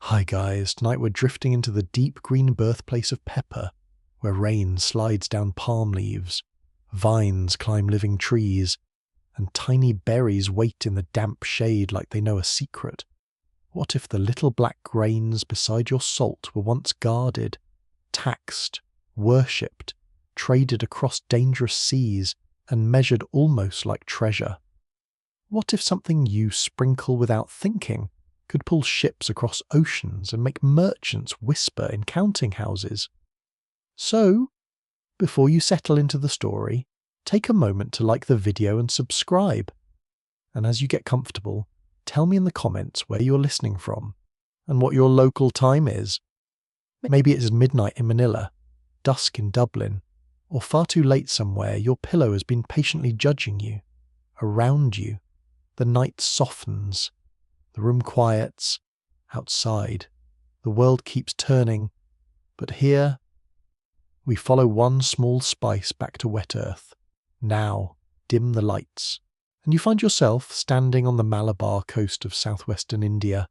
Hi guys, tonight we're drifting into the deep green birthplace of pepper, where rain slides down palm leaves, vines climb living trees, and tiny berries wait in the damp shade like they know a secret. What if the little black grains beside your salt were once guarded, taxed, worshipped, traded across dangerous seas, and measured almost like treasure? What if something you sprinkle without thinking could pull ships across oceans and make merchants whisper in counting houses? So, before you settle into the story, take a moment to like the video and subscribe. And as you get comfortable, tell me in the comments where you're listening from and what your local time is. Maybe it is midnight in Manila, dusk in Dublin, or far too late somewhere your pillow has been patiently judging you. Around you, the night softens. The room quiets. Outside, the world keeps turning. But here, we follow one small spice back to wet earth. Now, dim the lights, and you find yourself standing on the Malabar coast of southwestern India,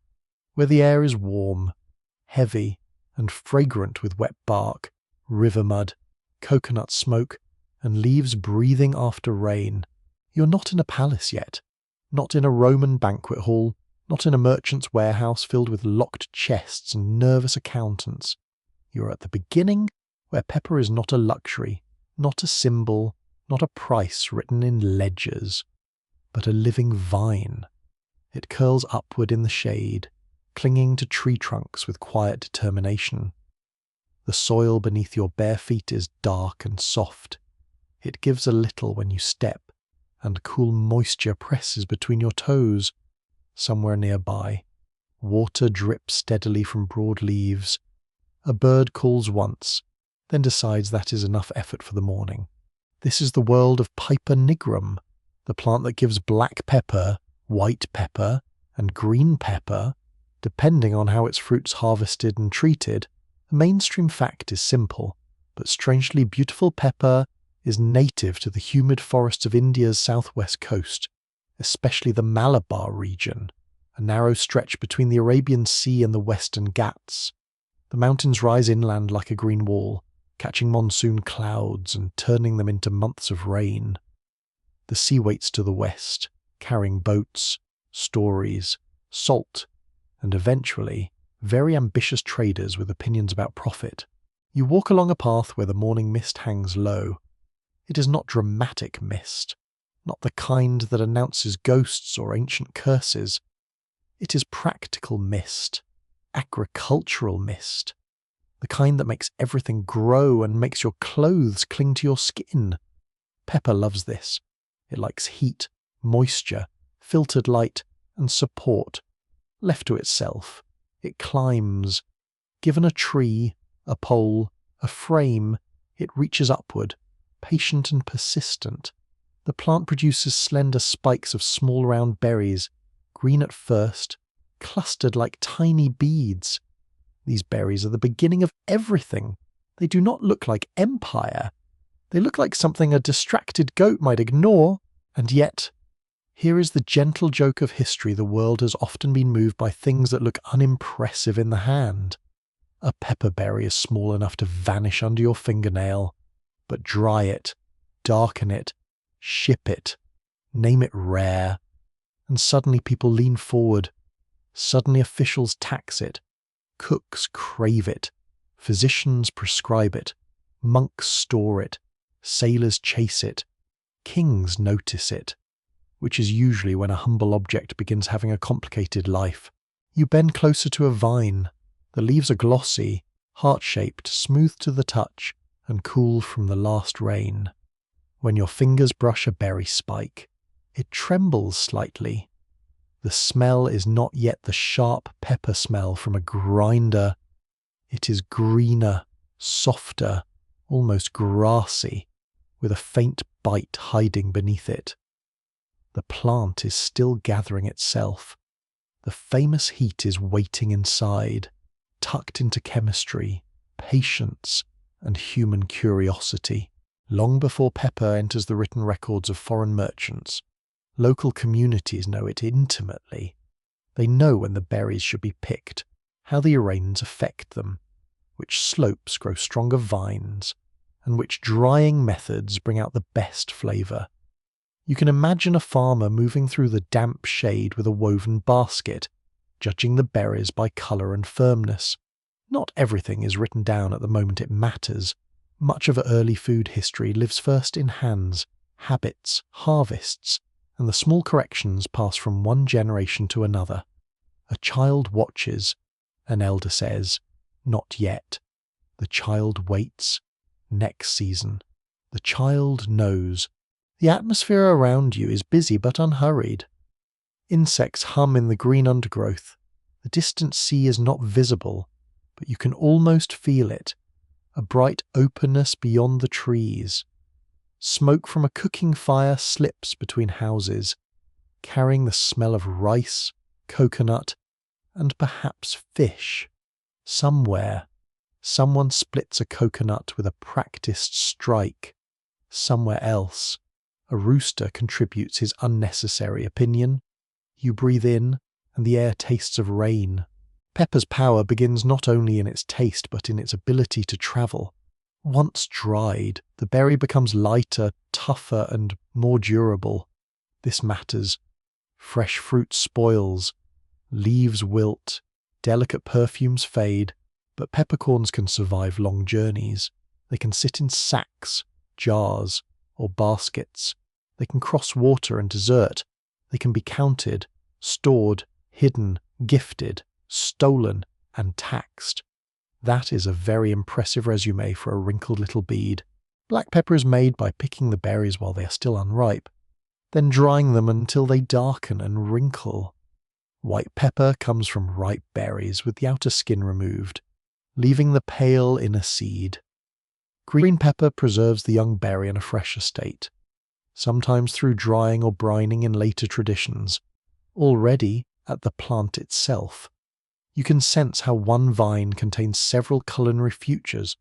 where the air is warm, heavy, and fragrant with wet bark, river mud, coconut smoke, and leaves breathing after rain. You're not in a palace yet, not in a Roman banquet hall, not in a merchant's warehouse filled with locked chests and nervous accountants. You are at the beginning, where pepper is not a luxury, not a symbol, not a price written in ledgers, but a living vine. It curls upward in the shade, clinging to tree trunks with quiet determination. The soil beneath your bare feet is dark and soft. It gives a little when you step, and cool moisture presses between your toes. Somewhere nearby, water drips steadily from broad leaves. A bird calls once, then decides that is enough effort for the morning. This is the world of Piper nigrum, the plant that gives black pepper, white pepper, and green pepper, depending on how its fruit's harvested and treated. The mainstream fact is simple, but strangely beautiful pepper is native to the humid forests of India's southwest coast, especially the Malabar region, a narrow stretch between the Arabian Sea and the Western Ghats. The mountains rise inland like a green wall, catching monsoon clouds and turning them into months of rain. The sea waits to the west, carrying boats, stories, salt, and eventually, very ambitious traders with opinions about profit. You walk along a path where the morning mist hangs low. It is not dramatic mist, not the kind that announces ghosts or ancient curses. It is practical mist, agricultural mist, the kind that makes everything grow and makes your clothes cling to your skin. Pepper loves this. It likes heat, moisture, filtered light, and support. Left to itself, it climbs. Given a tree, a pole, a frame, it reaches upward, patient and persistent. The plant produces slender spikes of small round berries, green at first, clustered like tiny beads. These berries are the beginning of everything. They do not look like empire. They look like something a distracted goat might ignore. And yet, here is the gentle joke of history. The world has often been moved by things that look unimpressive in the hand. A pepper berry is small enough to vanish under your fingernail, but dry it, darken it, ship it, name it rare, and suddenly people lean forward. Suddenly officials tax it, cooks crave it, physicians prescribe it, monks store it, sailors chase it, kings notice it, which is usually when a humble object begins having a complicated life. You bend closer to a vine. The leaves are glossy, heart-shaped, smooth to the touch, and cool from the last rain. When your fingers brush a berry spike, it trembles slightly. The smell is not yet the sharp pepper smell from a grinder. It is greener, softer, almost grassy, with a faint bite hiding beneath it. The plant is still gathering itself. The famous heat is waiting inside, tucked into chemistry, patience, and human curiosity. Long before pepper enters the written records of foreign merchants, local communities know it intimately. They know when the berries should be picked, how the rains affect them, which slopes grow stronger vines, and which drying methods bring out the best flavour. You can imagine a farmer moving through the damp shade with a woven basket, judging the berries by colour and firmness. Not everything is written down at the moment it matters. Much of early food history lives first in hands, habits, harvests, and the small corrections pass from one generation to another. A child watches. An elder says, "Not yet." The child waits. Next season. The child knows. The atmosphere around you is busy but unhurried. Insects hum in the green undergrowth. The distant sea is not visible, but you can almost feel it, a bright openness beyond the trees. Smoke from a cooking fire slips between houses, carrying the smell of rice, coconut, and perhaps fish. Somewhere, someone splits a coconut with a practiced strike. Somewhere else, a rooster contributes his unnecessary opinion. You breathe in, and the air tastes of rain. Pepper's power begins not only in its taste but in its ability to travel. Once dried, the berry becomes lighter, tougher, and more durable. This matters. Fresh fruit spoils, leaves wilt, delicate perfumes fade, but peppercorns can survive long journeys. They can sit in sacks, jars, or baskets. They can cross water and desert. They can be counted, stored, hidden, gifted, stolen, and taxed. That is a very impressive resume for a wrinkled little bead. Black pepper is made by picking the berries while they are still unripe, then drying them until they darken and wrinkle. White pepper comes from ripe berries with the outer skin removed, leaving the pale inner seed. Green pepper preserves the young berry in a fresher state, sometimes through drying or brining in later traditions. Already, at the plant itself, you can sense how one vine contains several culinary futures.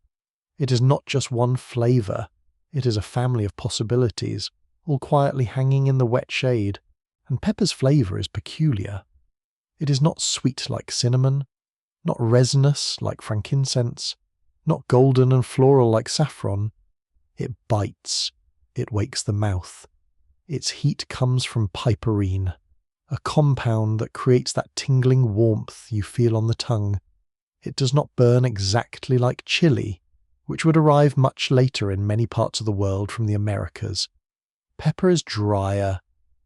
It is not just one flavour, it is a family of possibilities, all quietly hanging in the wet shade, and pepper's flavour is peculiar. It is not sweet like cinnamon, not resinous like frankincense, not golden and floral like saffron. It bites. It wakes the mouth. Its heat comes from piperine, a compound that creates that tingling warmth you feel on the tongue. It does not burn exactly like chili, which would arrive much later in many parts of the world from the Americas. Pepper is drier,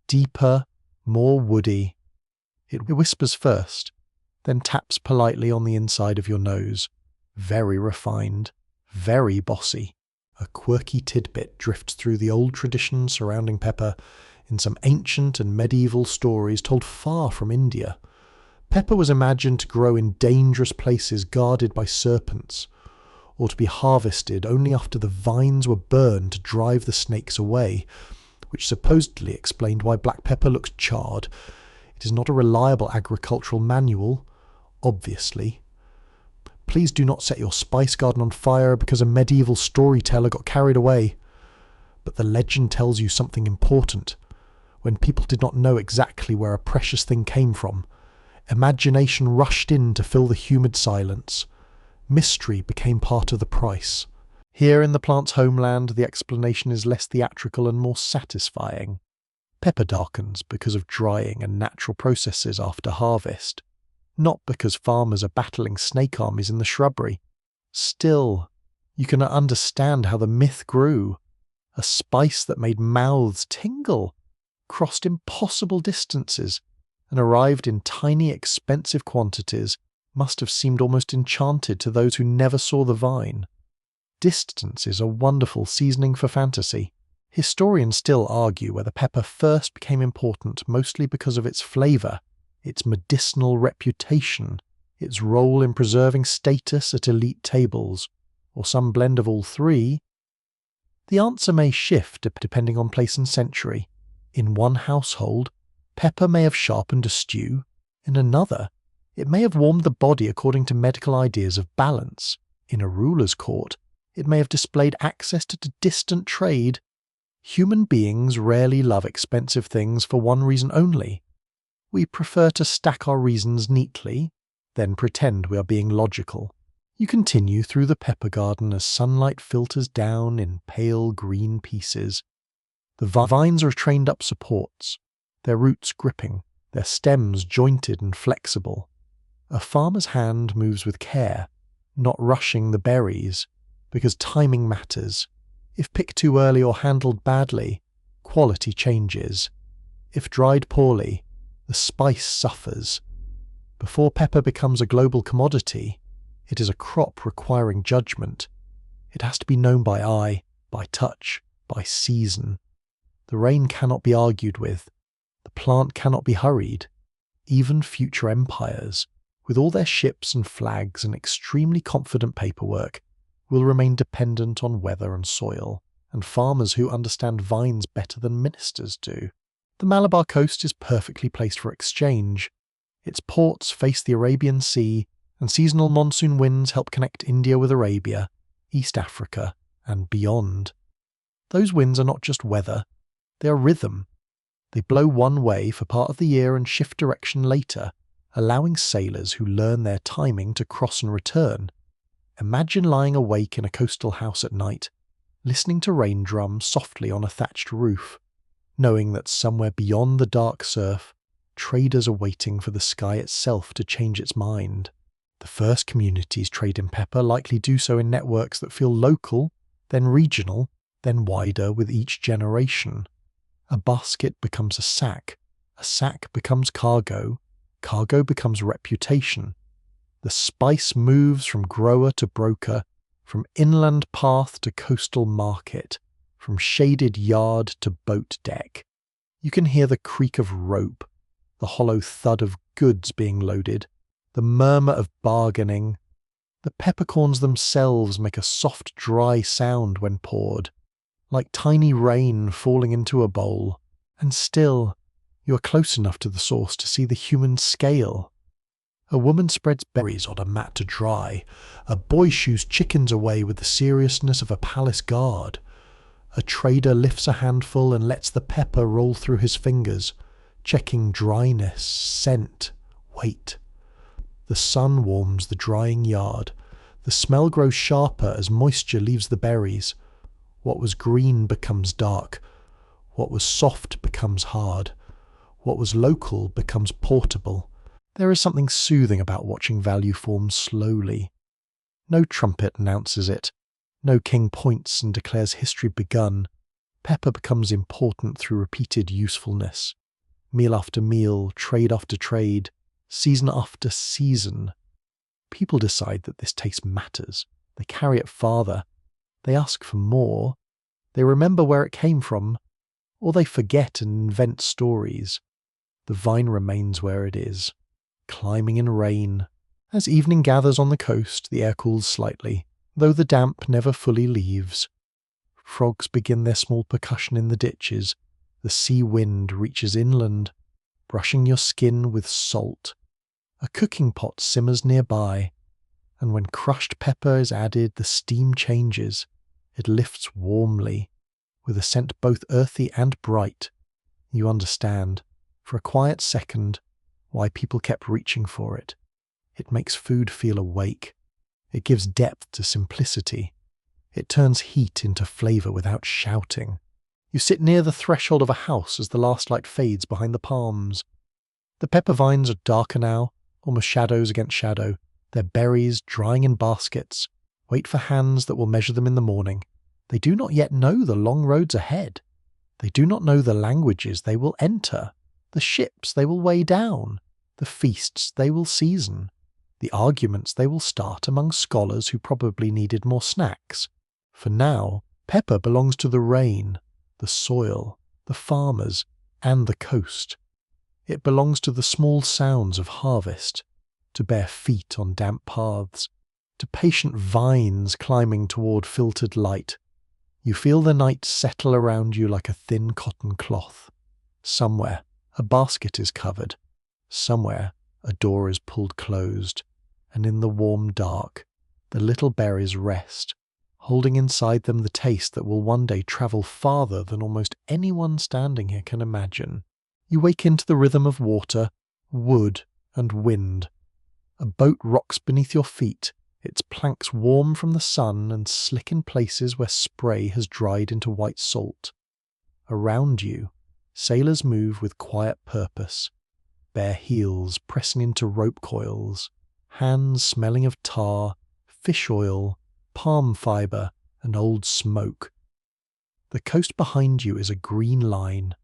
deeper, more woody. It whispers first, then taps politely on the inside of your nose. Very refined, very bossy. A quirky tidbit drifts through the old traditions surrounding pepper in some ancient and medieval stories told far from India. Pepper was imagined to grow in dangerous places guarded by serpents, or to be harvested only after the vines were burned to drive the snakes away, which supposedly explained why black pepper looks charred. It is not a reliable agricultural manual, obviously. Please do not set your spice garden on fire because a medieval storyteller got carried away. But the legend tells you something important. When people did not know exactly where a precious thing came from, imagination rushed in to fill the humid silence. Mystery became part of the price. Here in the plant's homeland, the explanation is less theatrical and more satisfying. Pepper darkens because of drying and natural processes after harvest, not because farmers are battling snake armies in the shrubbery. Still, you can understand how the myth grew. A spice that made mouths tingle, crossed impossible distances, and arrived in tiny, expensive quantities must have seemed almost enchanted to those who never saw the vine. Distance is a wonderful seasoning for fantasy. Historians still argue whether pepper first became important mostly because of its flavour, its medicinal reputation, its role in preserving status at elite tables, or some blend of all three. The answer may shift depending on place and century. In one household, pepper may have sharpened a stew. In another, it may have warmed the body according to medical ideas of balance. In a ruler's court, it may have displayed access to distant trade. Human beings rarely love expensive things for one reason only. We prefer to stack our reasons neatly, then pretend we are being logical. You continue through the pepper garden as sunlight filters down in pale green pieces. The vines are trained up supports, their roots gripping, their stems jointed and flexible. A farmer's hand moves with care, not rushing the berries, because timing matters. If picked too early or handled badly, quality changes. If dried poorly, the spice suffers. Before pepper becomes a global commodity, it is a crop requiring judgment. It has to be known by eye, by touch, by season. The rain cannot be argued with. The plant cannot be hurried. Even future empires, with all their ships and flags and extremely confident paperwork, will remain dependent on weather and soil, and farmers who understand vines better than ministers do. The Malabar coast is perfectly placed for exchange. Its ports face the Arabian Sea, and seasonal monsoon winds help connect India with Arabia, East Africa, and beyond. Those winds are not just weather, they are rhythm. They blow one way for part of the year and shift direction later, allowing sailors who learn their timing to cross and return. Imagine lying awake in a coastal house at night, listening to rain drums softly on a thatched roof, knowing that somewhere beyond the dark surf, traders are waiting for the sky itself to change its mind. The first communities trade in pepper likely do so in networks that feel local, then regional, then wider with each generation. A basket becomes a sack becomes cargo becomes reputation. The spice moves from grower to broker, from inland path to coastal market, from shaded yard to boat deck. You can hear the creak of rope, the hollow thud of goods being loaded, the murmur of bargaining. The peppercorns themselves make a soft, dry sound when poured, like tiny rain falling into a bowl. And still, you are close enough to the source to see the human scale. A woman spreads berries on a mat to dry. A boy shoos chickens away with the seriousness of a palace guard. A trader lifts a handful and lets the pepper roll through his fingers, checking dryness, scent, weight. The sun warms the drying yard. The smell grows sharper as moisture leaves the berries. What was green becomes dark. What was soft becomes hard. What was local becomes portable. There is something soothing about watching value form slowly. No trumpet announces it. No king points and declares history begun. Pepper becomes important through repeated usefulness. Meal after meal, trade after trade, season after season. People decide that this taste matters. They carry it farther. They ask for more. They remember where it came from, or they forget and invent stories. The vine remains where it is, climbing in rain. As evening gathers on the coast, the air cools slightly, though the damp never fully leaves. Frogs begin their small percussion in the ditches. The sea wind reaches inland, brushing your skin with salt. A cooking pot simmers nearby, and when crushed pepper is added, the steam changes. It lifts warmly, with a scent both earthy and bright. You understand, for a quiet second, why people kept reaching for it. It makes food feel awake. It gives depth to simplicity. It turns heat into flavour without shouting. You sit near the threshold of a house as the last light fades behind the palms. The pepper vines are darker now, almost shadows against shadow. Their berries, drying in baskets, wait for hands that will measure them in the morning. They do not yet know the long roads ahead. They do not know the languages they will enter, the ships they will weigh down, the feasts they will season, the arguments they will start among scholars who probably needed more snacks. For now, pepper belongs to the rain, the soil, the farmers, and the coast. It belongs to the small sounds of harvest, to bare feet on damp paths, to patient vines climbing toward filtered light. You feel the night settle around you like a thin cotton cloth. Somewhere, a basket is covered. Somewhere, a door is pulled closed. And in the warm dark, the little berries rest, holding inside them the taste that will one day travel farther than almost anyone standing here can imagine. You wake into the rhythm of water, wood, and wind. A boat rocks beneath your feet, its planks warm from the sun and slick in places where spray has dried into white salt. Around you, sailors move with quiet purpose, bare heels pressing into rope coils, hands smelling of tar, fish oil, palm fibre, and old smoke. The coast behind you is a green line.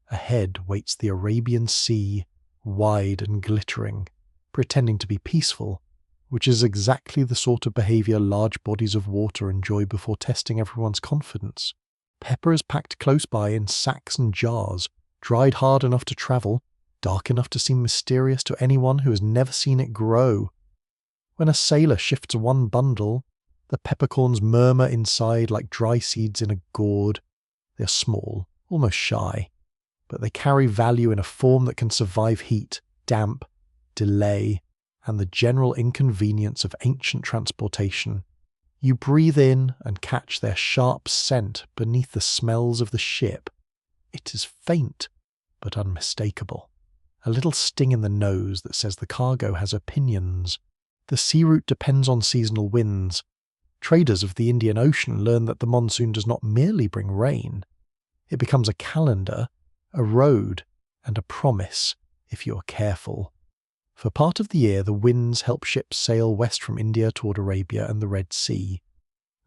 Ahead waits the Arabian Sea, wide and glittering, pretending to be peaceful, which is exactly the sort of behaviour large bodies of water enjoy before testing everyone's confidence. Pepper is packed close by in sacks and jars, dried hard enough to travel, dark enough to seem mysterious to anyone who has never seen it grow. When a sailor shifts one bundle, the peppercorns murmur inside like dry seeds in a gourd. They are small, almost shy, but they carry value in a form that can survive heat, damp, delay, and the general inconvenience of ancient transportation. You breathe in and catch their sharp scent beneath the smells of the ship. It is faint, but unmistakable. A little sting in the nose that says the cargo has opinions. The sea route depends on seasonal winds. Traders of the Indian Ocean learn that the monsoon does not merely bring rain. It becomes a calendar, a road, and a promise, if you are careful. For part of the year, the winds help ships sail west from India toward Arabia and the Red Sea.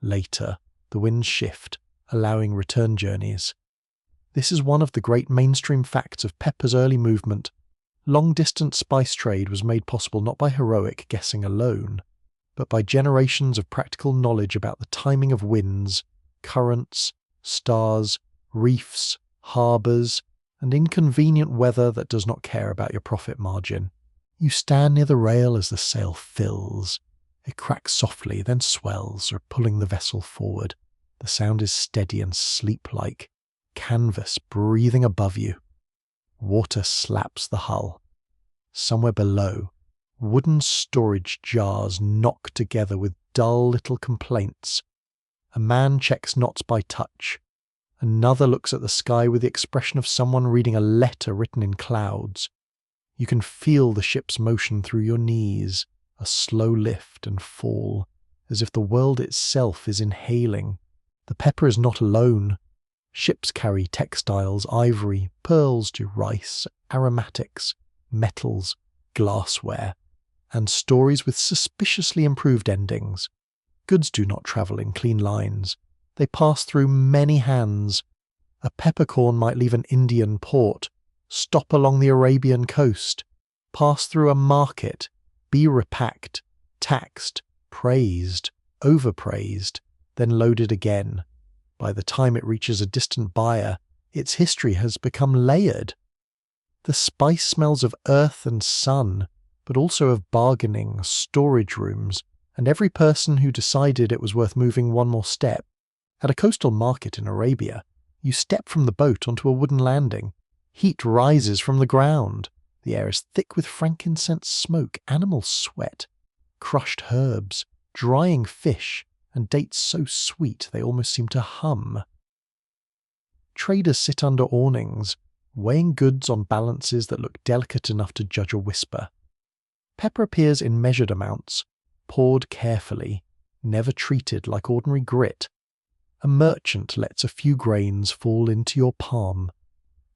Later, the winds shift, allowing return journeys. This is one of the great mainstream facts of Pepper's early movement. Long-distance spice trade was made possible not by heroic guessing alone, but by generations of practical knowledge about the timing of winds, currents, stars, reefs, harbours, and inconvenient weather that does not care about your profit margin. You stand near the rail as the sail fills. It cracks softly, then swells, pulling the vessel forward. The sound is steady and sleep-like, canvas breathing above you. Water slaps the hull. Somewhere below, wooden storage jars knock together with dull little complaints. A man checks knots by touch. Another looks at the sky with the expression of someone reading a letter written in clouds. You can feel the ship's motion through your knees, a slow lift and fall, as if the world itself is inhaling. The Pepper is not alone. Ships carry textiles, ivory, pearls to rice, aromatics, metals, glassware, and stories with suspiciously improved endings. Goods do not travel in clean lines. They pass through many hands. A peppercorn might leave an Indian port, stop along the Arabian coast, pass through a market, be repacked, taxed, praised, overpraised, then loaded again. By the time it reaches a distant buyer, its history has become layered. The spice smells of earth and sun, but also of bargaining, storage rooms, and every person who decided it was worth moving one more step. At a coastal market in Arabia, you step from the boat onto a wooden landing. Heat rises from the ground. The air is thick with frankincense smoke, animal sweat, crushed herbs, drying fish, and dates so sweet they almost seem to hum. Traders sit under awnings, weighing goods on balances that look delicate enough to judge a whisper. Pepper appears in measured amounts, poured carefully, never treated like ordinary grit. A merchant lets a few grains fall into your palm.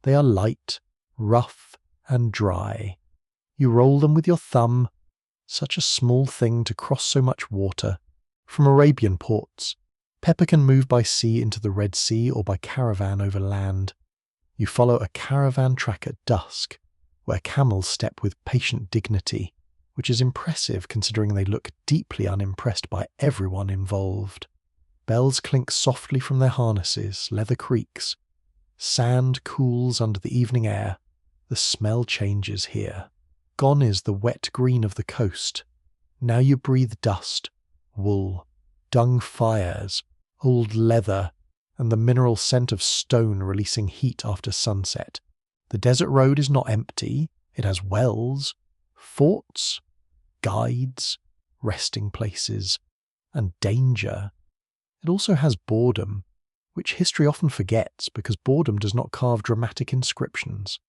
They are light, rough, and dry. You roll them with your thumb, such a small thing to cross so much water. From Arabian ports, pepper can move by sea into the Red Sea or by caravan over land. You follow a caravan track at dusk, where camels step with patient dignity, which is impressive considering they look deeply unimpressed by everyone involved. Bells clink softly from their harnesses, leather creaks. Sand cools under the evening air. The smell changes here. Gone is the wet green of the coast. Now you breathe dust, wool, dung fires, old leather, and the mineral scent of stone releasing heat after sunset. The desert road is not empty. It has wells, forts, guides, resting places, and danger. It also has boredom, which history often forgets because boredom does not carve dramatic inscriptions.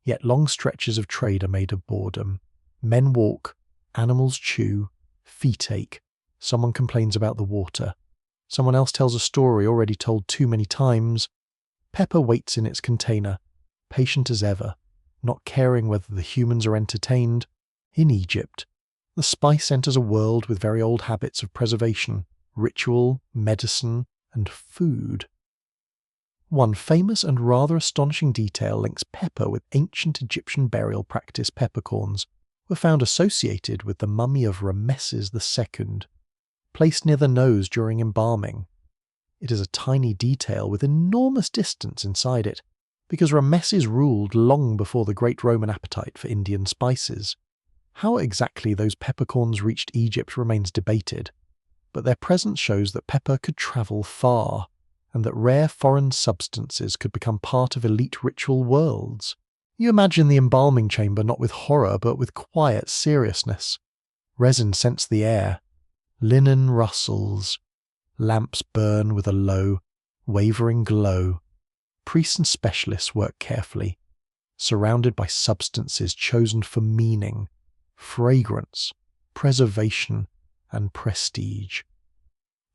Yet long stretches of trade are made of boredom. Men walk, Animals chew, feet ache, someone complains about the water, someone else tells a story already told too many times. Pepper waits in its container, patient as ever, not caring whether the humans are entertained. In Egypt, the spice enters a world with very old habits of preservation, ritual, medicine, and food. One famous and rather astonishing detail links pepper with ancient Egyptian burial practice. Peppercorns were found associated with the mummy of Rameses II, placed near the nose during embalming. It is a tiny detail with enormous distance inside it, because Rameses ruled long before the great Roman appetite for Indian spices. How exactly those peppercorns reached Egypt remains debated, but their presence shows that pepper could travel far, and that rare foreign substances could become part of elite ritual worlds. You imagine the embalming chamber not with horror but with quiet seriousness. Resin scents the air. Linen rustles. Lamps burn with a low, wavering glow. Priests and specialists work carefully, surrounded by substances chosen for meaning, fragrance, preservation, and prestige.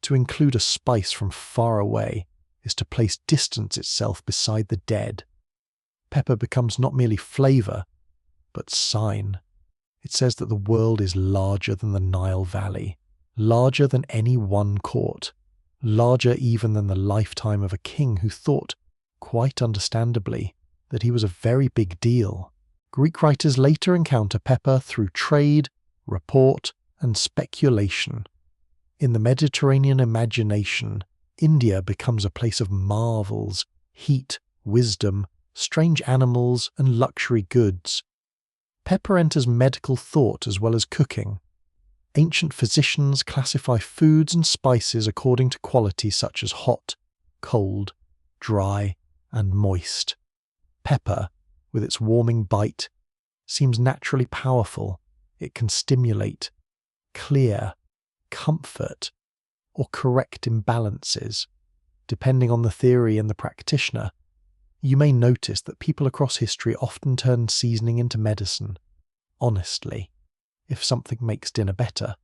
To include a spice from far away is to place distance itself beside the dead. Pepper becomes not merely flavour, but sign. It says that the world is larger than the Nile Valley, larger than any one court, larger even than the lifetime of a king who thought, quite understandably, that he was a very big deal. Greek writers later encounter pepper through trade, report, and speculation. In the Mediterranean imagination, India becomes a place of marvels, heat, wisdom, strange animals, and luxury goods. Pepper enters medical thought as well as cooking. Ancient physicians classify foods and spices according to qualities such as hot, cold, dry, and moist. Pepper, with its warming bite, seems naturally powerful. It can stimulate, clear, comfort, or correct imbalances. Depending on the theory and the practitioner, you may notice that people across history often turn seasoning into medicine. Honestly, if something makes dinner better,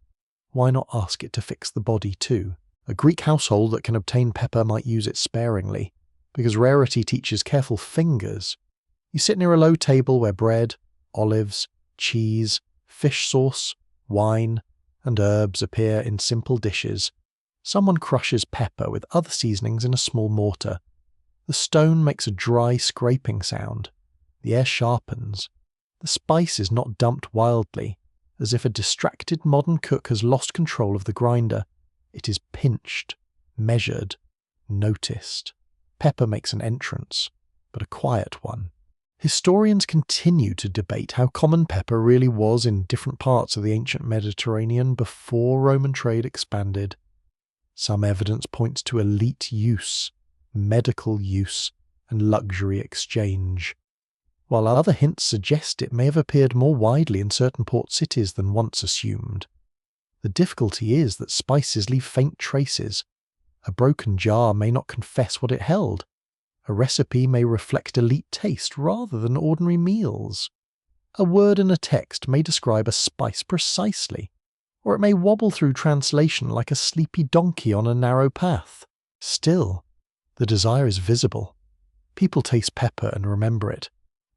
why not ask it to fix the body too? A Greek household that can obtain pepper might use it sparingly, because rarity teaches careful fingers. You sit near a low table where bread, olives, cheese, fish sauce, wine, and herbs appear in simple dishes. Someone crushes pepper with other seasonings in a small mortar. The stone makes a dry scraping sound. The air sharpens. The spice is not dumped wildly, as if a distracted modern cook has lost control of the grinder. It is pinched, measured, noticed. Pepper makes an entrance, but a quiet one. Historians continue to debate how common pepper really was in different parts of the ancient Mediterranean before Roman trade expanded. Some evidence points to elite use, medical use, and luxury exchange, while other hints suggest it may have appeared more widely in certain port cities than once assumed. The difficulty is that spices leave faint traces. A broken jar may not confess what it held. A recipe may reflect elite taste rather than ordinary meals. A word in a text may describe a spice precisely, or it may wobble through translation like a sleepy donkey on a narrow path. Still, the desire is visible. People taste pepper and remember it.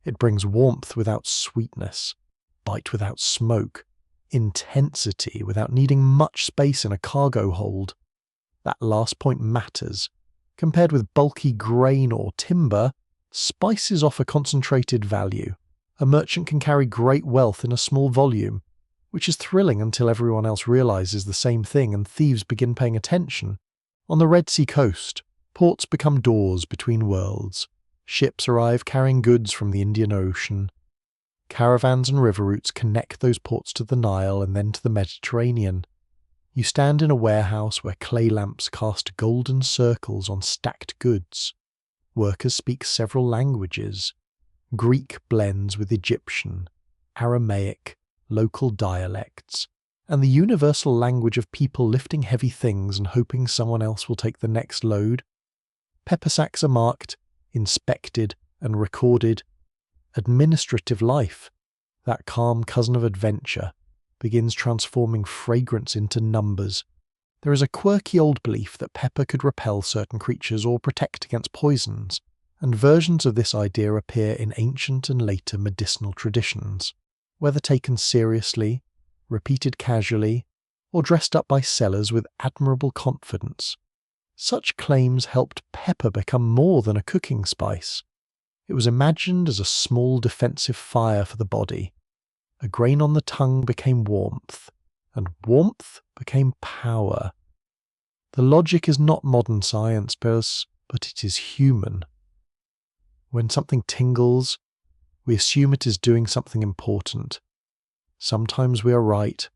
It brings warmth without sweetness, bite without smoke, intensity without needing much space in a cargo hold. That last point matters. Compared with bulky grain or timber, spices offer concentrated value. A merchant can carry great wealth in a small volume, which is thrilling until everyone else realizes the same thing and thieves begin paying attention. On the Red Sea coast, ports become doors between worlds. Ships arrive carrying goods from the Indian Ocean. Caravans and river routes connect those ports to the Nile and then to the Mediterranean. You stand in a warehouse where clay lamps cast golden circles on stacked goods. Workers speak several languages. Greek blends with Egyptian, Aramaic, local dialects, and the universal language of people lifting heavy things and hoping someone else will take the next load. Pepper sacks are marked, inspected, and recorded. Administrative life, that calm cousin of adventure, begins transforming fragrance into numbers. There is a quirky old belief that pepper could repel certain creatures or protect against poisons, and versions of this idea appear in ancient and later medicinal traditions. Whether taken seriously, repeated casually, or dressed up by sellers with admirable confidence, such claims helped pepper become more than a cooking spice. It was imagined as a small defensive fire for the body. A grain on the tongue became warmth, and warmth became power. The logic is not modern science, but it is human. When something tingles, we assume it is doing something important. Sometimes we are right.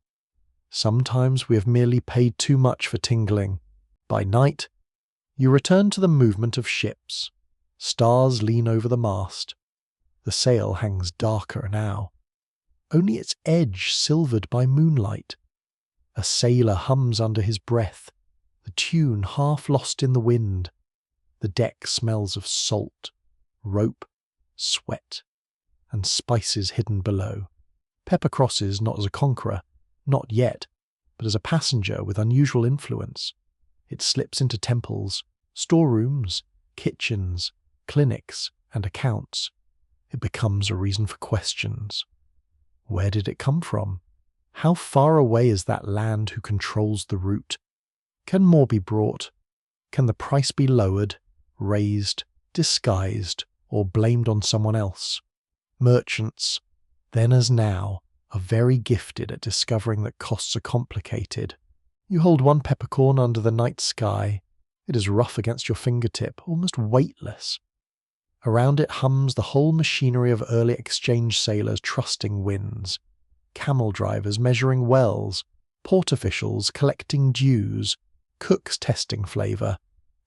Sometimes we have merely paid too much for tingling. By night, you return to the movement of ships. Stars lean over the mast. The sail hangs darker now, only its edge silvered by moonlight. A sailor hums under his breath, the tune half lost in the wind. The deck smells of salt, rope, sweat, and spices hidden below. Pepper crosses not as a conqueror, not yet, but as a passenger with unusual influence. It slips into temples, storerooms, kitchens, clinics, and accounts. It becomes a reason for questions. Where did it come from? How far away is that land who controls the route? Can more be brought? Can the price be lowered, raised, disguised, or blamed on someone else? Merchants, then as now, are very gifted at discovering that costs are complicated. You hold one peppercorn under the night sky. It is rough against your fingertip, almost weightless. Around it hums the whole machinery of early exchange sailors trusting winds, camel drivers measuring wells, port officials collecting dues, cooks testing flavour,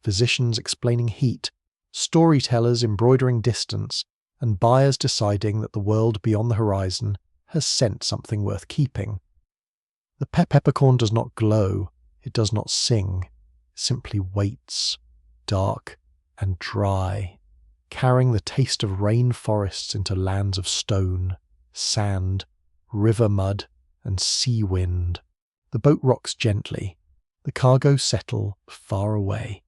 physicians explaining heat, storytellers embroidering distance, and buyers deciding that the world beyond the horizon has sent something worth keeping. The peppercorn does not glow, it does not sing, it simply waits, dark and dry, carrying the taste of rainforests into lands of stone, sand, river mud, and sea wind. The boat rocks gently. The cargo settle far away.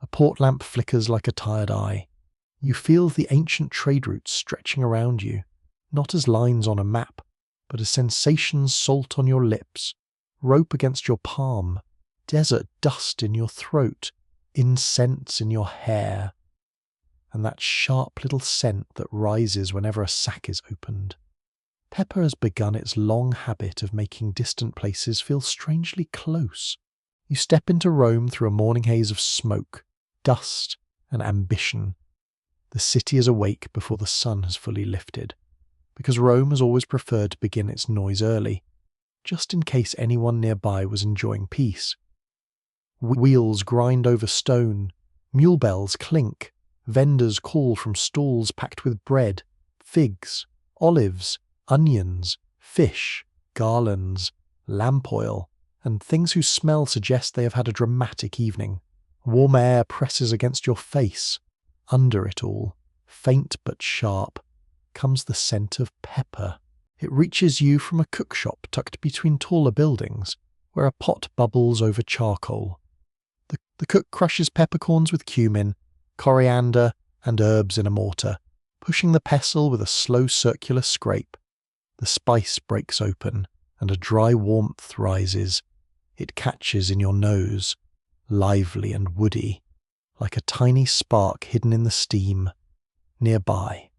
A port lamp flickers like a tired eye. You feel the ancient trade routes stretching around you, not as lines on a map, but as sensations salt on your lips, rope against your palm, desert dust in your throat, incense in your hair, and that sharp little scent that rises whenever a sack is opened. Pepper has begun its long habit of making distant places feel strangely close. You step into Rome through a morning haze of smoke, dust, and ambition. The city is awake before the sun has fully lifted, because Rome has always preferred to begin its noise early, just in case anyone nearby was enjoying peace. Wheels grind over stone, mule bells clink, vendors call from stalls packed with bread, figs, olives, onions, fish, garlands, lamp oil, and things whose smell suggest they have had a dramatic evening. Warm air presses against your face. Under it all, faint but sharp, comes the scent of pepper. It reaches you from a cookshop tucked between taller buildings, where a pot bubbles over charcoal. The cook crushes peppercorns with cumin, coriander, and herbs in a mortar, pushing the pestle with a slow circular scrape. The spice breaks open, and a dry warmth rises. It catches in your nose, lively and woody, like a tiny spark hidden in the steam. Nearby,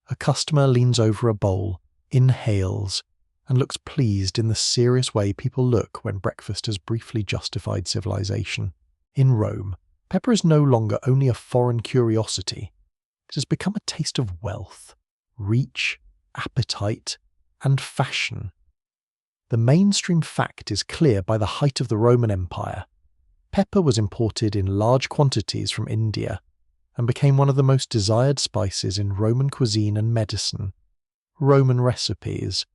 a customer leans over a bowl, inhales, and looks pleased in the serious way people look when breakfast has briefly justified civilization. In Rome, pepper is no longer only a foreign curiosity. It has become a taste of wealth, reach, appetite, and fashion. The mainstream fact is clear by the height of the Roman Empire. Pepper was imported in large quantities from India and became one of the most desired spices in Roman cuisine and medicine. Roman recipes,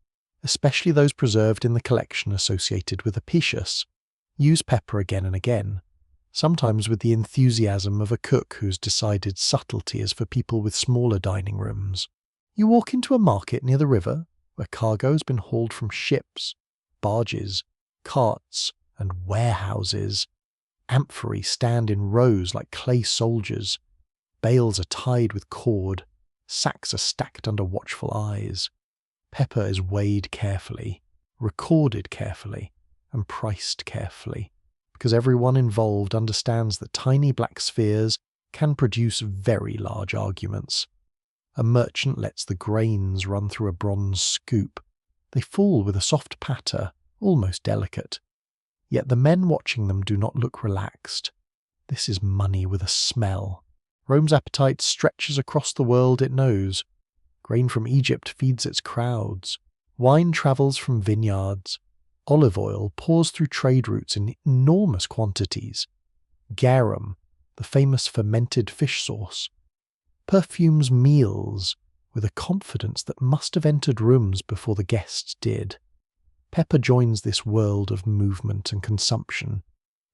especially those preserved in the collection associated with Apicius, use pepper again and again, sometimes with the enthusiasm of a cook whose decided subtlety is for people with smaller dining rooms. You walk into a market near the river, where cargo has been hauled from ships, barges, carts, and warehouses. Amphorae stand in rows like clay soldiers. Bales are tied with cord. Sacks are stacked under watchful eyes. Pepper is weighed carefully, recorded carefully, and priced carefully, because everyone involved understands that tiny black spheres can produce very large arguments. A merchant lets the grains run through a bronze scoop. They fall with a soft patter, almost delicate. Yet the men watching them do not look relaxed. This is money with a smell. Rome's appetite stretches across the world it knows. Grain from Egypt feeds its crowds. Wine travels from vineyards. Olive oil pours through trade routes in enormous quantities. Garum, the famous fermented fish sauce, perfumes meals with a confidence that must have entered rooms before the guests did. Pepper joins this world of movement and consumption.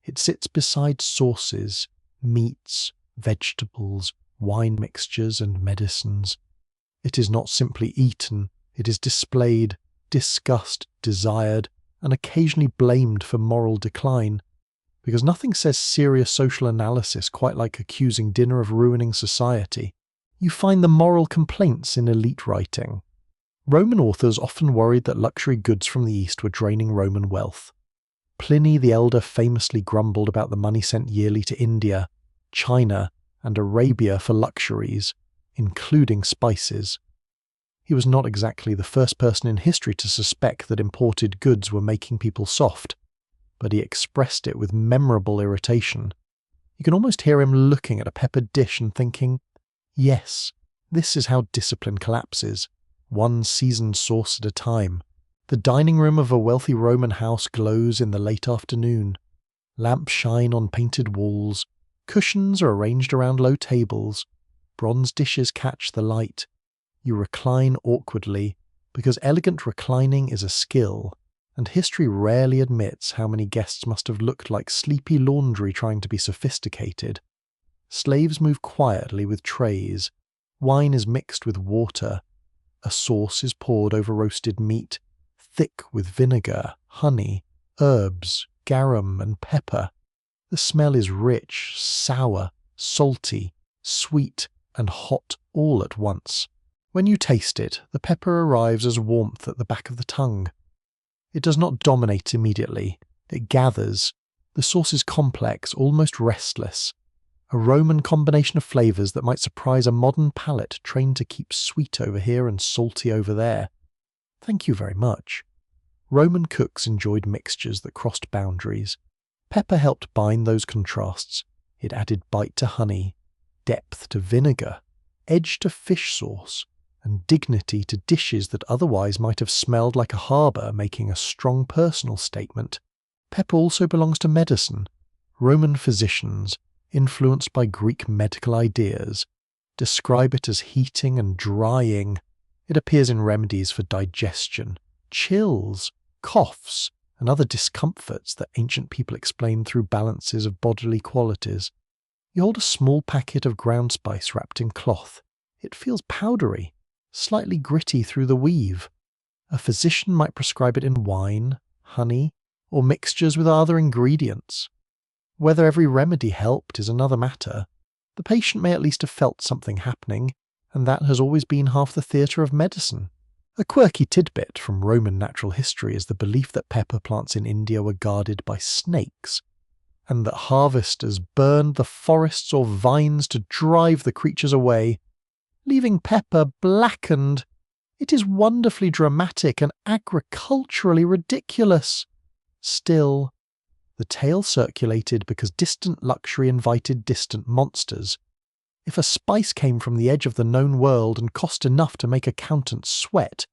It sits beside sauces, meats, vegetables, wine mixtures, and medicines. It is not simply eaten, it is displayed, discussed, desired, and occasionally blamed for moral decline, because nothing says serious social analysis quite like accusing dinner of ruining society. You find the moral complaints in elite writing. Roman authors often worried that luxury goods from the East were draining Roman wealth. Pliny the Elder famously grumbled about the money sent yearly to India, China, and Arabia for luxuries, including spices. He was not exactly the first person in history to suspect that imported goods were making people soft, but he expressed it with memorable irritation. You can almost hear him looking at a peppered dish and thinking, yes, this is how discipline collapses, one seasoned sauce at a time. The dining room of a wealthy Roman house glows in the late afternoon. Lamps shine on painted walls. Cushions are arranged around low tables. Bronze dishes catch the light. You recline awkwardly, because elegant reclining is a skill, and history rarely admits how many guests must have looked like sleepy laundry trying to be sophisticated. Slaves move quietly with trays. Wine is mixed with water. A sauce is poured over roasted meat, thick with vinegar, honey, herbs, garum, and pepper. The smell is rich, sour, salty, sweet, and hot all at once. When you taste it, the pepper arrives as warmth at the back of the tongue. It does not dominate immediately. It gathers. The sauce is complex, almost restless. A Roman combination of flavours that might surprise a modern palate trained to keep sweet over here and salty over there. Thank you very much. Roman cooks enjoyed mixtures that crossed boundaries. Pepper helped bind those contrasts. It added bite to honey, depth to vinegar, edge to fish sauce, and dignity to dishes that otherwise might have smelled like a harbour, making a strong personal statement. Pepper also belongs to medicine. Roman physicians, influenced by Greek medical ideas, describe it as heating and drying. It appears in remedies for digestion, chills, coughs, and other discomforts that ancient people explained through balances of bodily qualities. You hold a small packet of ground spice wrapped in cloth. It feels powdery, slightly gritty through the weave. A physician might prescribe it in wine, honey, or mixtures with other ingredients. Whether every remedy helped is another matter. The patient may at least have felt something happening, and that has always been half the theatre of medicine. A quirky tidbit from Roman natural history is the belief that pepper plants in India were guarded by snakes, and that harvesters burned the forests or vines to drive the creatures away, leaving pepper blackened. It is wonderfully dramatic and agriculturally ridiculous. Still, the tale circulated because distant luxury invited distant monsters. If a spice came from the edge of the known world and cost enough to make accountants sweat,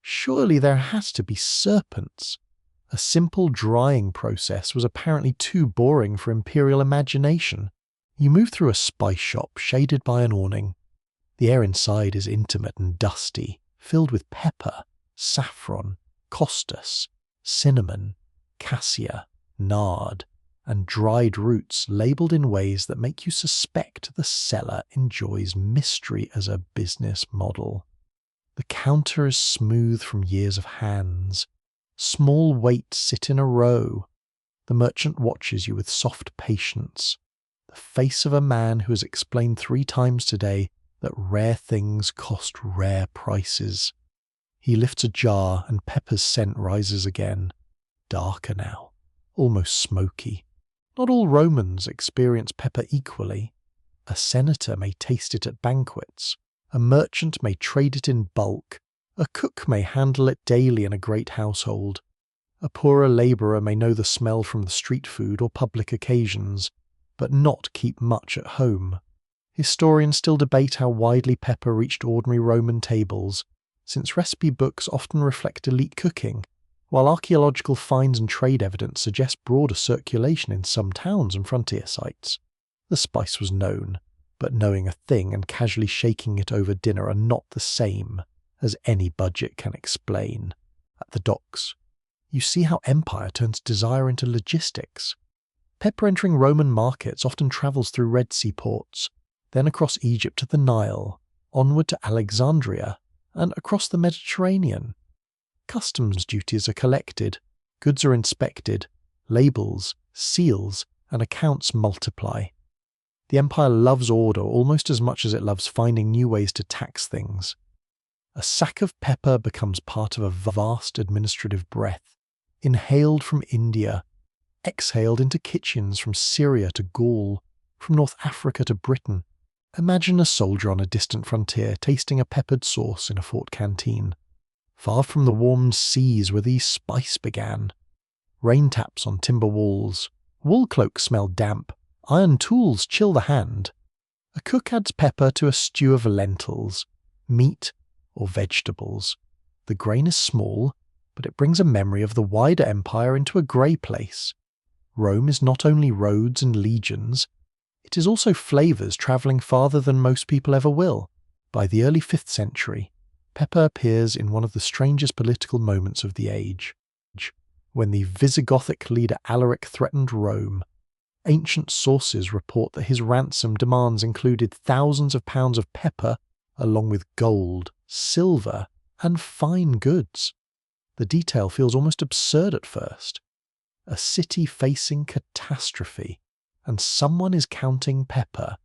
surely there has to be serpents. A simple drying process was apparently too boring for imperial imagination. You move through a spice shop shaded by an awning. The air inside is intimate and dusty, filled with pepper, saffron, costus, cinnamon, cassia, nard, and dried roots labelled in ways that make you suspect the seller enjoys mystery as a business model. The counter is smooth from years of hands. Small weights sit in a row. The merchant watches you with soft patience. The face of a man who has explained 3 times today that rare things cost rare prices. He lifts a jar and Pepper's scent rises again. Darker now, almost smoky. Not all Romans experience pepper equally. A senator may taste it at banquets. A merchant may trade it in bulk. A cook may handle it daily in a great household. A poorer labourer may know the smell from the street food or public occasions, but not keep much at home. Historians still debate how widely pepper reached ordinary Roman tables, since recipe books often reflect elite cooking, while archaeological finds and trade evidence suggest broader circulation in some towns and frontier sites. The spice was known, but knowing a thing and casually shaking it over dinner are not the same as any budget can explain. At the docks, you see how empire turns desire into logistics. Pepper entering Roman markets often travels through Red Sea ports, then across Egypt to the Nile, onward to Alexandria, and across the Mediterranean. Customs duties are collected, goods are inspected, labels, seals, and accounts multiply. The empire loves order almost as much as it loves finding new ways to tax things. A sack of pepper becomes part of a vast administrative breath, inhaled from India, exhaled into kitchens from Syria to Gaul, from North Africa to Britain. Imagine a soldier on a distant frontier tasting a peppered sauce in a fort canteen. Far from the warmed seas where these spice began. Rain taps on timber walls. Wool cloaks smell damp. Iron tools chill the hand. A cook adds pepper to a stew of lentils, meat, or vegetables. The grain is small, but it brings a memory of the wider empire into a grey place. Rome is not only roads and legions, it is also flavours travelling farther than most people ever will. By the early 5th century, pepper appears in one of the strangest political moments of the age. When the Visigothic leader Alaric threatened Rome, ancient sources report that his ransom demands included thousands of pounds of pepper, along with gold, silver, and fine goods. The detail feels almost absurd at first. A city facing catastrophe, and someone is counting pepper.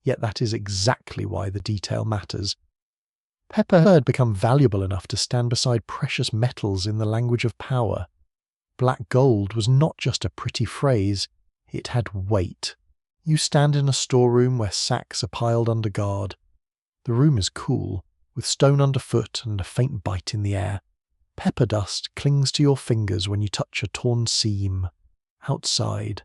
Yet that is exactly why the detail matters. Pepper had become valuable enough to stand beside precious metals in the language of power. Black gold was not just a pretty phrase, it had weight. You stand in a storeroom where sacks are piled under guard. The room is cool, with stone underfoot and a faint bite in the air. Pepper dust clings to your fingers when you touch a torn seam. Outside,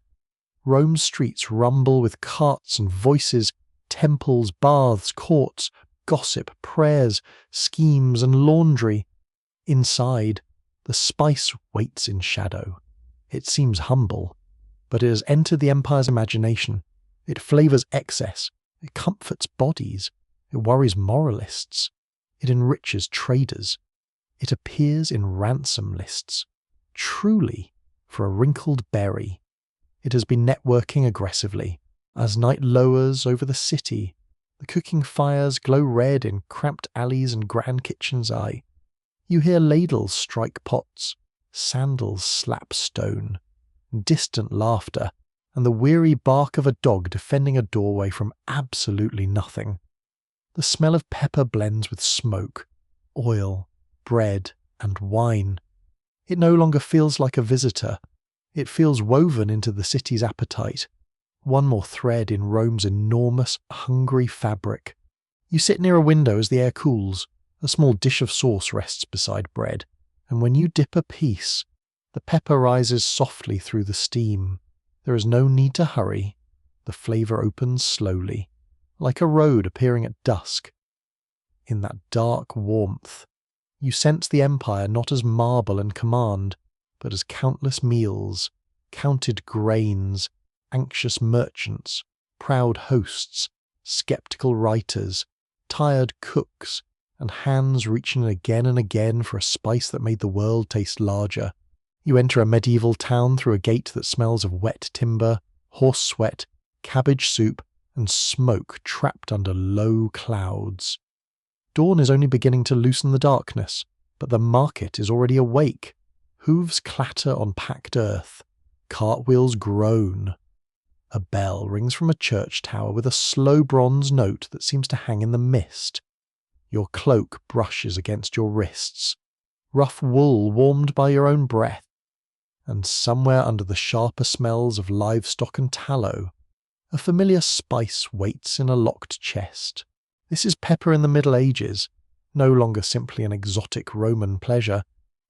Rome's streets rumble with carts and voices, temples, baths, courts, gossip, prayers, schemes, and laundry. Inside, the spice waits in shadow. It seems humble, but it has entered the empire's imagination. It flavours excess. It comforts bodies. It worries moralists. It enriches traders. It appears in ransom lists. Truly, for a wrinkled berry. It has been networking aggressively. As night lowers over the city, the cooking fires glow red in cramped alleys and grand kitchen's eye. You hear ladles strike pots, sandals slap stone, distant laughter, and the weary bark of a dog defending a doorway from absolutely nothing. The smell of pepper blends with smoke, oil, bread, and wine. It no longer feels like a visitor. It feels woven into the city's appetite, one more thread in Rome's enormous, hungry fabric. You sit near a window as the air cools. A small dish of sauce rests beside bread, and when you dip a piece, the pepper rises softly through the steam. There is no need to hurry. The flavour opens slowly, like a road appearing at dusk. In that dark warmth, you sense the empire not as marble and command, but as countless meals, counted grains, anxious merchants, proud hosts, sceptical writers, tired cooks, and hands reaching again and again for a spice that made the world taste larger. You enter a medieval town through a gate that smells of wet timber, horse sweat, cabbage soup, and smoke trapped under low clouds. Dawn is only beginning to loosen the darkness, but the market is already awake. Hooves clatter on packed earth. Cartwheels groan. A bell rings from a church tower with a slow bronze note that seems to hang in the mist. Your cloak brushes against your wrists. Rough wool warmed by your own breath. And somewhere under the sharper smells of livestock and tallow, a familiar spice waits in a locked chest. This is pepper in the Middle Ages, no longer simply an exotic Roman pleasure,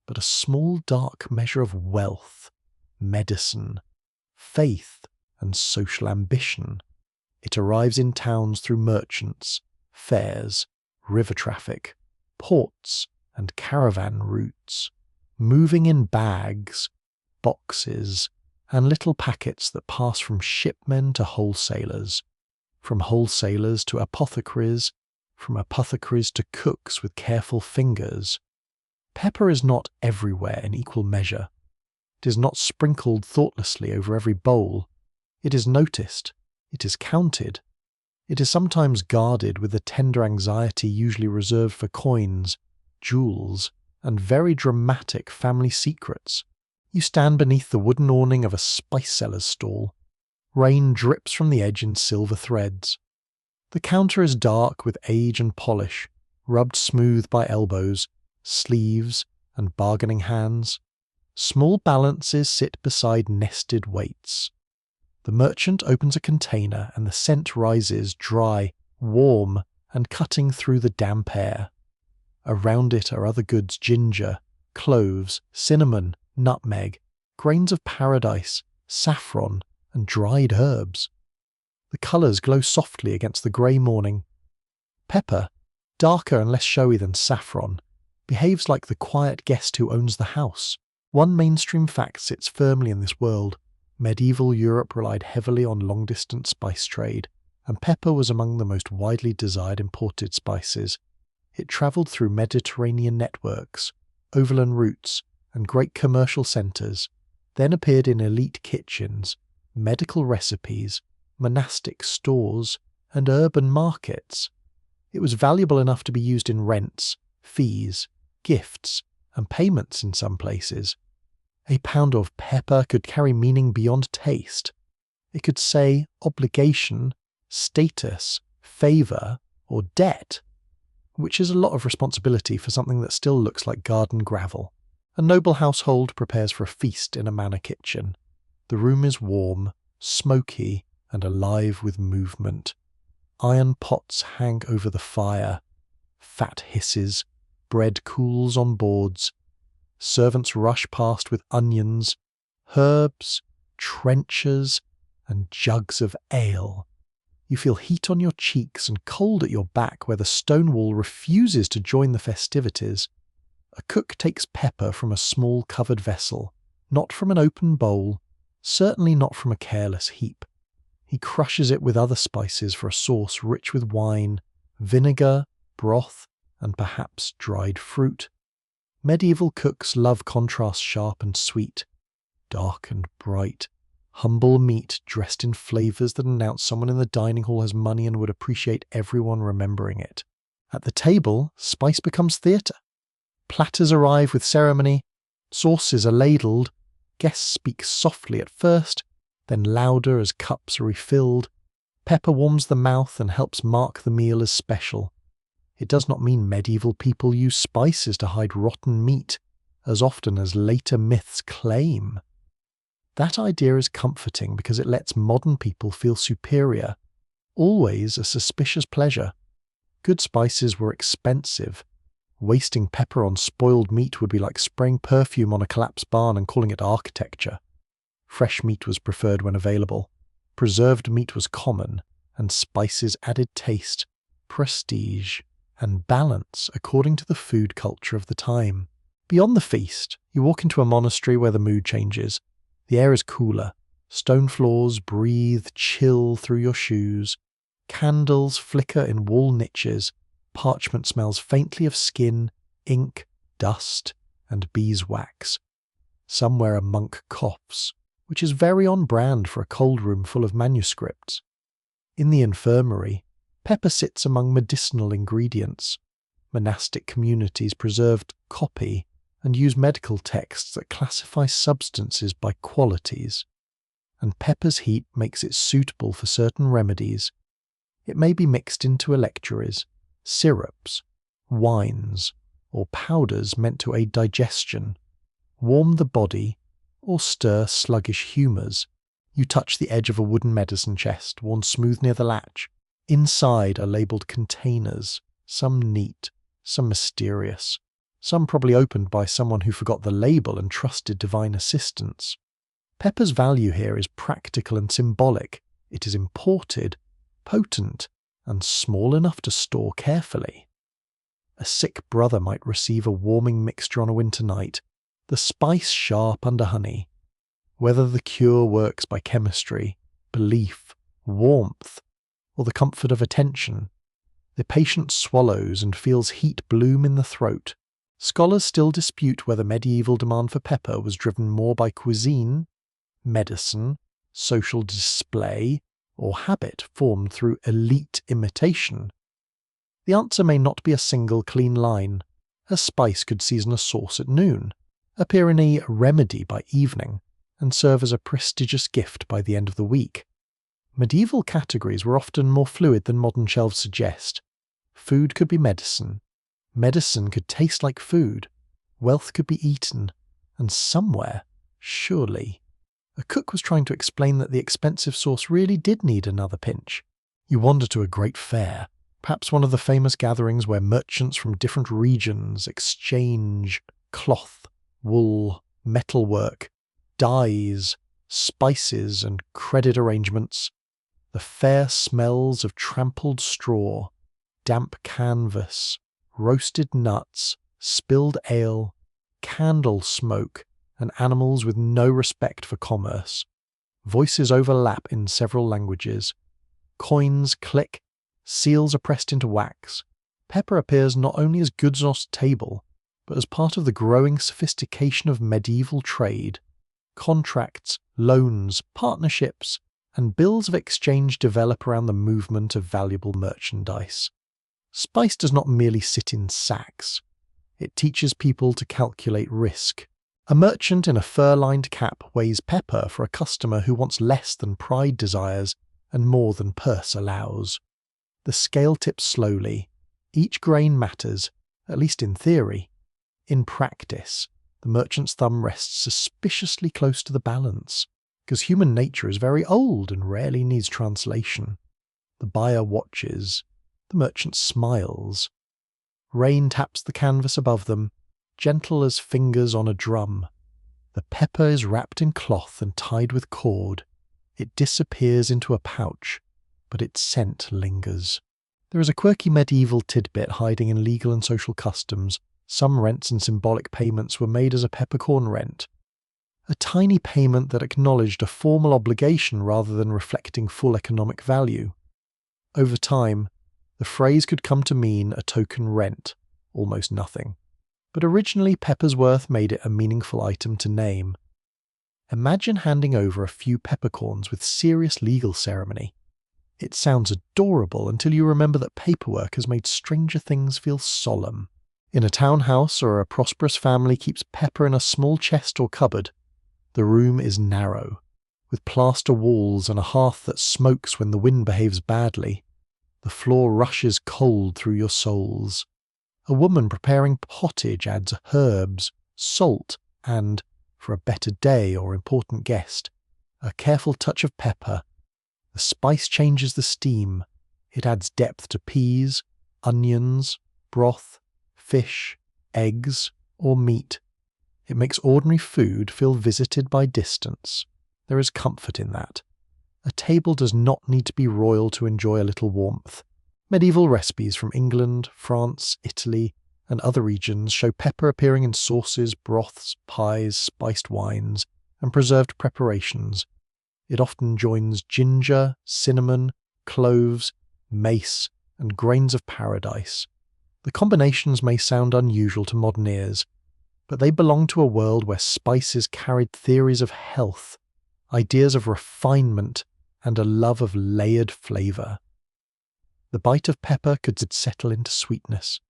but a small dark measure of wealth, medicine, faith, and social ambition. It arrives in towns through merchants, fairs, river traffic, ports, and caravan routes, moving in bags, boxes, and little packets that pass from shipmen to wholesalers, from wholesalers to apothecaries, from apothecaries to cooks with careful fingers. Pepper is not everywhere in equal measure. It is not sprinkled thoughtlessly over every bowl. It is noticed. It is counted. It is sometimes guarded with the tender anxiety usually reserved for coins, jewels, and very dramatic family secrets. You stand beneath the wooden awning of a spice seller's stall. Rain drips from the edge in silver threads. The counter is dark with age and polish, rubbed smooth by elbows, sleeves, and bargaining hands. Small balances sit beside nested weights. The merchant opens a container and the scent rises, dry, warm, and cutting through the damp air. Around it are other goods: ginger, cloves, cinnamon, nutmeg, grains of paradise, saffron, and dried herbs. The colours glow softly against the grey morning. Pepper, darker and less showy than saffron, behaves like the quiet guest who owns the house. One mainstream fact sits firmly in this world. Medieval Europe relied heavily on long-distance spice trade, and pepper was among the most widely desired imported spices. It travelled through Mediterranean networks, overland routes, and great commercial centres, then appeared in elite kitchens, medical recipes, monastic stores, and urban markets. It was valuable enough to be used in rents, fees, gifts, and payments in some places. A pound of pepper could carry meaning beyond taste. It could say obligation, status, favour, or debt, which is a lot of responsibility for something that still looks like garden gravel. A noble household prepares for a feast in a manor kitchen. The room is warm, smoky, and alive with movement. Iron pots hang over the fire. Fat hisses. Bread cools on boards. Servants rush past with onions, herbs, trenchers, and jugs of ale. You feel heat on your cheeks and cold at your back where the stone wall refuses to join the festivities. A cook takes pepper from a small covered vessel, not from an open bowl, certainly not from a careless heap. He crushes it with other spices for a sauce rich with wine, vinegar, broth, and perhaps dried fruit. Medieval cooks love contrasts sharp and sweet, dark and bright, humble meat dressed in flavours that announce someone in the dining hall has money and would appreciate everyone remembering it. At the table, spice becomes theatre. Platters arrive with ceremony, sauces are ladled, guests speak softly at first, then louder as cups are refilled. Pepper warms the mouth and helps mark the meal as special. It does not mean medieval people use spices to hide rotten meat, as often as later myths claim. That idea is comforting because it lets modern people feel superior, always a suspicious pleasure. Good spices were expensive. Wasting pepper on spoiled meat would be like spraying perfume on a collapsed barn and calling it architecture. Fresh meat was preferred when available. Preserved meat was common, and spices added taste, prestige, and balance according to the food culture of the time. Beyond the feast, you walk into a monastery where the mood changes. The air is cooler. Stone floors breathe chill through your shoes. Candles flicker in wall niches. Parchment smells faintly of skin, ink, dust, and beeswax. Somewhere a monk coughs, which is very on brand for a cold room full of manuscripts. In the infirmary, pepper sits among medicinal ingredients. Monastic communities preserved copy and used medical texts that classify substances by qualities, and pepper's heat makes it suitable for certain remedies. It may be mixed into electuaries, syrups, wines, or powders meant to aid digestion, warm the body, or stir sluggish humours. You touch the edge of a wooden medicine chest worn smooth near the latch. Inside are labelled containers, some neat, some mysterious, some probably opened by someone who forgot the label and trusted divine assistance. Pepper's value here is practical and symbolic. It is imported, potent, and small enough to store carefully. A sick brother might receive a warming mixture on a winter night, the spice sharp under honey. Whether the cure works by chemistry, belief, warmth, or the comfort of attention, the patient swallows and feels heat bloom in the throat. Scholars still dispute whether medieval demand for pepper was driven more by cuisine, medicine, social display, or habit formed through elite imitation. The answer may not be a single clean line. A spice could season a sauce at noon, appear in a remedy by evening, and serve as a prestigious gift by the end of the week. Medieval categories were often more fluid than modern shelves suggest. Food could be medicine. Medicine could taste like food. Wealth could be eaten. And somewhere, surely, a cook was trying to explain that the expensive sauce really did need another pinch. You wander to a great fair, perhaps one of the famous gatherings where merchants from different regions exchange cloth, wool, metalwork, dyes, spices, and credit arrangements. The fair smells of trampled straw, damp canvas, roasted nuts, spilled ale, candle smoke, and animals with no respect for commerce. Voices overlap in several languages. Coins click, seals are pressed into wax. Pepper appears not only as goods on a table, but as part of the growing sophistication of medieval trade. Contracts, loans, partnerships, and bills of exchange develop around the movement of valuable merchandise. Spice does not merely sit in sacks. It teaches people to calculate risk. A merchant in a fur-lined cap weighs pepper for a customer who wants less than pride desires and more than purse allows. The scale tips slowly. Each grain matters, at least in theory. In practice, the merchant's thumb rests suspiciously close to the balance, because human nature is very old and rarely needs translation. The buyer watches. The merchant smiles. Rain taps the canvas above them, gentle as fingers on a drum. The pepper is wrapped in cloth and tied with cord. It disappears into a pouch, but its scent lingers. There is a quirky medieval tidbit hiding in legal and social customs. Some rents and symbolic payments were made as a peppercorn rent. A tiny payment that acknowledged a formal obligation rather than reflecting full economic value. Over time, the phrase could come to mean a token rent, almost nothing. But originally pepper's worth made it a meaningful item to name. Imagine handing over a few peppercorns with serious legal ceremony. It sounds adorable until you remember that paperwork has made stranger things feel solemn. In a townhouse or a prosperous family keeps pepper in a small chest or cupboard. The room is narrow, with plaster walls and a hearth that smokes when the wind behaves badly. The floor rushes cold through your soles. A woman preparing pottage adds herbs, salt, and, for a better day or important guest, a careful touch of pepper. The spice changes the steam. It adds depth to peas, onions, broth, fish, eggs, or meat. It makes ordinary food feel visited by distance. There is comfort in that. A table does not need to be royal to enjoy a little warmth. Medieval recipes from England, France, Italy, and other regions show pepper appearing in sauces, broths, pies, spiced wines, and preserved preparations. It often joins ginger, cinnamon, cloves, mace, and grains of paradise. The combinations may sound unusual to modern ears, but they belong to a world where spices carried theories of health, ideas of refinement, and a love of layered flavour. The bite of pepper could settle into sweetness,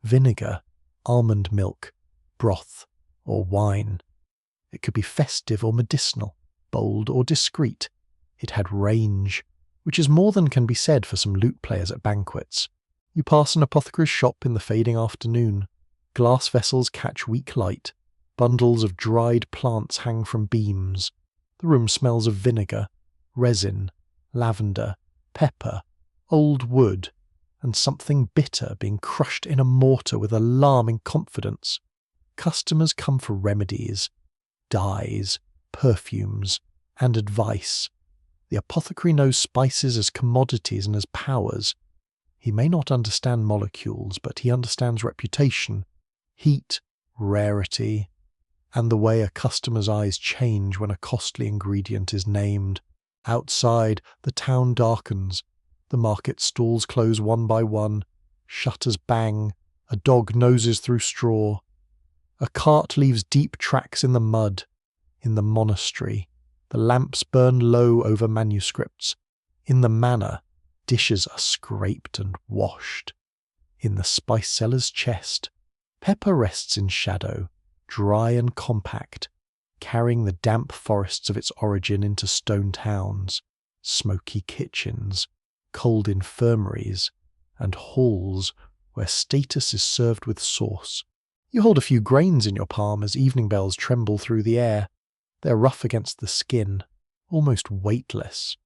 vinegar, almond milk, broth, or wine. It could be festive or medicinal, bold or discreet. It had range, which is more than can be said for some lute players at banquets. You pass an apothecary's shop in the fading afternoon. Glass vessels catch weak light. Bundles of dried plants hang from beams. The room smells of vinegar, resin, lavender, pepper, old wood, and something bitter being crushed in a mortar with alarming confidence. Customers come for remedies, dyes, perfumes, and advice. The apothecary knows spices as commodities and as powers. He may not understand molecules, but he understands reputation, heat, rarity, and the way a customer's eyes change when a costly ingredient is named. Outside, the town darkens. The market stalls close one by one. Shutters bang. A dog noses through straw. A cart leaves deep tracks in the mud. In the monastery, the lamps burn low over manuscripts. In the manor, dishes are scraped and washed. In the spice seller's chest, pepper rests in shadow, dry and compact, carrying the damp forests of its origin into stone towns, smoky kitchens, cold infirmaries, and halls where status is served with sauce. You hold a few grains in your palm as evening bells tremble through the air. They're rough against the skin, almost weightless,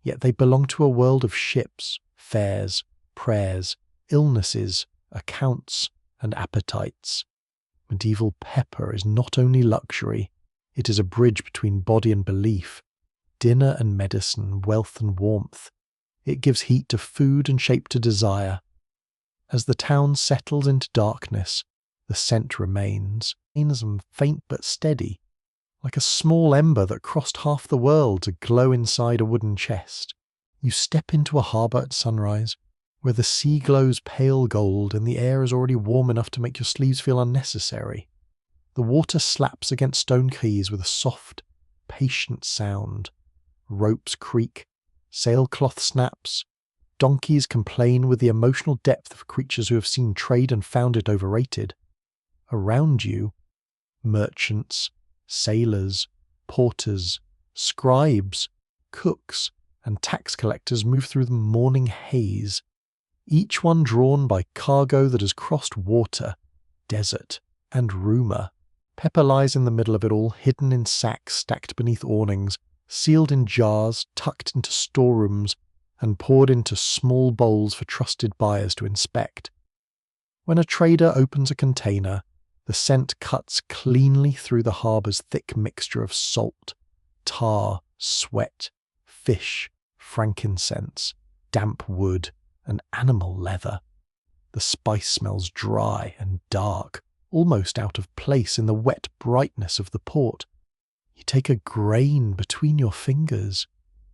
yet they belong to a world of ships, fairs, prayers, illnesses, accounts, and appetites. Medieval pepper is not only luxury, it is a bridge between body and belief, dinner and medicine, wealth and warmth. It gives heat to food and shape to desire. As the town settles into darkness, the scent remains, faint but steady, like a small ember that crossed half the world to glow inside a wooden chest. You step into a harbour at sunrise, where the sea glows pale gold and the air is already warm enough to make your sleeves feel unnecessary. The water slaps against stone quays with a soft, patient sound. Ropes creak, sailcloth snaps, donkeys complain with the emotional depth of creatures who have seen trade and found it overrated. Around you, merchants, sailors, porters, scribes, cooks, and tax collectors move through the morning haze, each one drawn by cargo that has crossed water, desert, and rumour. Pepper lies in the middle of it all, hidden in sacks stacked beneath awnings, sealed in jars, tucked into storerooms, and poured into small bowls for trusted buyers to inspect. When a trader opens a container, the scent cuts cleanly through the harbour's thick mixture of salt, tar, sweat, fish, frankincense, damp wood, and animal leather. The spice smells dry and dark, almost out of place in the wet brightness of the port. You take a grain between your fingers.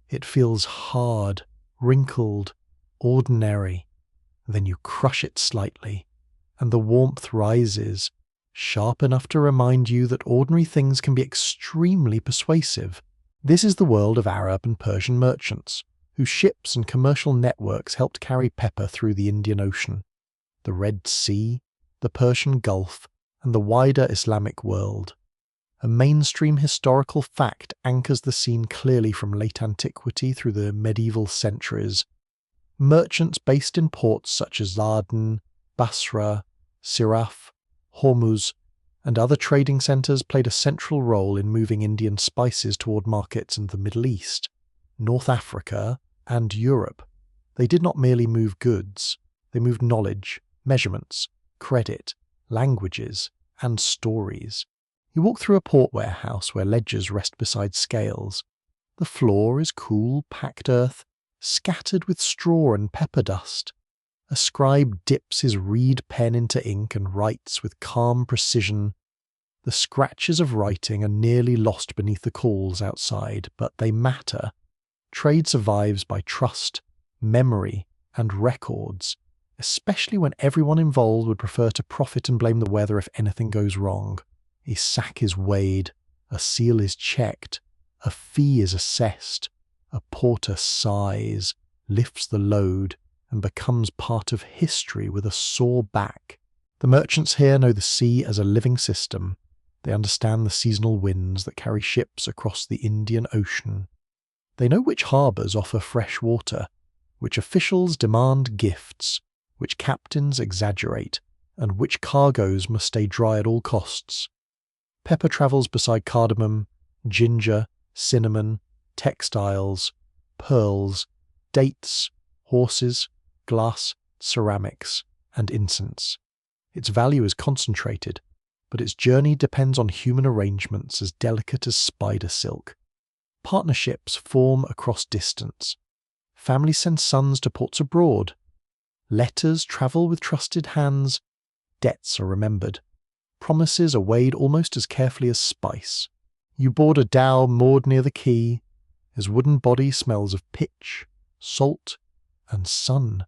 It feels hard, wrinkled, ordinary. Then you crush it slightly, and the warmth rises, sharp enough to remind you that ordinary things can be extremely persuasive. This is the world of Arab and Persian merchants, whose ships and commercial networks helped carry pepper through the Indian Ocean, the Red Sea, the Persian Gulf, and the wider Islamic world. A mainstream historical fact anchors the scene clearly from late antiquity through the medieval centuries. Merchants based in ports such as Aden, Basra, Siraf, Hormuz, and other trading centres played a central role in moving Indian spices toward markets in the Middle East, North Africa, and Europe. They did not merely move goods, they moved knowledge, measurements, credit, languages, and stories. You walk through a port warehouse where ledgers rest beside scales. The floor is cool, packed earth, scattered with straw and pepper dust. A scribe dips his reed pen into ink and writes with calm precision. The scratches of writing are nearly lost beneath the calls outside, but they matter. Trade survives by trust, memory, and records, especially when everyone involved would prefer to profit and blame the weather if anything goes wrong. A sack is weighed, a seal is checked, a fee is assessed, a porter sighs, lifts the load, and becomes part of history with a sore back. The merchants here know the sea as a living system. They understand the seasonal winds that carry ships across the Indian Ocean. They know which harbours offer fresh water, which officials demand gifts, which captains exaggerate, and which cargoes must stay dry at all costs. Pepper travels beside cardamom, ginger, cinnamon, textiles, pearls, dates, horses, glass, ceramics, and incense. Its value is concentrated, but its journey depends on human arrangements as delicate as spider silk. Partnerships form across distance. Families send sons to ports abroad. Letters travel with trusted hands. Debts are remembered. Promises are weighed almost as carefully as spice. You board a dhow moored near the quay. His wooden body smells of pitch, salt, and sun.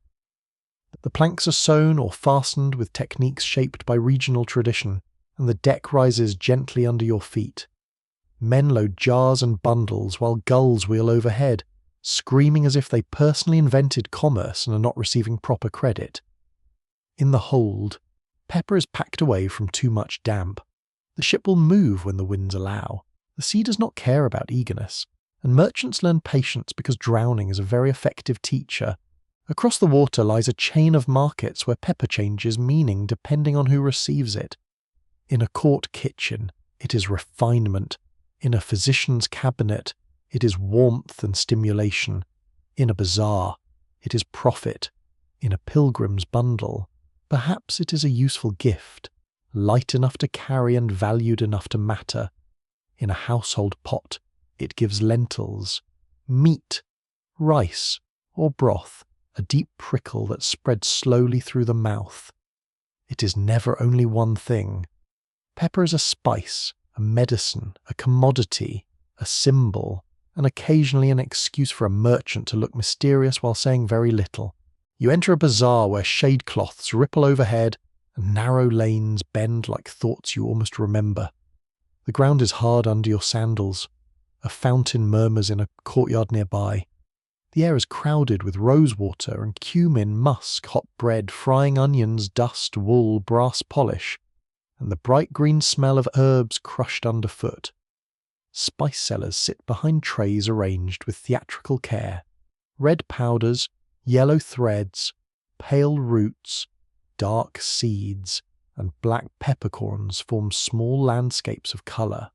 The planks are sewn or fastened with techniques shaped by regional tradition, and the deck rises gently under your feet. Men load jars and bundles while gulls wheel overhead, screaming as if they personally invented commerce and are not receiving proper credit. In the hold, Pepper is packed away from too much damp. The ship will move when the winds allow. The sea does not care about eagerness, and merchants learn patience because drowning is a very effective teacher. Across the water lies a chain of markets where pepper changes meaning depending on who receives it. In a court kitchen, it is refinement. In a physician's cabinet, it is warmth and stimulation. In a bazaar, it is profit. In a pilgrim's bundle, perhaps it is a useful gift, light enough to carry and valued enough to matter. In a household pot, it gives lentils, meat, rice, or broth, a deep prickle that spreads slowly through the mouth. It is never only one thing. Pepper is a spice, a medicine, a commodity, a symbol, and occasionally an excuse for a merchant to look mysterious while saying very little. You enter a bazaar where shade cloths ripple overhead and narrow lanes bend like thoughts you almost remember. The ground is hard under your sandals. A fountain murmurs in a courtyard nearby. The air is crowded with rosewater and cumin, musk, hot bread, frying onions, dust, wool, brass polish, and the bright green smell of herbs crushed underfoot. Spice sellers sit behind trays arranged with theatrical care. Red powders, yellow threads, pale roots, dark seeds, and black peppercorns form small landscapes of colour.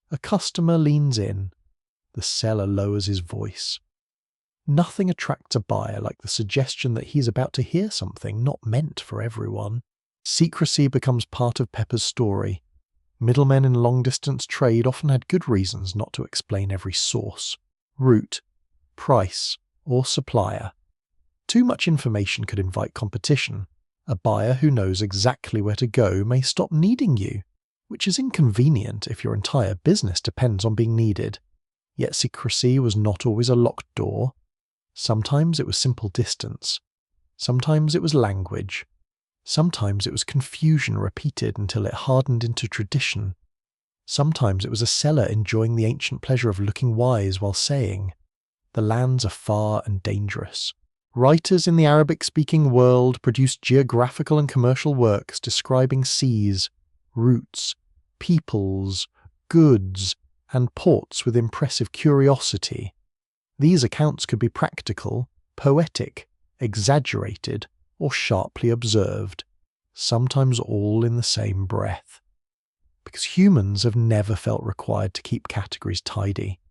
A customer leans in. The seller lowers his voice. Nothing attracts a buyer like the suggestion that he's about to hear something not meant for everyone. Secrecy becomes part of Pepper's story. Middlemen in long-distance trade often had good reasons not to explain every source, route, price, or supplier. Too much information could invite competition. A buyer who knows exactly where to go may stop needing you, which is inconvenient if your entire business depends on being needed. Yet secrecy was not always a locked door. Sometimes it was simple distance. Sometimes it was language. Sometimes it was confusion repeated until it hardened into tradition. Sometimes it was a seller enjoying the ancient pleasure of looking wise while saying, "The lands are far and dangerous." Writers in the Arabic-speaking world produced geographical and commercial works describing seas, routes, peoples, goods, and ports with impressive curiosity. These accounts could be practical, poetic, exaggerated, or sharply observed, sometimes all in the same breath. Because humans have never felt required to keep categories tidy.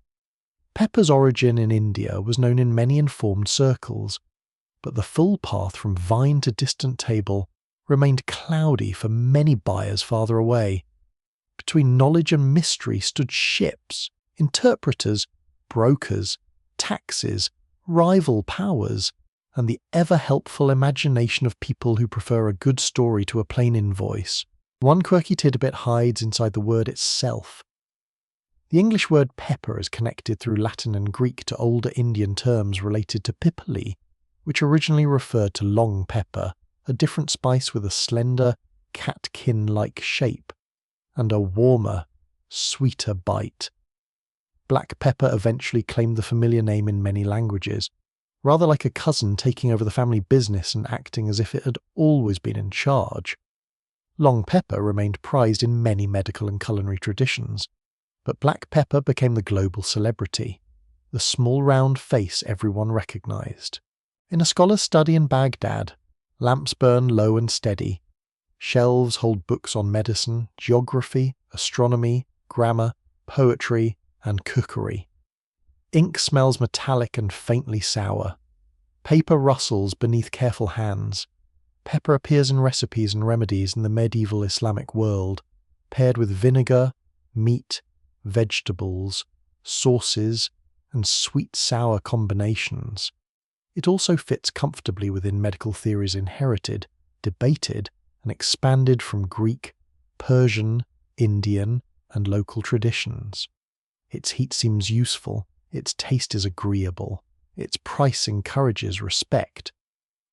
Pepper's origin in India was known in many informed circles, but the full path from vine to distant table remained cloudy for many buyers farther away. Between knowledge and mystery stood ships, interpreters, brokers, taxes, rival powers, and the ever-helpful imagination of people who prefer a good story to a plain invoice. One quirky tidbit hides inside the word itself. The English word pepper is connected through Latin and Greek to older Indian terms related to pipali, which originally referred to long pepper, a different spice with a slender, catkin-like shape, and a warmer, sweeter bite. Black pepper eventually claimed the familiar name in many languages, rather like a cousin taking over the family business and acting as if it had always been in charge. Long pepper remained prized in many medical and culinary traditions, but black pepper became the global celebrity, the small round face everyone recognized. In a scholar's study in Baghdad, lamps burn low and steady. Shelves hold books on medicine, geography, astronomy, grammar, poetry, and cookery. Ink smells metallic and faintly sour. Paper rustles beneath careful hands. Pepper appears in recipes and remedies in the medieval Islamic world, paired with vinegar, meat, vegetables, sauces, and sweet-sour combinations. It also fits comfortably within medical theories inherited, debated, and expanded from Greek, Persian, Indian, and local traditions. Its heat seems useful, its taste is agreeable, its price encourages respect.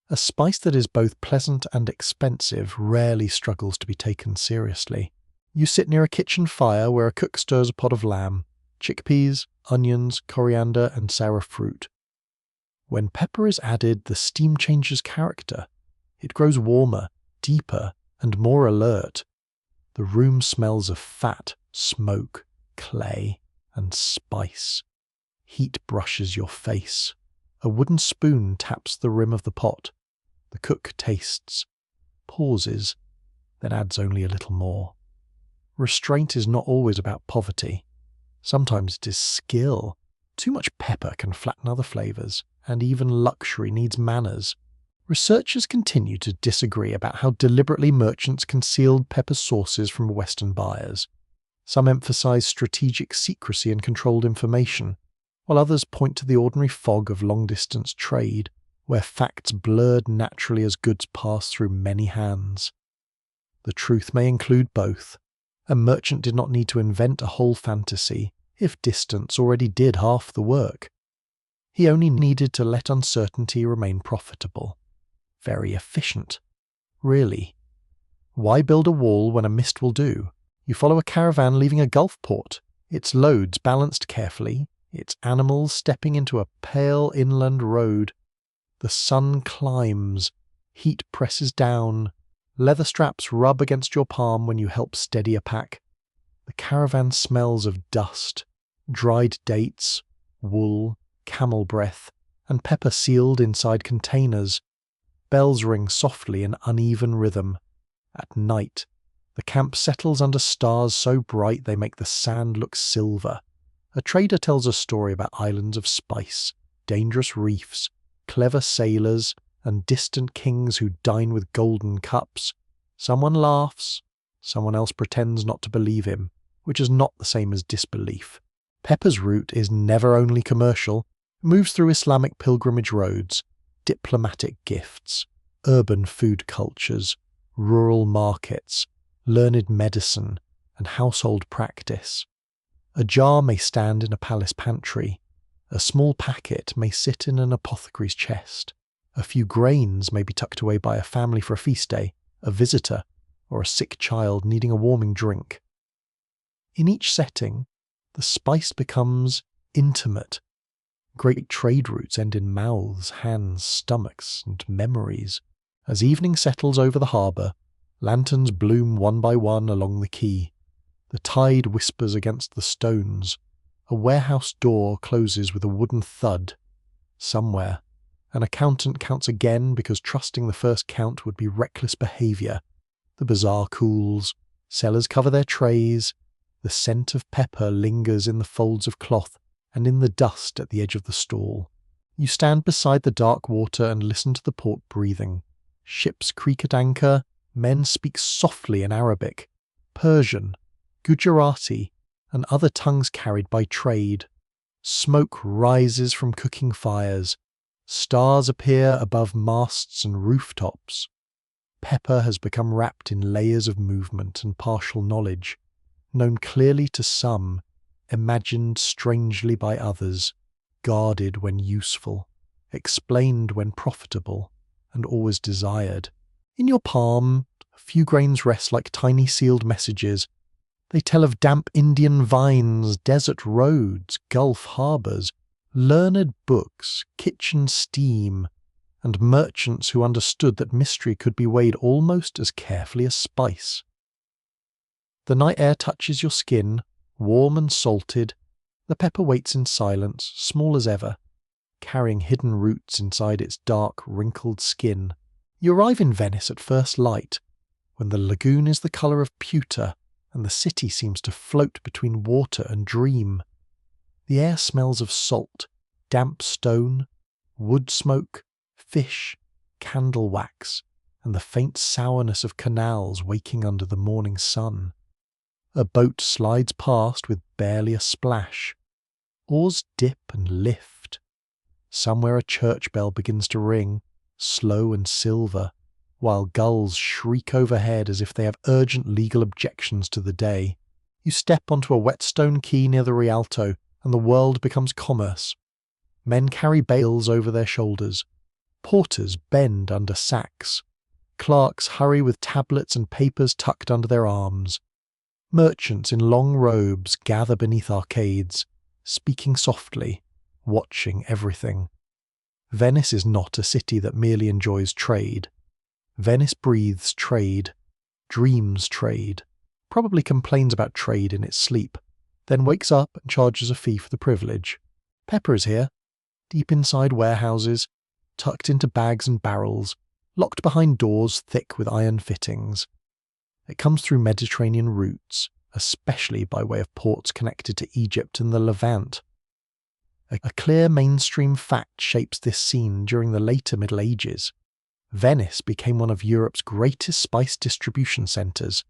A spice that is both pleasant and expensive rarely struggles to be taken seriously. You sit near a kitchen fire where a cook stirs a pot of lamb, chickpeas, onions, coriander, and sour fruit. When pepper is added, the steam changes character. It grows warmer, deeper, and more alert. The room smells of fat, smoke, clay, and spice. Heat brushes your face. A wooden spoon taps the rim of the pot. The cook tastes, pauses, then adds only a little more. Restraint is not always about poverty. Sometimes it is skill. Too much pepper can flatten other flavors, and even luxury needs manners. Researchers continue to disagree about how deliberately merchants concealed pepper sources from Western buyers. Some emphasize strategic secrecy and controlled information, while others point to the ordinary fog of long-distance trade, where facts blurred naturally as goods passed through many hands. The truth may include both. A merchant did not need to invent a whole fantasy, if distance already did half the work. He only needed to let uncertainty remain profitable. Very efficient. Really. Why build a wall when a mist will do? You follow a caravan leaving a Gulf port, its loads balanced carefully, its animals stepping into a pale inland road. The sun climbs, heat presses down, leather straps rub against your palm when you help steady a pack. The caravan smells of dust, dried dates, wool, camel breath, and pepper sealed inside containers. Bells ring softly in uneven rhythm. At night, the camp settles under stars so bright they make the sand look silver. A trader tells a story about islands of spice, dangerous reefs, clever sailors, and distant kings who dine with golden cups. Someone laughs, someone else pretends not to believe him, which is not the same as disbelief. Pepper's route is never only commercial, it moves through Islamic pilgrimage roads, diplomatic gifts, urban food cultures, rural markets, learned medicine, and household practice. A jar may stand in a palace pantry. A small packet may sit in an apothecary's chest. A few grains may be tucked away by a family for a feast day, a visitor, or a sick child needing a warming drink. In each setting, the spice becomes intimate. Great trade routes end in mouths, hands, stomachs, and memories. As evening settles over the harbour, lanterns bloom one by one along the quay. The tide whispers against the stones. A warehouse door closes with a wooden thud. Somewhere, an accountant counts again because trusting the first count would be reckless behaviour. The bazaar cools. Sellers cover their trays. The scent of pepper lingers in the folds of cloth and in the dust at the edge of the stall. You stand beside the dark water and listen to the port breathing. Ships creak at anchor. Men speak softly in Arabic, Persian, Gujarati, and other tongues carried by trade. Smoke rises from cooking fires. Stars appear above masts and rooftops. Pepper has become wrapped in layers of movement and partial knowledge, known clearly to some, imagined strangely by others, guarded when useful, explained when profitable, and always desired. In your palm, a few grains rest like tiny sealed messages. They tell of damp Indian vines, desert roads, Gulf harbours, learned books, kitchen steam, and merchants who understood that mystery could be weighed almost as carefully as spice. The night air touches your skin, warm and salted. The pepper waits in silence, small as ever, carrying hidden roots inside its dark, wrinkled skin. You arrive in Venice at first light, when the lagoon is the colour of pewter and the city seems to float between water and dream. The air smells of salt, damp stone, wood smoke, fish, candle wax, and the faint sourness of canals waking under the morning sun. A boat slides past with barely a splash. Oars dip and lift. Somewhere a church bell begins to ring, slow and silver, while gulls shriek overhead as if they have urgent legal objections to the day. You step onto a whetstone quay near the Rialto, and the world becomes commerce. Men carry bales over their shoulders. Porters bend under sacks. Clerks hurry with tablets and papers tucked under their arms. Merchants in long robes gather beneath arcades, speaking softly, watching everything. Venice is not a city that merely enjoys trade. Venice breathes trade, dreams trade, probably complains about trade in its sleep, then wakes up and charges a fee for the privilege. Pepper is here, deep inside warehouses, tucked into bags and barrels, locked behind doors thick with iron fittings. It comes through Mediterranean routes, especially by way of ports connected to Egypt and the Levant. A clear mainstream fact shapes this scene during the later Middle Ages. Venice became one of Europe's greatest spice distribution centres,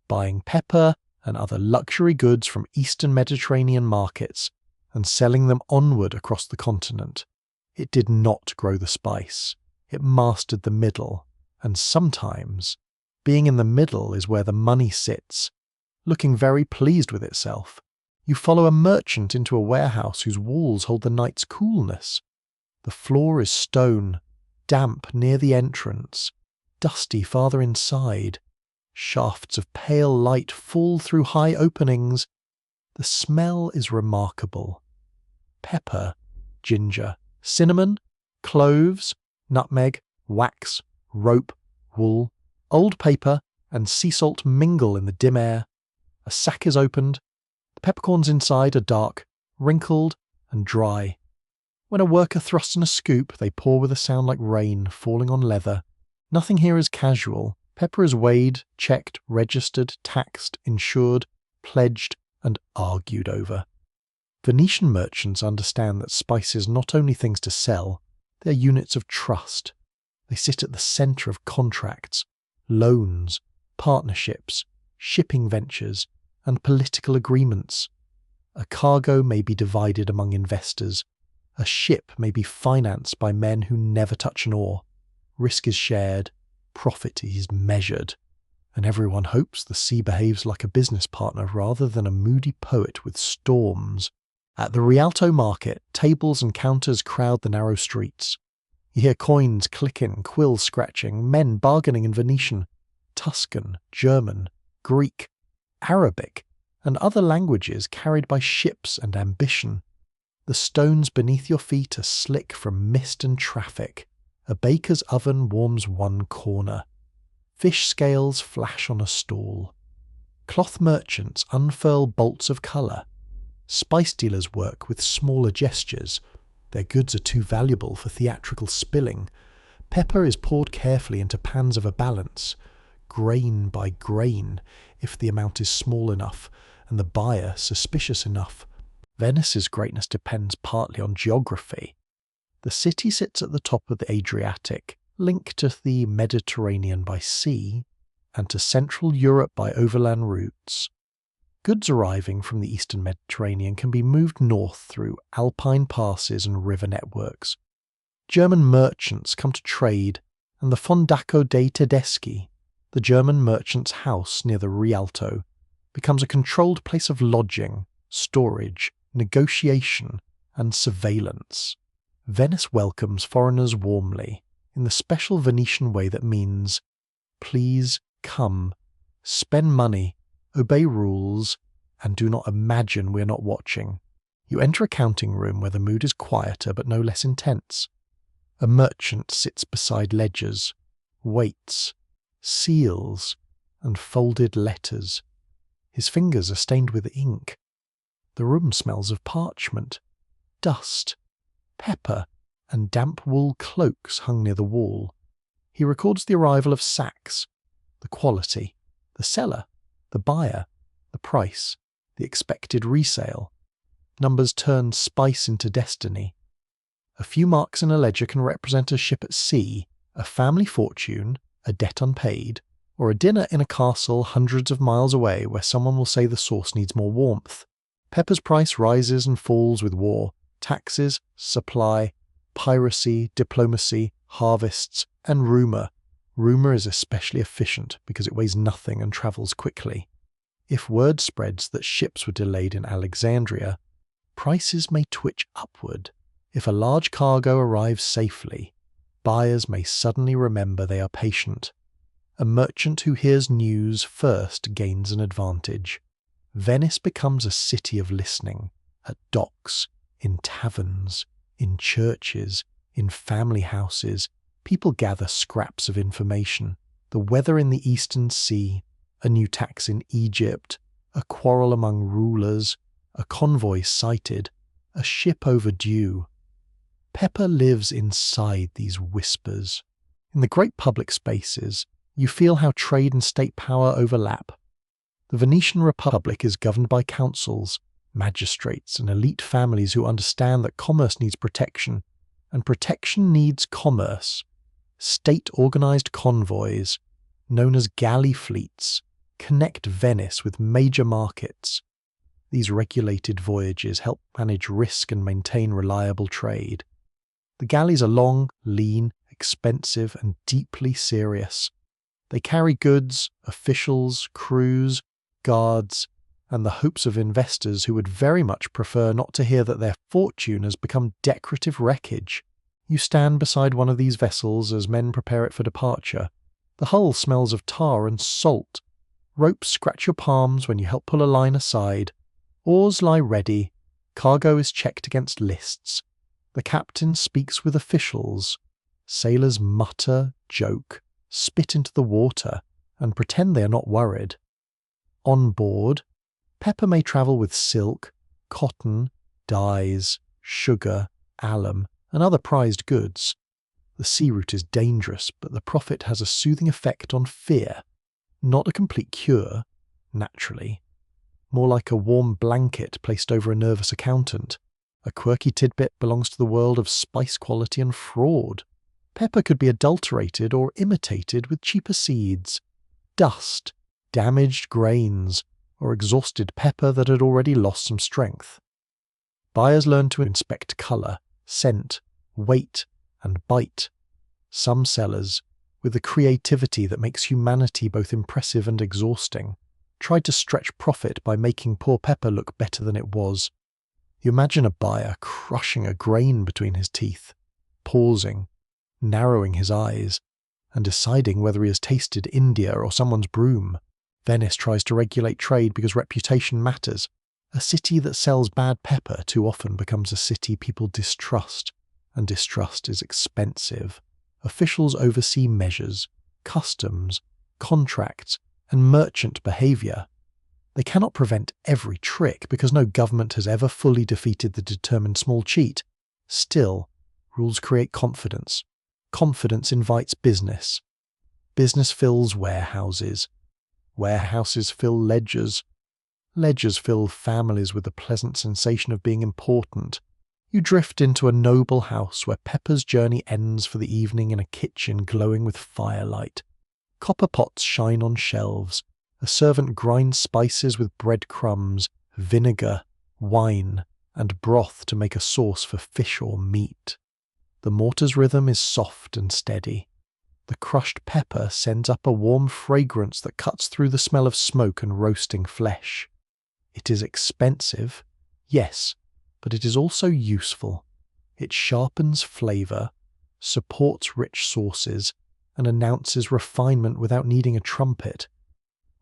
buying pepper and other luxury goods from Eastern Mediterranean markets and selling them onward across the continent. It did not grow the spice. It mastered the middle, and sometimes, being in the middle is where the money sits, looking very pleased with itself. You follow a merchant into a warehouse whose walls hold the night's coolness. The floor is stone, damp near the entrance, dusty farther inside. Shafts of pale light fall through high openings. The smell is remarkable. Pepper, ginger, cinnamon, cloves, nutmeg, wax, rope, wool, old paper, and sea salt mingle in the dim air. A sack is opened. The peppercorns inside are dark, wrinkled, and dry. When a worker thrusts in a scoop, they pour with a sound like rain falling on leather. Nothing here is casual. Pepper is weighed, checked, registered, taxed, insured, pledged, and argued over. Venetian merchants understand that spices are not only things to sell, they are units of trust. They sit at the centre of contracts, loans, partnerships, shipping ventures, and political agreements. A cargo may be divided among investors. A ship may be financed by men who never touch an oar. Risk is shared, profit is measured, and everyone hopes the sea behaves like a business partner rather than a moody poet with storms. At the Rialto market, tables and counters crowd the narrow streets. You hear coins clicking, quills scratching, men bargaining in Venetian, Tuscan, German, Greek, Arabic, and other languages carried by ships and ambition. The stones beneath your feet are slick from mist and traffic. A baker's oven warms one corner. Fish scales flash on a stall. Cloth merchants unfurl bolts of colour. Spice dealers work with smaller gestures. Their goods are too valuable for theatrical spilling. Pepper is poured carefully into pans of a balance, grain by grain, if the amount is small enough, and the buyer suspicious enough. Venice's greatness depends partly on geography. The city sits at the top of the Adriatic, linked to the Mediterranean by sea, and to Central Europe by overland routes. Goods arriving from the Eastern Mediterranean can be moved north through alpine passes and river networks. German merchants come to trade, and the Fondaco dei Tedeschi, the German merchant's house near the Rialto, becomes a controlled place of lodging, storage, negotiation, and surveillance. Venice welcomes foreigners warmly, in the special Venetian way that means, please come, spend money, obey rules, and do not imagine we are not watching. You enter a counting room where the mood is quieter but no less intense. A merchant sits beside ledgers, weights, seals, and folded letters. His fingers are stained with ink. The room smells of parchment, dust, pepper, and damp wool cloaks hung near the wall. He records the arrival of sacks, the quality, the seller, the buyer, the price, the expected resale. Numbers turn spice into destiny. A few marks in a ledger can represent a ship at sea, a family fortune, a debt unpaid, or a dinner in a castle hundreds of miles away where someone will say the sauce needs more warmth. Pepper's price rises and falls with war, taxes, supply, piracy, diplomacy, harvests, and rumour. Rumour is especially efficient because it weighs nothing and travels quickly. If word spreads that ships were delayed in Alexandria, prices may twitch upward. If a large cargo arrives safely, buyers may suddenly remember they are patient. A merchant who hears news first gains an advantage. Venice becomes a city of listening, at docks, in taverns, in churches, in family houses. People gather scraps of information. The weather in the Eastern Sea, a new tax in Egypt, a quarrel among rulers, a convoy sighted, a ship overdue. Pepper lives inside these whispers. In the great public spaces, you feel how trade and state power overlap. The Venetian Republic is governed by councils, magistrates, and elite families who understand that commerce needs protection, and protection needs commerce. State-organized convoys, known as galley fleets, connect Venice with major markets. These regulated voyages help manage risk and maintain reliable trade. The galleys are long, lean, expensive, and deeply serious. They carry goods, officials, crews, guards, and the hopes of investors who would very much prefer not to hear that their fortune has become decorative wreckage. You stand beside one of these vessels as men prepare it for departure. The hull smells of tar and salt. Ropes scratch your palms when you help pull a line aside. Oars lie ready. Cargo is checked against lists. The captain speaks with officials. Sailors mutter, joke, spit into the water, and pretend they are not worried. On board, Pepper may travel with silk, cotton, dyes, sugar, alum, and other prized goods. The sea route is dangerous, but the profit has a soothing effect on fear. Not a complete cure, naturally. More like a warm blanket placed over a nervous accountant. A quirky tidbit belongs to the world of spice quality and fraud. Pepper could be adulterated or imitated with cheaper seeds. Dust, damaged grains, or exhausted pepper that had already lost some strength. Buyers learn to inspect colour, scent, weight, and bite. Some sellers, with the creativity that makes humanity both impressive and exhausting, tried to stretch profit by making poor Pepper look better than it was. You imagine a buyer crushing a grain between his teeth, pausing, narrowing his eyes, and deciding whether he has tasted India or someone's broom. Venice tries to regulate trade because reputation matters. A city that sells bad pepper too often becomes a city people distrust, and distrust is expensive. Officials oversee measures, customs, contracts, and merchant behaviour. They cannot prevent every trick because no government has ever fully defeated the determined small cheat. Still, rules create confidence. Confidence invites business. Business fills warehouses. Warehouses fill ledgers. Ledgers fill families with the pleasant sensation of being important. You drift into a noble house where Pepper's journey ends for the evening in a kitchen glowing with firelight. Copper pots shine on shelves. A servant grinds spices with breadcrumbs, vinegar, wine, and broth to make a sauce for fish or meat. The mortar's rhythm is soft and steady. The crushed pepper sends up a warm fragrance that cuts through the smell of smoke and roasting flesh. It is expensive, yes, but it is also useful. It sharpens flavour, supports rich sauces, and announces refinement without needing a trumpet,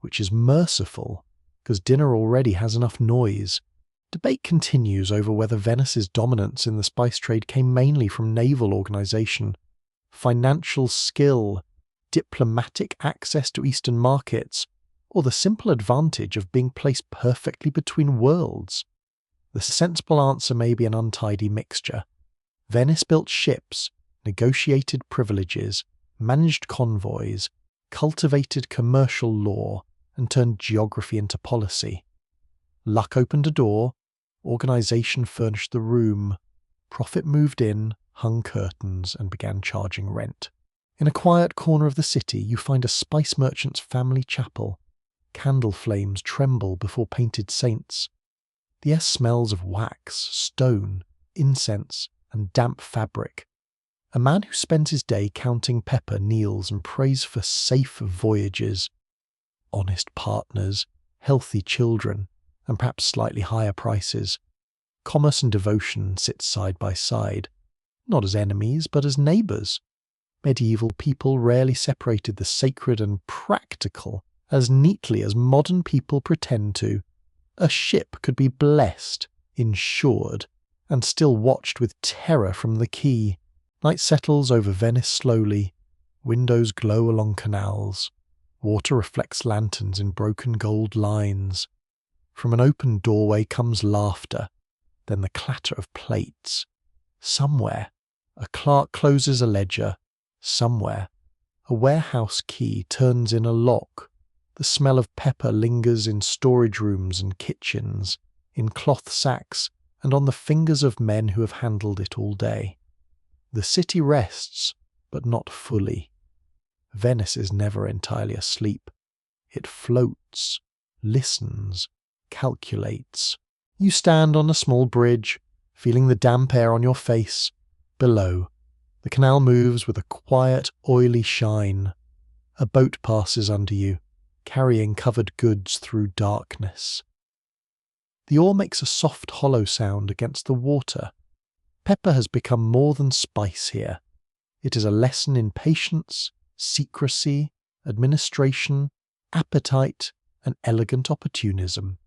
which is merciful, because dinner already has enough noise. Debate continues over whether Venice's dominance in the spice trade came mainly from naval organisation, financial skill, diplomatic access to Eastern markets, or the simple advantage of being placed perfectly between worlds. The sensible answer may be an untidy mixture. Venice built ships, negotiated privileges, managed convoys, cultivated commercial law, and turned geography into policy. Luck opened a door, organisation furnished the room, profit moved in, hung curtains, and began charging rent. In a quiet corner of the city, you find a spice merchant's family chapel. Candle flames tremble before painted saints. The air smells of wax, stone, incense, and damp fabric. A man who spends his day counting pepper kneels and prays for safe voyages, honest partners, healthy children, and perhaps slightly higher prices. Commerce and devotion sit side by side, not as enemies, but as neighbours. Medieval people rarely separated the sacred and practical as neatly as modern people pretend to. A ship could be blessed, insured, and still watched with terror from the quay. Night settles over Venice slowly. Windows glow along canals. Water reflects lanterns in broken gold lines. From an open doorway comes laughter, then the clatter of plates. Somewhere, a clerk closes a ledger. Somewhere, a warehouse key turns in a lock. The smell of pepper lingers in storage rooms and kitchens, in cloth sacks, and on the fingers of men who have handled it all day. The city rests, but not fully. Venice is never entirely asleep. It floats, listens, calculates. You stand on a small bridge, feeling the damp air on your face. Below, the canal moves with a quiet, oily shine. A boat passes under you, carrying covered goods through darkness. The oar makes a soft hollow sound against the water. Pepper has become more than spice here. It is a lesson in patience, secrecy, administration, appetite, and elegant opportunism.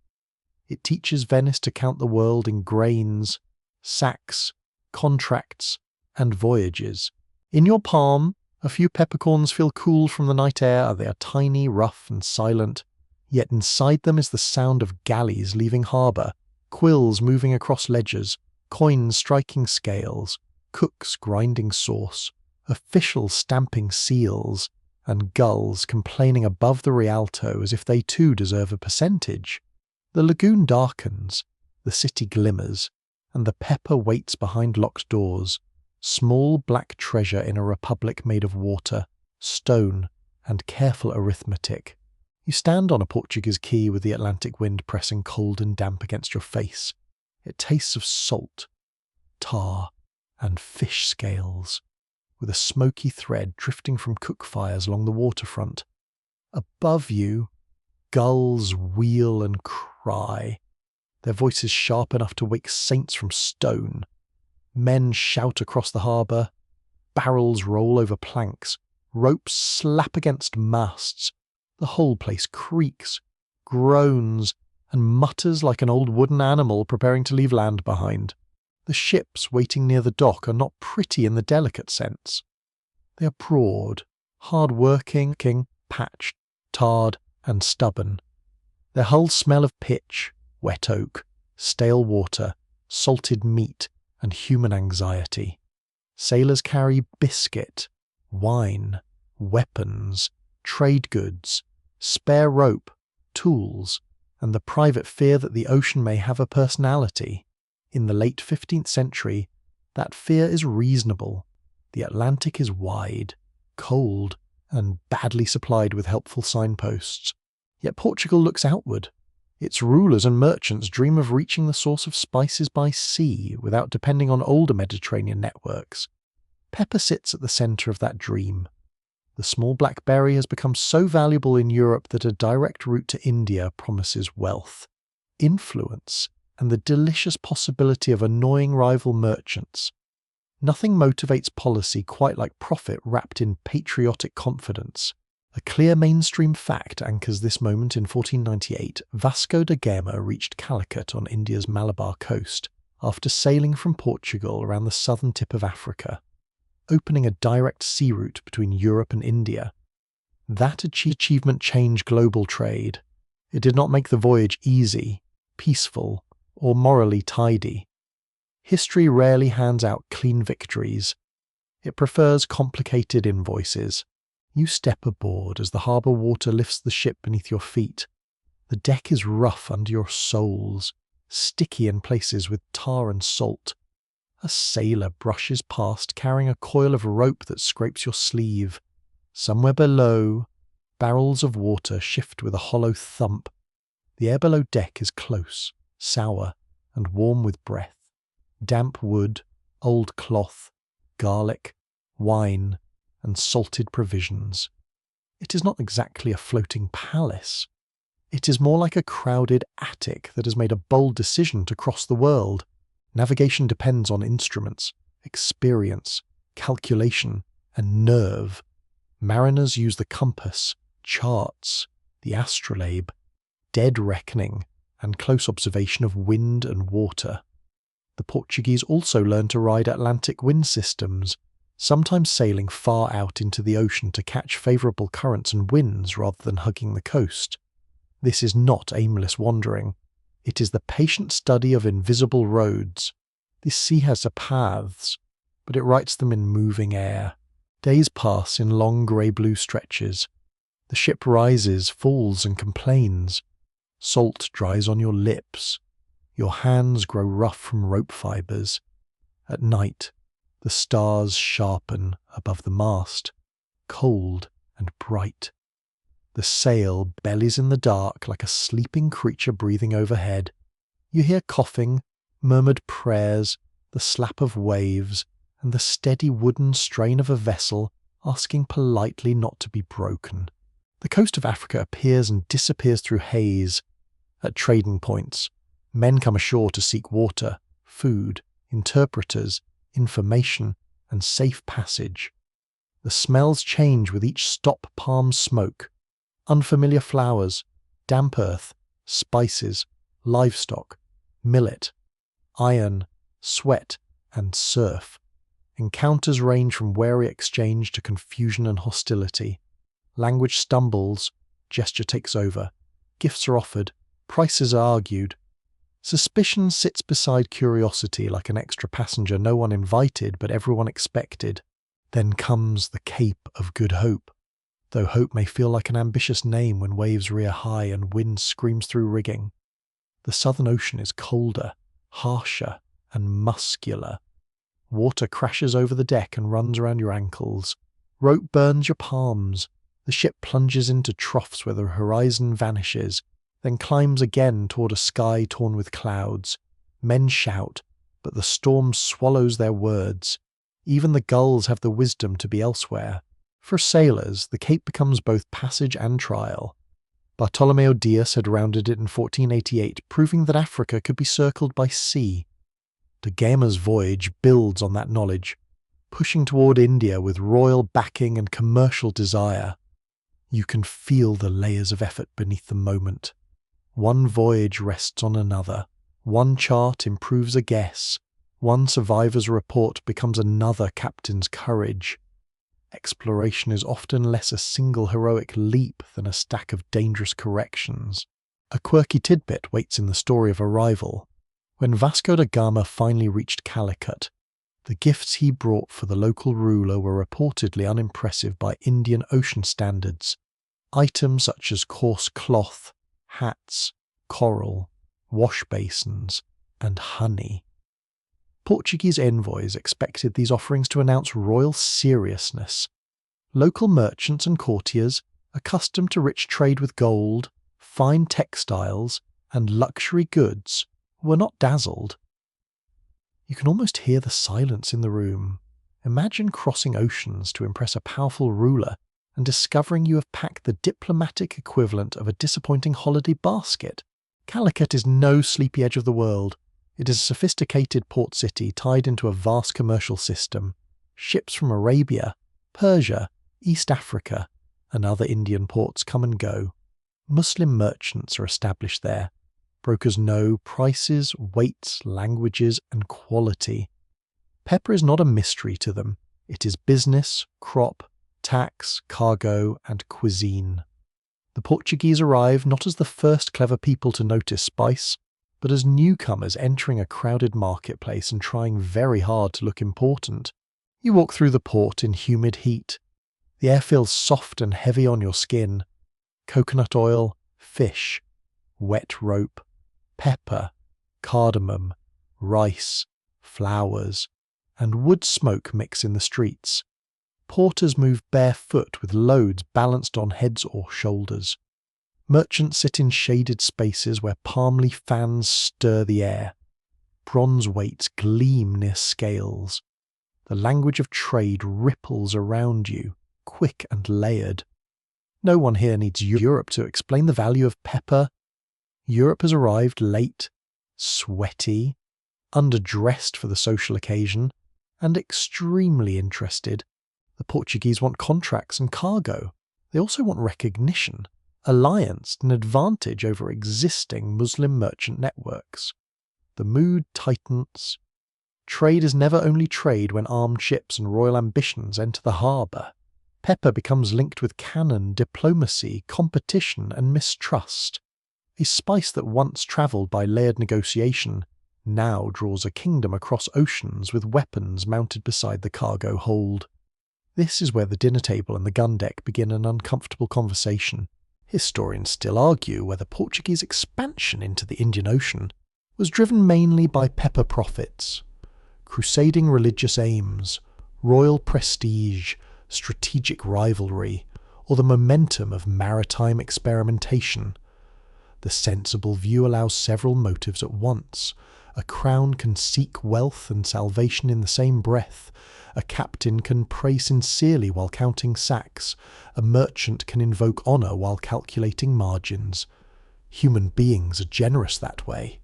It teaches Venice to count the world in grains, sacks, contracts, and voyages. In your palm, a few peppercorns feel cool from the night air. They are tiny, rough, and silent. Yet inside them is the sound of galleys leaving harbour, quills moving across ledgers, coins striking scales, cooks grinding sauce, officials stamping seals, and gulls complaining above the Rialto as if they too deserve a percentage. The lagoon darkens, the city glimmers, and the pepper waits behind locked doors, small black treasure in a republic made of water, stone, and careful arithmetic. You stand on a Portuguese quay with the Atlantic wind pressing cold and damp against your face. It tastes of salt, tar, and fish scales, with a smoky thread drifting from cook fires along the waterfront. Above you, gulls wheel and cry, their voices sharp enough to wake saints from stone. Men shout across the harbour, barrels roll over planks, ropes slap against masts. The whole place creaks, groans, and mutters like an old wooden animal preparing to leave land behind. The ships waiting near the dock are not pretty in the delicate sense. They are broad, hard-working, patched, tarred, and stubborn. Their hulls smell of pitch, wet oak, stale water, salted meat, and human anxiety. Sailors carry biscuit, wine, weapons, trade goods, spare rope, tools, and the private fear that the ocean may have a personality. In the late 15th century, that fear is reasonable. The Atlantic is wide, cold, and badly supplied with helpful signposts. Yet Portugal looks outward. Its rulers and merchants dream of reaching the source of spices by sea without depending on older Mediterranean networks. Pepper sits at the centre of that dream. The small black berry has become so valuable in Europe that a direct route to India promises wealth, influence, and the delicious possibility of annoying rival merchants. Nothing motivates policy quite like profit wrapped in patriotic confidence. A clear mainstream fact anchors this moment. In 1498, Vasco da Gama reached Calicut on India's Malabar coast after sailing from Portugal around the southern tip of Africa, opening a direct sea route between Europe and India. That achievement changed global trade. It did not make the voyage easy, peaceful, or morally tidy. History rarely hands out clean victories. It prefers complicated invoices. You step aboard as the harbour water lifts the ship beneath your feet. The deck is rough under your soles, sticky in places with tar and salt. A sailor brushes past carrying a coil of rope that scrapes your sleeve. Somewhere below, barrels of water shift with a hollow thump. The air below deck is close, sour, and warm with breath. Damp wood, old cloth, garlic, wine, and salted provisions. It is not exactly a floating palace. It is more like a crowded attic that has made a bold decision to cross the world. Navigation depends on instruments, experience, calculation, and nerve. Mariners use the compass, charts, the astrolabe, dead reckoning, and close observation of wind and water. The Portuguese also learned to ride Atlantic wind systems, sometimes sailing far out into the ocean to catch favourable currents and winds rather than hugging the coast. This is not aimless wandering. It is the patient study of invisible roads. This sea has paths, but it writes them in moving air. Days pass in long grey-blue stretches. The ship rises, falls, and complains. Salt dries on your lips. Your hands grow rough from rope fibres. At night, the stars sharpen above the mast, cold and bright. The sail bellies in the dark like a sleeping creature breathing overhead. You hear coughing, murmured prayers, the slap of waves, and the steady wooden strain of a vessel asking politely not to be broken. The coast of Africa appears and disappears through haze. At trading points, men come ashore to seek water, food, interpreters, information, and safe passage. The smells change with each stop. Palm smoke, unfamiliar flowers, damp earth, spices, livestock, millet, iron, sweat, and surf. Encounters range from wary exchange to confusion and hostility. Language stumbles, gesture takes over, gifts are offered, prices are argued. Suspicion sits beside curiosity like an extra passenger no one invited but everyone expected. Then comes the Cape of Good Hope, though hope may feel like an ambitious name when waves rear high and wind screams through rigging. The Southern Ocean is colder, harsher, and muscular. Water crashes over the deck and runs around your ankles. Rope burns your palms. The ship plunges into troughs where the horizon vanishes, then climbs again toward a sky torn with clouds. Men shout, but the storm swallows their words. Even the gulls have the wisdom to be elsewhere. For sailors, the Cape becomes both passage and trial. Bartolomeo Diaz had rounded it in 1488, proving that Africa could be circled by sea. Da Gama's voyage builds on that knowledge, pushing toward India with royal backing and commercial desire. You can feel the layers of effort beneath the moment. One voyage rests on another. One chart improves a guess. One survivor's report becomes another captain's courage. Exploration is often less a single heroic leap than a stack of dangerous corrections. A quirky tidbit waits in the story of arrival. When Vasco da Gama finally reached Calicut, the gifts he brought for the local ruler were reportedly unimpressive by Indian Ocean standards. Items such as coarse cloth, hats, coral, wash basins, and honey. Portuguese envoys expected these offerings to announce royal seriousness. Local merchants and courtiers, accustomed to rich trade with gold, fine textiles, and luxury goods, were not dazzled. You can almost hear the silence in the room. Imagine crossing oceans to impress a powerful ruler and discovering you have packed the diplomatic equivalent of a disappointing holiday basket. Calicut is no sleepy edge of the world. It is a sophisticated port city tied into a vast commercial system. Ships from Arabia, Persia, East Africa, and other Indian ports come and go. Muslim merchants are established there. Brokers know prices, weights, languages, and quality. Pepper is not a mystery to them. It is business, crop, tax, cargo, and cuisine. The Portuguese arrive not as the first clever people to notice spice, but as newcomers entering a crowded marketplace and trying very hard to look important. You walk through the port in humid heat. The air feels soft and heavy on your skin. Coconut oil, fish, wet rope, pepper, cardamom, rice, flowers, and wood smoke mix in the streets. Porters move barefoot with loads balanced on heads or shoulders. Merchants sit in shaded spaces where palm leaf fans stir the air. Bronze weights gleam near scales. The language of trade ripples around you, quick and layered. No one here needs Europe to explain the value of pepper. Europe has arrived late, sweaty, underdressed for the social occasion, and extremely interested. The Portuguese want contracts and cargo. They also want recognition, alliance, and advantage over existing Muslim merchant networks. The mood tightens. Trade is never only trade when armed ships and royal ambitions enter the harbour. Pepper becomes linked with cannon, diplomacy, competition, and mistrust. A spice that once travelled by layered negotiation now draws a kingdom across oceans with weapons mounted beside the cargo hold. This is where the dinner table and the gun deck begin an uncomfortable conversation. Historians still argue whether Portuguese expansion into the Indian Ocean was driven mainly by pepper profits, crusading religious aims, royal prestige, strategic rivalry, or the momentum of maritime experimentation. The sensible view allows several motives at once. A crown can seek wealth and salvation in the same breath. A captain can pray sincerely while counting sacks. A merchant can invoke honour while calculating margins. Human beings are generous that way.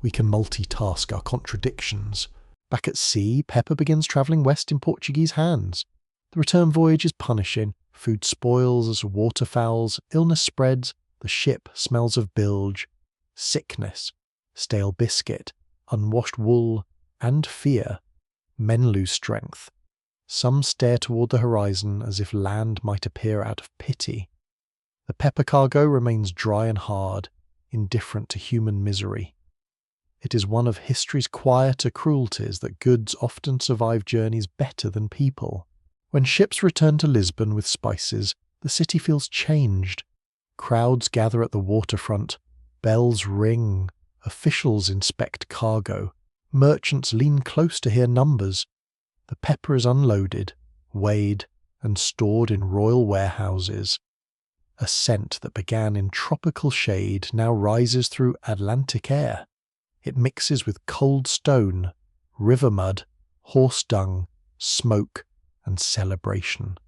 We can multitask our contradictions. Back at sea, Pepper begins travelling west in Portuguese hands. The return voyage is punishing. Food spoils as waterfowls, illness spreads, the ship smells of bilge, sickness, stale biscuit, unwashed wool, and fear. Men lose strength. Some stare toward the horizon as if land might appear out of pity. The pepper cargo remains dry and hard, indifferent to human misery. It is one of history's quieter cruelties that goods often survive journeys better than people. When ships return to Lisbon with spices, the city feels changed. Crowds gather at the waterfront, bells ring, officials inspect cargo, merchants lean close to hear numbers. The pepper is unloaded, weighed, and stored in royal warehouses. A scent that began in tropical shade now rises through Atlantic air. It mixes with cold stone, river mud, horse dung, smoke, and celebration.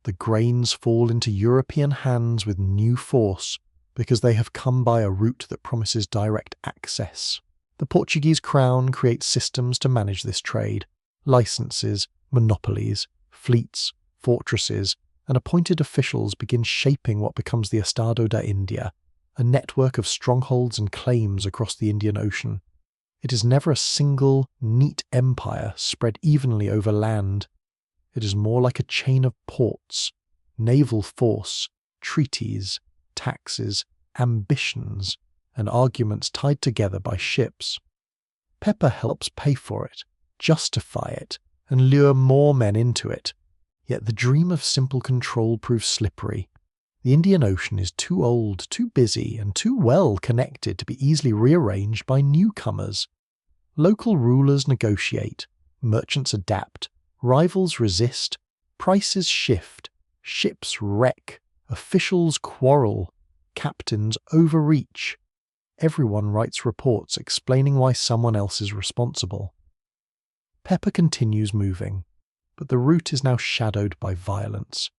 The grains fall into European hands with new force because they have come by a route that promises direct access. The Portuguese crown creates systems to manage this trade, licenses, monopolies, fleets, fortresses, and appointed officials begin shaping what becomes the Estado da India, a network of strongholds and claims across the Indian Ocean. It is never a single, neat empire spread evenly over land. It is more like a chain of ports, naval force, treaties, taxes, ambitions, and arguments tied together by ships. Pepper helps pay for it, justify it, and lure more men into it. Yet the dream of simple control proves slippery. The Indian Ocean is too old, too busy, and too well connected to be easily rearranged by newcomers. Local rulers negotiate, merchants adapt, rivals resist, prices shift, ships wreck, officials quarrel, captains overreach. Everyone writes reports explaining why someone else is responsible. Pepper continues moving, but the route is now shadowed by violence,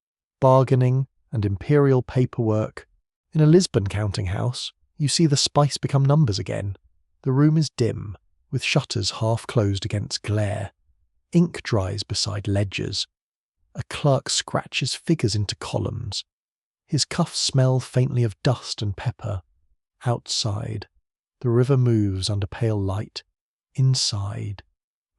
bargaining, and imperial paperwork. In a Lisbon counting house, you see the spice become numbers again. The room is dim, with shutters half closed against glare. Ink dries beside ledgers. A clerk scratches figures into columns, His cuffs smell faintly of dust and pepper. Outside, the river moves under pale light. Inside,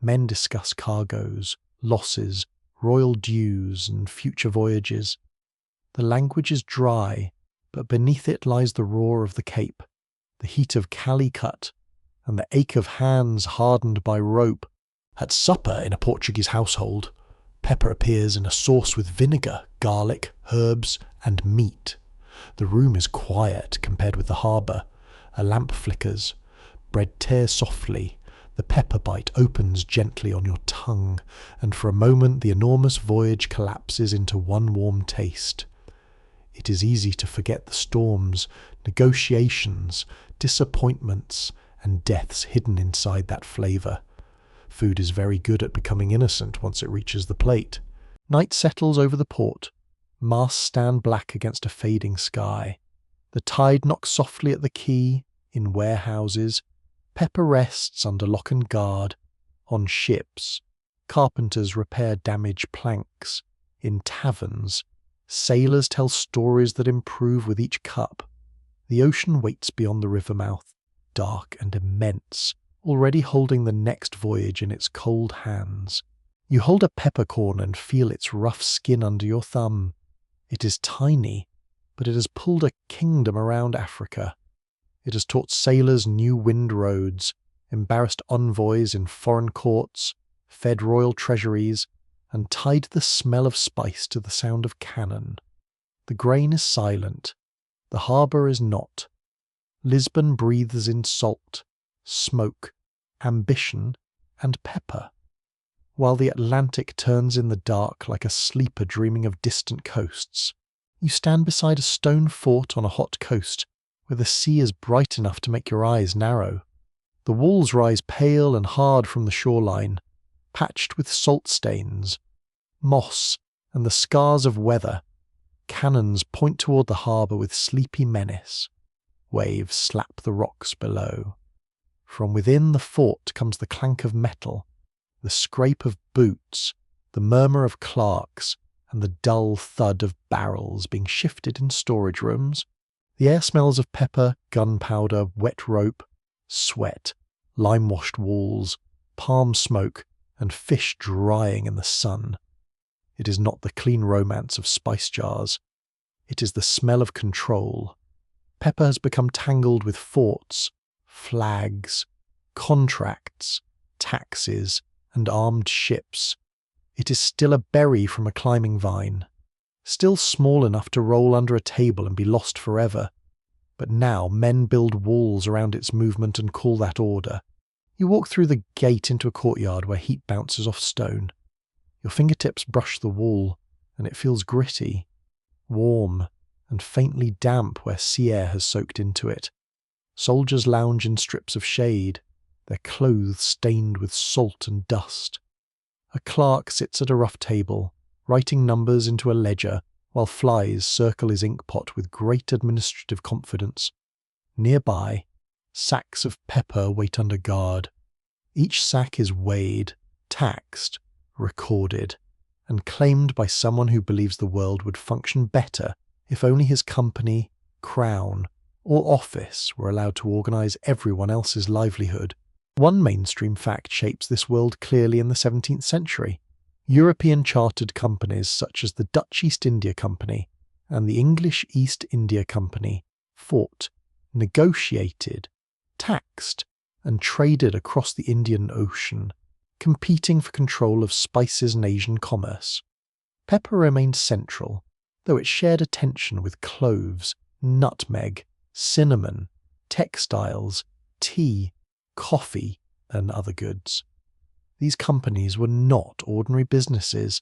men discuss cargoes, losses, royal dues, and future voyages. The language is dry, but beneath it lies the roar of the Cape, the heat of Calicut, and the ache of hands hardened by rope. At supper in a Portuguese household, pepper appears in a sauce with vinegar, garlic, herbs, and meat. The room is quiet compared with the harbour. A lamp flickers. Bread tears softly. The pepper bite opens gently on your tongue, and for a moment the enormous voyage collapses into one warm taste. It is easy to forget the storms, negotiations, disappointments, and deaths hidden inside that flavour. Food is very good at becoming innocent once it reaches the plate. Night settles over the port. Masts stand black against a fading sky. The tide knocks softly at the quay. In warehouses, pepper rests under lock and guard. On ships, carpenters repair damaged planks. In taverns, sailors tell stories that improve with each cup. The ocean waits beyond the river mouth, dark and immense, already holding the next voyage in its cold hands. You hold a peppercorn and feel its rough skin under your thumb. It is tiny, but it has pulled a kingdom around Africa. It has taught sailors new wind roads, embarrassed envoys in foreign courts, fed royal treasuries, and tied the smell of spice to the sound of cannon. The grain is silent. The harbour is not. Lisbon breathes in salt, smoke, ambition, and pepper, while the Atlantic turns in the dark like a sleeper dreaming of distant coasts. You stand beside a stone fort on a hot coast, where the sea is bright enough to make your eyes narrow. The walls rise pale and hard from the shoreline, patched with salt stains, moss, and the scars of weather. Cannons point toward the harbour with sleepy menace. Waves slap the rocks below. From within the fort comes the clank of metal, the scrape of boots, the murmur of clerks, and the dull thud of barrels being shifted in storage rooms. The air smells of pepper, gunpowder, wet rope, sweat, lime-washed walls, palm smoke, and fish drying in the sun. It is not the clean romance of spice jars. It is the smell of control. Pepper has become tangled with forts, flags, contracts, taxes, and armed ships. It is still a berry from a climbing vine, still small enough to roll under a table and be lost forever. But now men build walls around its movement and call that order. You walk through the gate into a courtyard where heat bounces off stone. Your fingertips brush the wall, and it feels gritty, warm, and faintly damp where sea air has soaked into it. Soldiers lounge in strips of shade, their clothes stained with salt and dust. A clerk sits at a rough table, writing numbers into a ledger, while flies circle his inkpot with great administrative confidence. Nearby, sacks of pepper wait under guard. Each sack is weighed, taxed, recorded, and claimed by someone who believes the world would function better if only his company, crown, or office were allowed to organise everyone else's livelihood. One mainstream fact shapes this world clearly in the 17th century. European chartered companies such as the Dutch East India Company and the English East India Company fought, negotiated, taxed, and traded across the Indian Ocean, competing for control of spices and Asian commerce. Pepper remained central, though it shared attention with cloves, nutmeg, cinnamon, textiles, tea, coffee, and other goods. These companies were not ordinary businesses.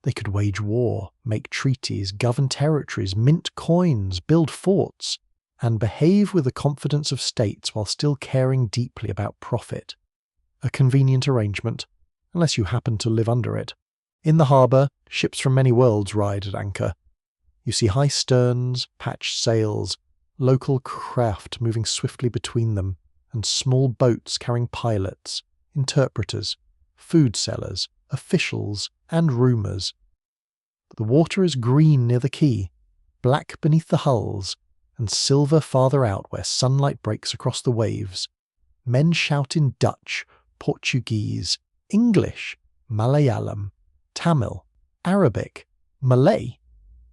They could wage war, make treaties, govern territories, mint coins, build forts, and behave with the confidence of states while still caring deeply about profit. A convenient arrangement, unless you happen to live under it. In the harbour, ships from many worlds ride at anchor. You see high sterns, patched sails, local craft moving swiftly between them, and small boats carrying pilots, interpreters, food sellers, officials, and roomers. The water is green near the quay. black beneath the hulls and silver farther out where sunlight breaks across the waves. Men shout in Dutch, Portuguese, English, Malayalam, Tamil, Arabic, Malay,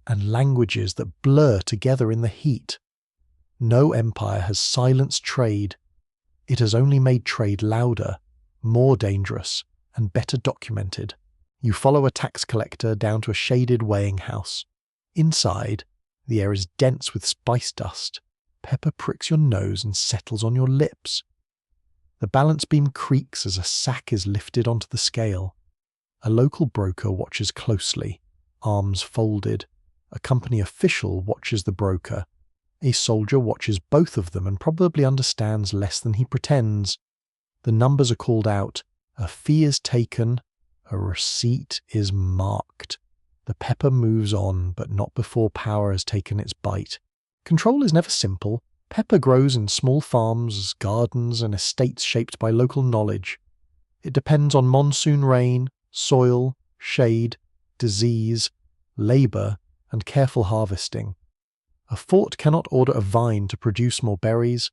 and languages that blur together in the heat. No empire has silenced trade. It has only made trade louder, more dangerous, and better documented. You follow a tax collector down to a shaded weighing house. Inside, the air is dense with spice dust. Pepper pricks your nose and settles on your lips. The balance beam creaks as a sack is lifted onto the scale. A local broker watches closely, arms folded. A company official watches the broker. A soldier watches both of them and probably understands less than he pretends. The numbers are called out. A fee is taken. A receipt is marked. The pepper moves on, but not before power has taken its bite. Control is never simple. Pepper grows in small farms, gardens, and estates shaped by local knowledge. It depends on monsoon rain, soil, shade, disease, labour, and careful harvesting. A fort cannot order a vine to produce more berries.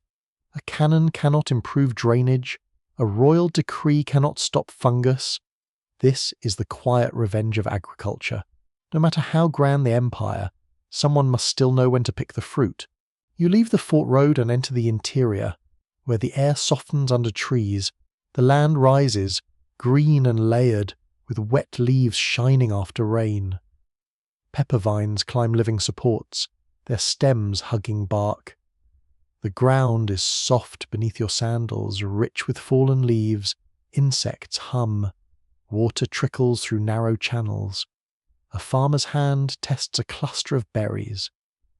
A cannon cannot improve drainage. A royal decree cannot stop fungus. This is the quiet revenge of agriculture. No matter how grand the empire, someone must still know when to pick the fruit. You leave the fort road and enter the interior, where the air softens under trees. The land rises, green and layered, with wet leaves shining after rain. Pepper vines climb living supports, their stems hugging bark. The ground is soft beneath your sandals, rich with fallen leaves. Insects hum. Water trickles through narrow channels. A farmer's hand tests a cluster of berries,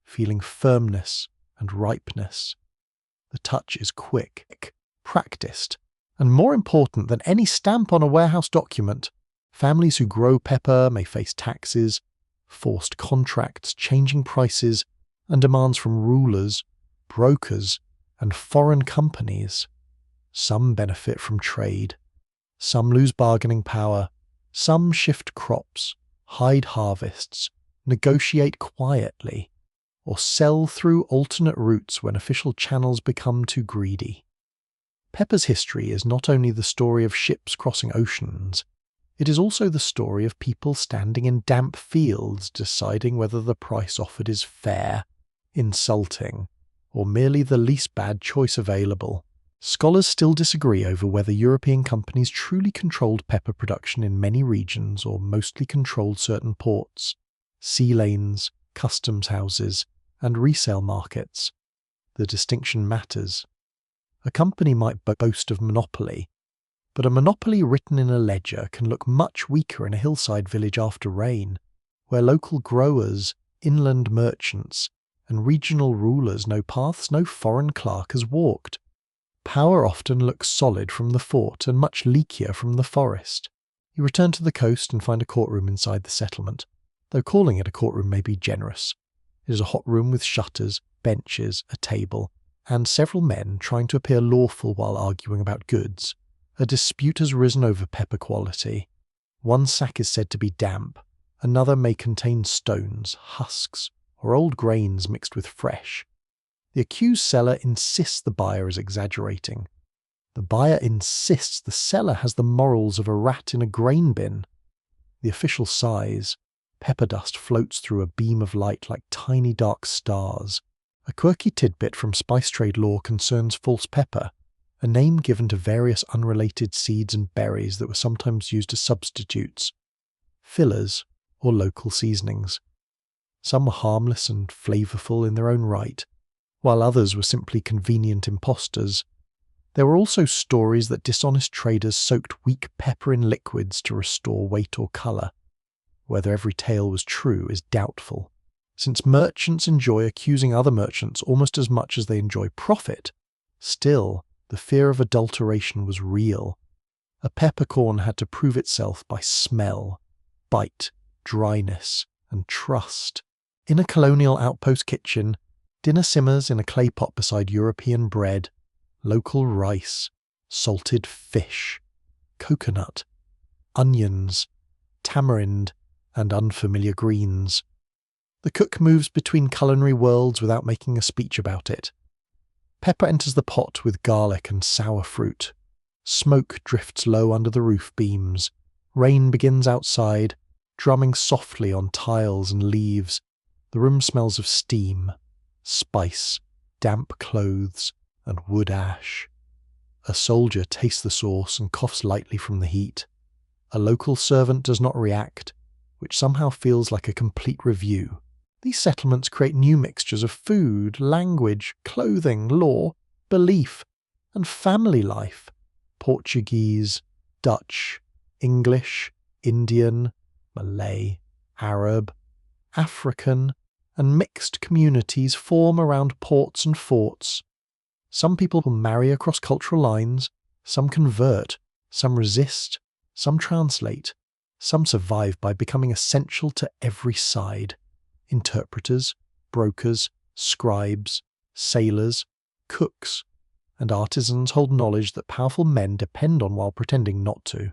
feeling firmness and ripeness. The touch is quick, practiced, and more important than any stamp on a warehouse document. Families who grow pepper may face taxes, forced contracts, changing prices, and demands from rulers, brokers, and foreign companies. Some benefit from trade. Some lose bargaining power. Some shift crops, hide harvests, negotiate quietly, or sell through alternate routes when official channels become too greedy. Pepper's history is not only the story of ships crossing oceans, it is also the story of people standing in damp fields deciding whether the price offered is fair, insulting, or merely the least bad choice available. Scholars still disagree over whether European companies truly controlled pepper production in many regions or mostly controlled certain ports, sea lanes, customs houses, and resale markets. The distinction matters. A company might boast of monopoly, but a monopoly written in a ledger can look much weaker in a hillside village after rain, where local growers, inland merchants, and regional rulers know paths no foreign clerk has walked. Power often looks solid from the fort and much leakier from the forest. You return to the coast and find a courtroom inside the settlement, though calling it a courtroom may be generous. It is a hot room with shutters, benches, a table, and several men trying to appear lawful while arguing about goods. A dispute has risen over pepper quality. One sack is said to be damp, another may contain stones, husks, or old grains mixed with fresh. The accused seller insists the buyer is exaggerating. The buyer insists the seller has the morals of a rat in a grain bin. The official sighs. Pepper dust floats through a beam of light like tiny dark stars. A quirky tidbit from spice trade law concerns false pepper, a name given to various unrelated seeds and berries that were sometimes used as substitutes, fillers, or local seasonings. Some were harmless and flavourful in their own right, while others were simply convenient impostors. There were also stories that dishonest traders soaked weak pepper in liquids to restore weight or colour. Whether every tale was true is doubtful, since merchants enjoy accusing other merchants almost as much as they enjoy profit. Still, the fear of adulteration was real. A peppercorn had to prove itself by smell, bite, dryness, and trust. In a colonial outpost kitchen, dinner simmers in a clay pot beside European bread, local rice, salted fish, coconut, onions, tamarind, and unfamiliar greens. The cook moves between culinary worlds without making a speech about it. Pepper enters the pot with garlic and sour fruit. Smoke drifts low under the roof beams. Rain begins outside, drumming softly on tiles and leaves. The room smells of steam, spice, damp clothes, and wood ash. A soldier tastes the sauce and coughs lightly from the heat. A local servant does not react, which somehow feels like a complete review. These settlements create new mixtures of food, language, clothing, law, belief, and family life. Portuguese, Dutch, English, Indian, Malay, Arab, African, and mixed communities form around ports and forts. Some people will marry across cultural lines, some convert, some resist, some translate, some survive by becoming essential to every side. Interpreters, brokers, scribes, sailors, cooks, and artisans hold knowledge that powerful men depend on while pretending not to.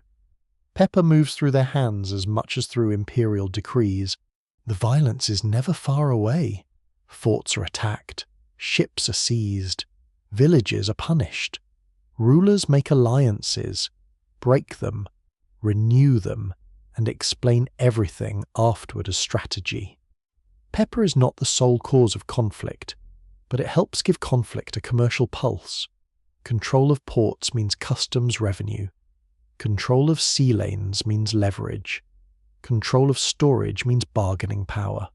Pepper moves through their hands as much as through imperial decrees. The violence is never far away. Forts are attacked, ships are seized, villages are punished. Rulers make alliances, break them, renew them, and explain everything afterward as strategy. Pepper is not the sole cause of conflict, but it helps give conflict a commercial pulse. Control of ports means customs revenue. Control of sea lanes means leverage. Control of storage means bargaining power.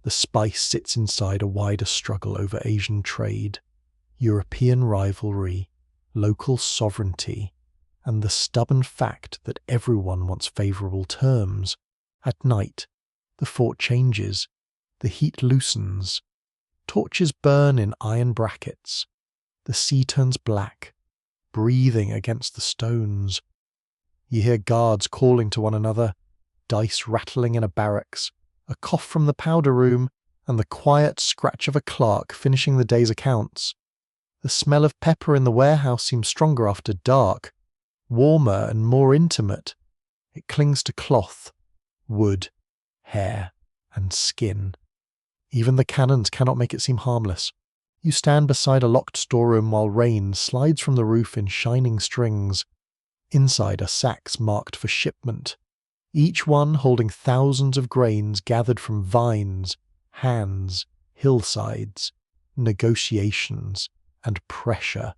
The spice sits inside a wider struggle over Asian trade, European rivalry, local sovereignty, and the stubborn fact that everyone wants favourable terms. At night, the fort changes, the heat loosens, torches burn in iron brackets, the sea turns black, breathing against the stones. You hear guards calling to one another, dice rattling in a barracks, a cough from the powder room, and the quiet scratch of a clerk finishing the day's accounts. The smell of pepper in the warehouse seems stronger after dark, warmer and more intimate. It clings to cloth, wood, hair, and skin. Even the cannons cannot make it seem harmless. You stand beside a locked storeroom while rain slides from the roof in shining strings. Inside are sacks marked for shipment, each one holding thousands of grains gathered from vines, hands, hillsides, negotiations, and pressure.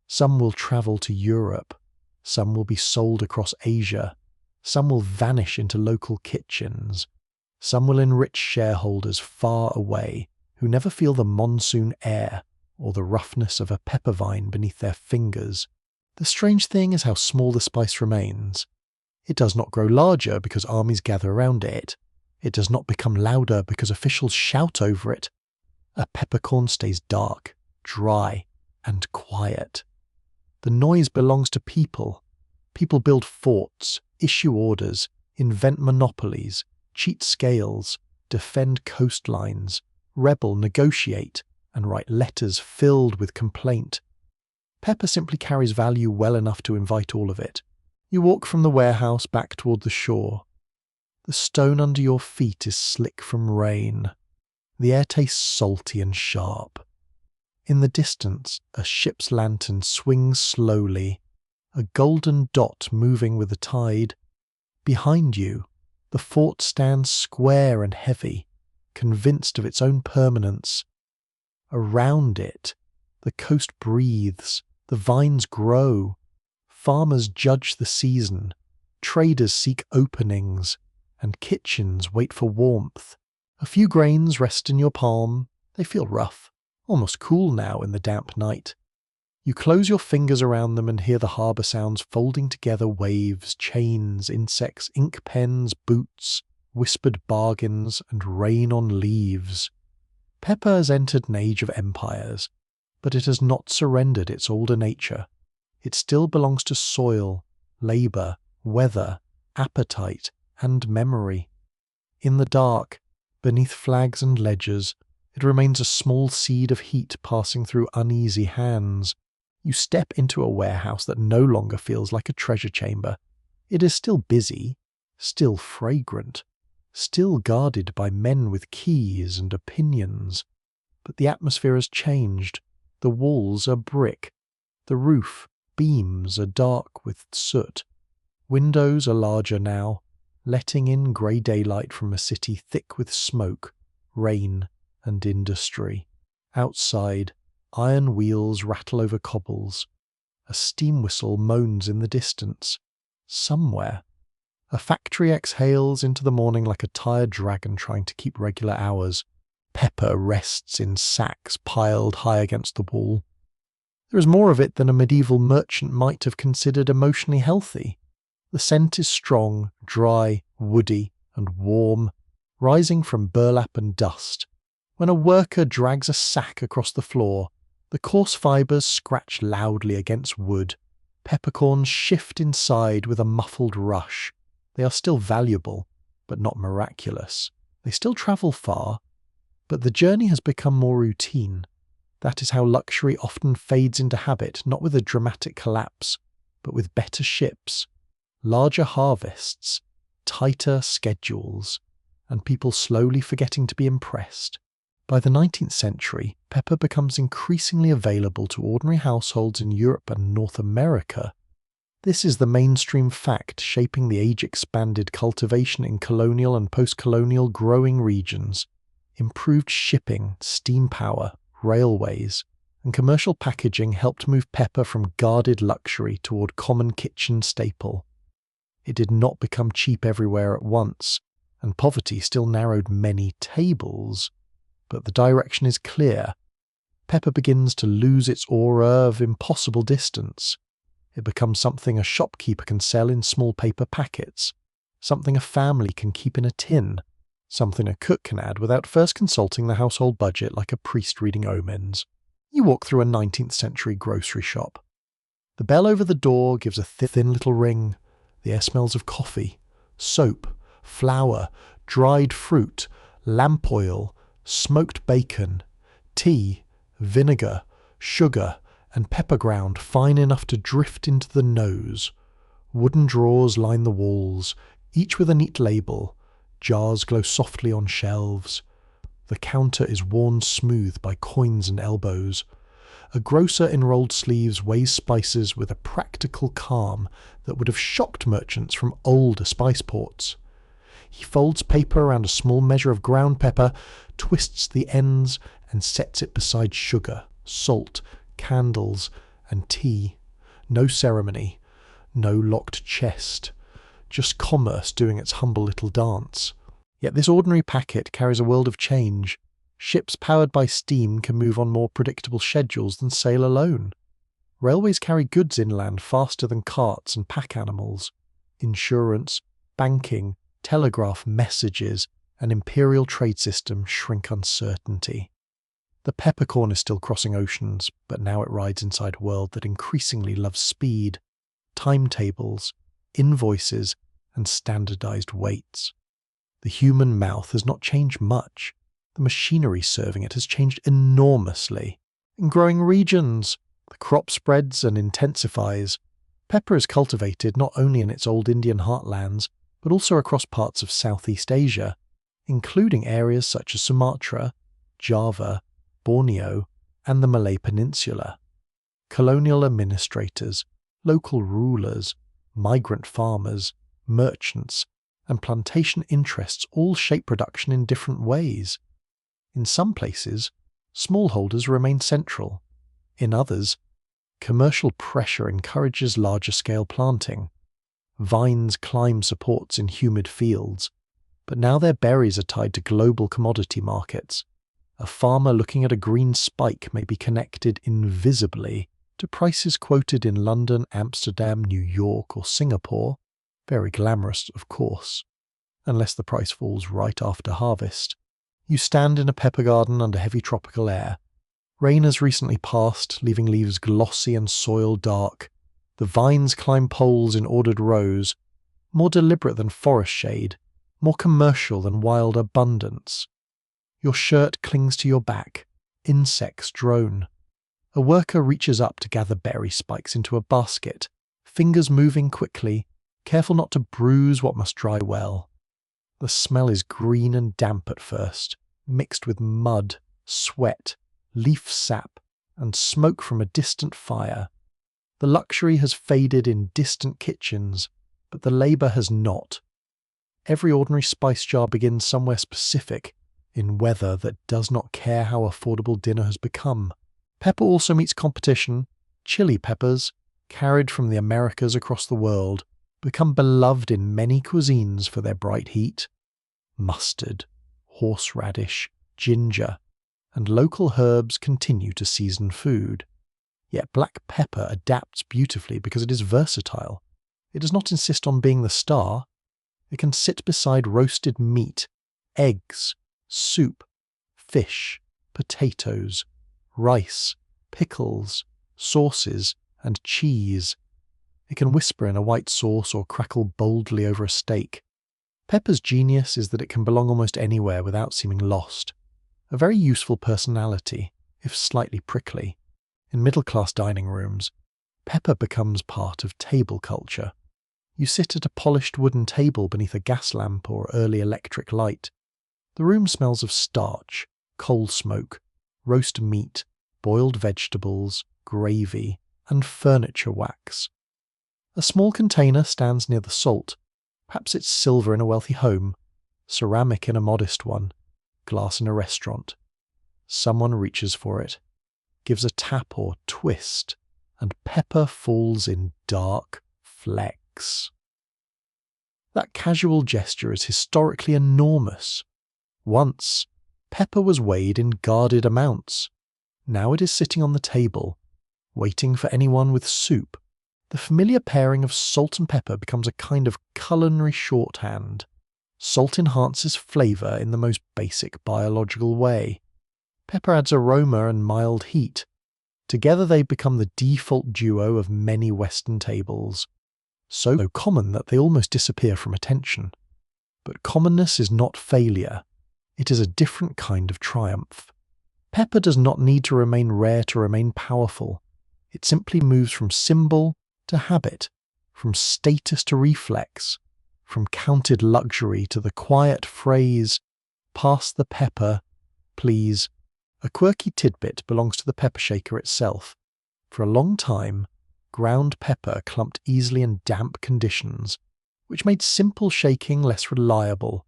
Some will travel to Europe, some will be sold across Asia, some will vanish into local kitchens, some will enrich shareholders far away who never feel the monsoon air or the roughness of a pepper vine beneath their fingers. The strange thing is how small the spice remains. It does not grow larger because armies gather around it. It does not become louder because officials shout over it. A peppercorn stays dark, dry, and quiet. The noise belongs to people. People build forts, issue orders, invent monopolies, cheat scales, defend coastlines, rebel, negotiate, and write letters filled with complaint. Pepper simply carries value well enough to invite all of it. You walk from the warehouse back toward the shore. The stone under your feet is slick from rain. The air tastes salty and sharp. In the distance, a ship's lantern swings slowly, a golden dot moving with the tide. Behind you, the fort stands square and heavy, convinced of its own permanence. Around it, the coast breathes, the vines grow, farmers judge the season, traders seek openings, and kitchens wait for warmth. A few grains rest in your palm. They feel rough, almost cool now in the damp night. You close your fingers around them and hear the harbour sounds folding together waves, chains, insects, ink pens, boots, whispered bargains, and rain on leaves. Pepper has entered an age of empires, but it has not surrendered its older nature. It still belongs to soil, labour, weather, appetite, and memory. In the dark, beneath flags and ledgers, it remains a small seed of heat passing through uneasy hands. You step into a warehouse that no longer feels like a treasure chamber. It is still busy, still fragrant, still guarded by men with keys and opinions. But the atmosphere has changed. The walls are brick. The roof beams are dark with soot. Windows are larger now, letting in grey daylight from a city thick with smoke, rain, and industry. Outside, iron wheels rattle over cobbles. A steam whistle moans in the distance. Somewhere, a factory exhales into the morning like a tired dragon trying to keep regular hours. Pepper rests in sacks piled high against the wall. There is more of it than a medieval merchant might have considered emotionally healthy. The scent is strong, dry, woody, and warm, rising from burlap and dust. When a worker drags a sack across the floor, the coarse fibres scratch loudly against wood. Peppercorns shift inside with a muffled rush. They are still valuable, but not miraculous. They still travel far, but the journey has become more routine. That is how luxury often fades into habit, not with a dramatic collapse, but with better ships, larger harvests, tighter schedules, and people slowly forgetting to be impressed. By the 19th century, pepper becomes increasingly available to ordinary households in Europe and North America. This is the mainstream fact shaping the age-expanded cultivation in colonial and post-colonial growing regions. Improved shipping, steam power, railways, and commercial packaging helped move pepper from guarded luxury toward common kitchen staple. It did not become cheap everywhere at once, and poverty still narrowed many tables. But the direction is clear. Pepper begins to lose its aura of impossible distance. It becomes something a shopkeeper can sell in small paper packets, something a family can keep in a tin, something a cook can add without first consulting the household budget like a priest reading omens. You walk through a 19th century grocery shop. The bell over the door gives a thin little ring. The air smells of coffee, soap, flour, dried fruit, lamp oil, smoked bacon, tea, vinegar, sugar, and pepper ground fine enough to drift into the nose. Wooden drawers line the walls, each with a neat label. Jars glow softly on shelves. The counter is worn smooth by coins and elbows. A grocer in rolled sleeves weighs spices with a practical calm that would have shocked merchants from older spice ports. He folds paper around a small measure of ground pepper, twists the ends, and sets it beside sugar, salt, candles, and tea. No ceremony, no locked chest, just commerce doing its humble little dance. Yet this ordinary packet carries a world of change. Ships powered by steam can move on more predictable schedules than sail alone. Railways carry goods inland faster than carts and pack animals. Insurance, banking, telegraph messages, and imperial trade system shrink uncertainty. The peppercorn is still crossing oceans, but now it rides inside a world that increasingly loves speed, timetables, invoices, and standardized weights. The human mouth has not changed much. The machinery serving it has changed enormously. In growing regions, the crop spreads and intensifies. Pepper is cultivated not only in its old Indian heartlands, but also across parts of Southeast Asia, including areas such as Sumatra, Java, Borneo, and the Malay Peninsula. Colonial administrators, local rulers, migrant farmers, merchants, and plantation interests all shape production in different ways. In some places, smallholders remain central. In others, commercial pressure encourages larger-scale planting. Vines climb supports in humid fields, but now their berries are tied to global commodity markets. A farmer looking at a green spike may be connected invisibly to prices quoted in London, Amsterdam, New York, or Singapore. Very glamorous, of course, unless the price falls right after harvest. You stand in a pepper garden under heavy tropical air. Rain has recently passed, leaving leaves glossy and soil dark. The vines climb poles in ordered rows, more deliberate than forest shade, more commercial than wild abundance. Your shirt clings to your back. Insects drone. A worker reaches up to gather berry spikes into a basket, fingers moving quickly, careful not to bruise what must dry well. The smell is green and damp at first, mixed with mud, sweat, leaf sap, and smoke from a distant fire. The luxury has faded in distant kitchens, but the labour has not. Every ordinary spice jar begins somewhere specific, in weather that does not care how affordable dinner has become. Pepper also meets competition. Chili peppers, carried from the Americas across the world, become beloved in many cuisines for their bright heat. Mustard, horseradish, ginger, and local herbs continue to season food. Yet black pepper adapts beautifully because it is versatile. It does not insist on being the star. It can sit beside roasted meat, eggs, soup, fish, potatoes, rice, pickles, sauces, and cheese. It can whisper in a white sauce or crackle boldly over a steak. Pepper's genius is that it can belong almost anywhere without seeming lost. A very useful personality, if slightly prickly. In middle-class dining rooms, pepper becomes part of table culture. You sit at a polished wooden table beneath a gas lamp or early electric light. The room smells of starch, coal smoke, roast meat, boiled vegetables, gravy, and furniture wax. A small container stands near the salt. Perhaps it's silver in a wealthy home, ceramic in a modest one, glass in a restaurant. Someone reaches for it, gives a tap or twist, and pepper falls in dark flecks. That casual gesture is historically enormous. Once, pepper was weighed in guarded amounts. Now it is sitting on the table, waiting for anyone with soup. The familiar pairing of salt and pepper becomes a kind of culinary shorthand. Salt enhances flavour in the most basic biological way. Pepper adds aroma and mild heat. Together they become the default duo of many Western tables. So common that they almost disappear from attention. But commonness is not failure. It is a different kind of triumph. Pepper does not need to remain rare to remain powerful. It simply moves from symbol to habit, from status to reflex, from counted luxury to the quiet phrase, "Pass the pepper, please." A quirky tidbit belongs to the pepper shaker itself. For a long time, ground pepper clumped easily in damp conditions, which made simple shaking less reliable.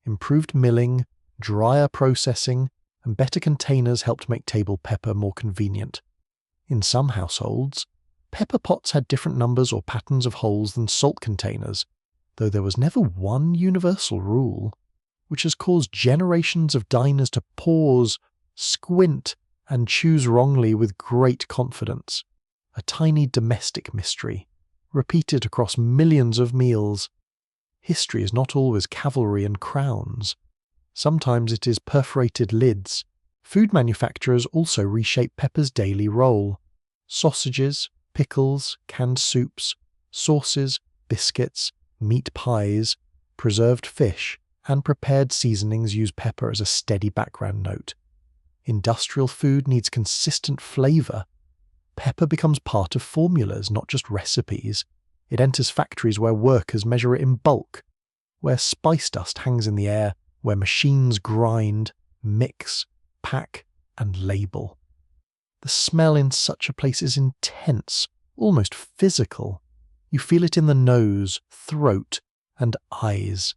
Improved milling, drier processing, and better containers helped make table pepper more convenient. In some households, pepper pots had different numbers or patterns of holes than salt containers, though there was never one universal rule, which has caused generations of diners to pause, squint, and choose wrongly with great confidence. A tiny domestic mystery, repeated across millions of meals. History is not always cavalry and crowns. Sometimes it is perforated lids. Food manufacturers also reshape pepper's daily role. Sausages, pickles, canned soups, sauces, biscuits, meat pies, preserved fish, and prepared seasonings use pepper as a steady background note. Industrial food needs consistent flavour. Pepper becomes part of formulas, not just recipes. It enters factories where workers measure it in bulk, where spice dust hangs in the air, where machines grind, mix, pack, and label. The smell in such a place is intense, almost physical. You feel it in the nose, throat, and eyes.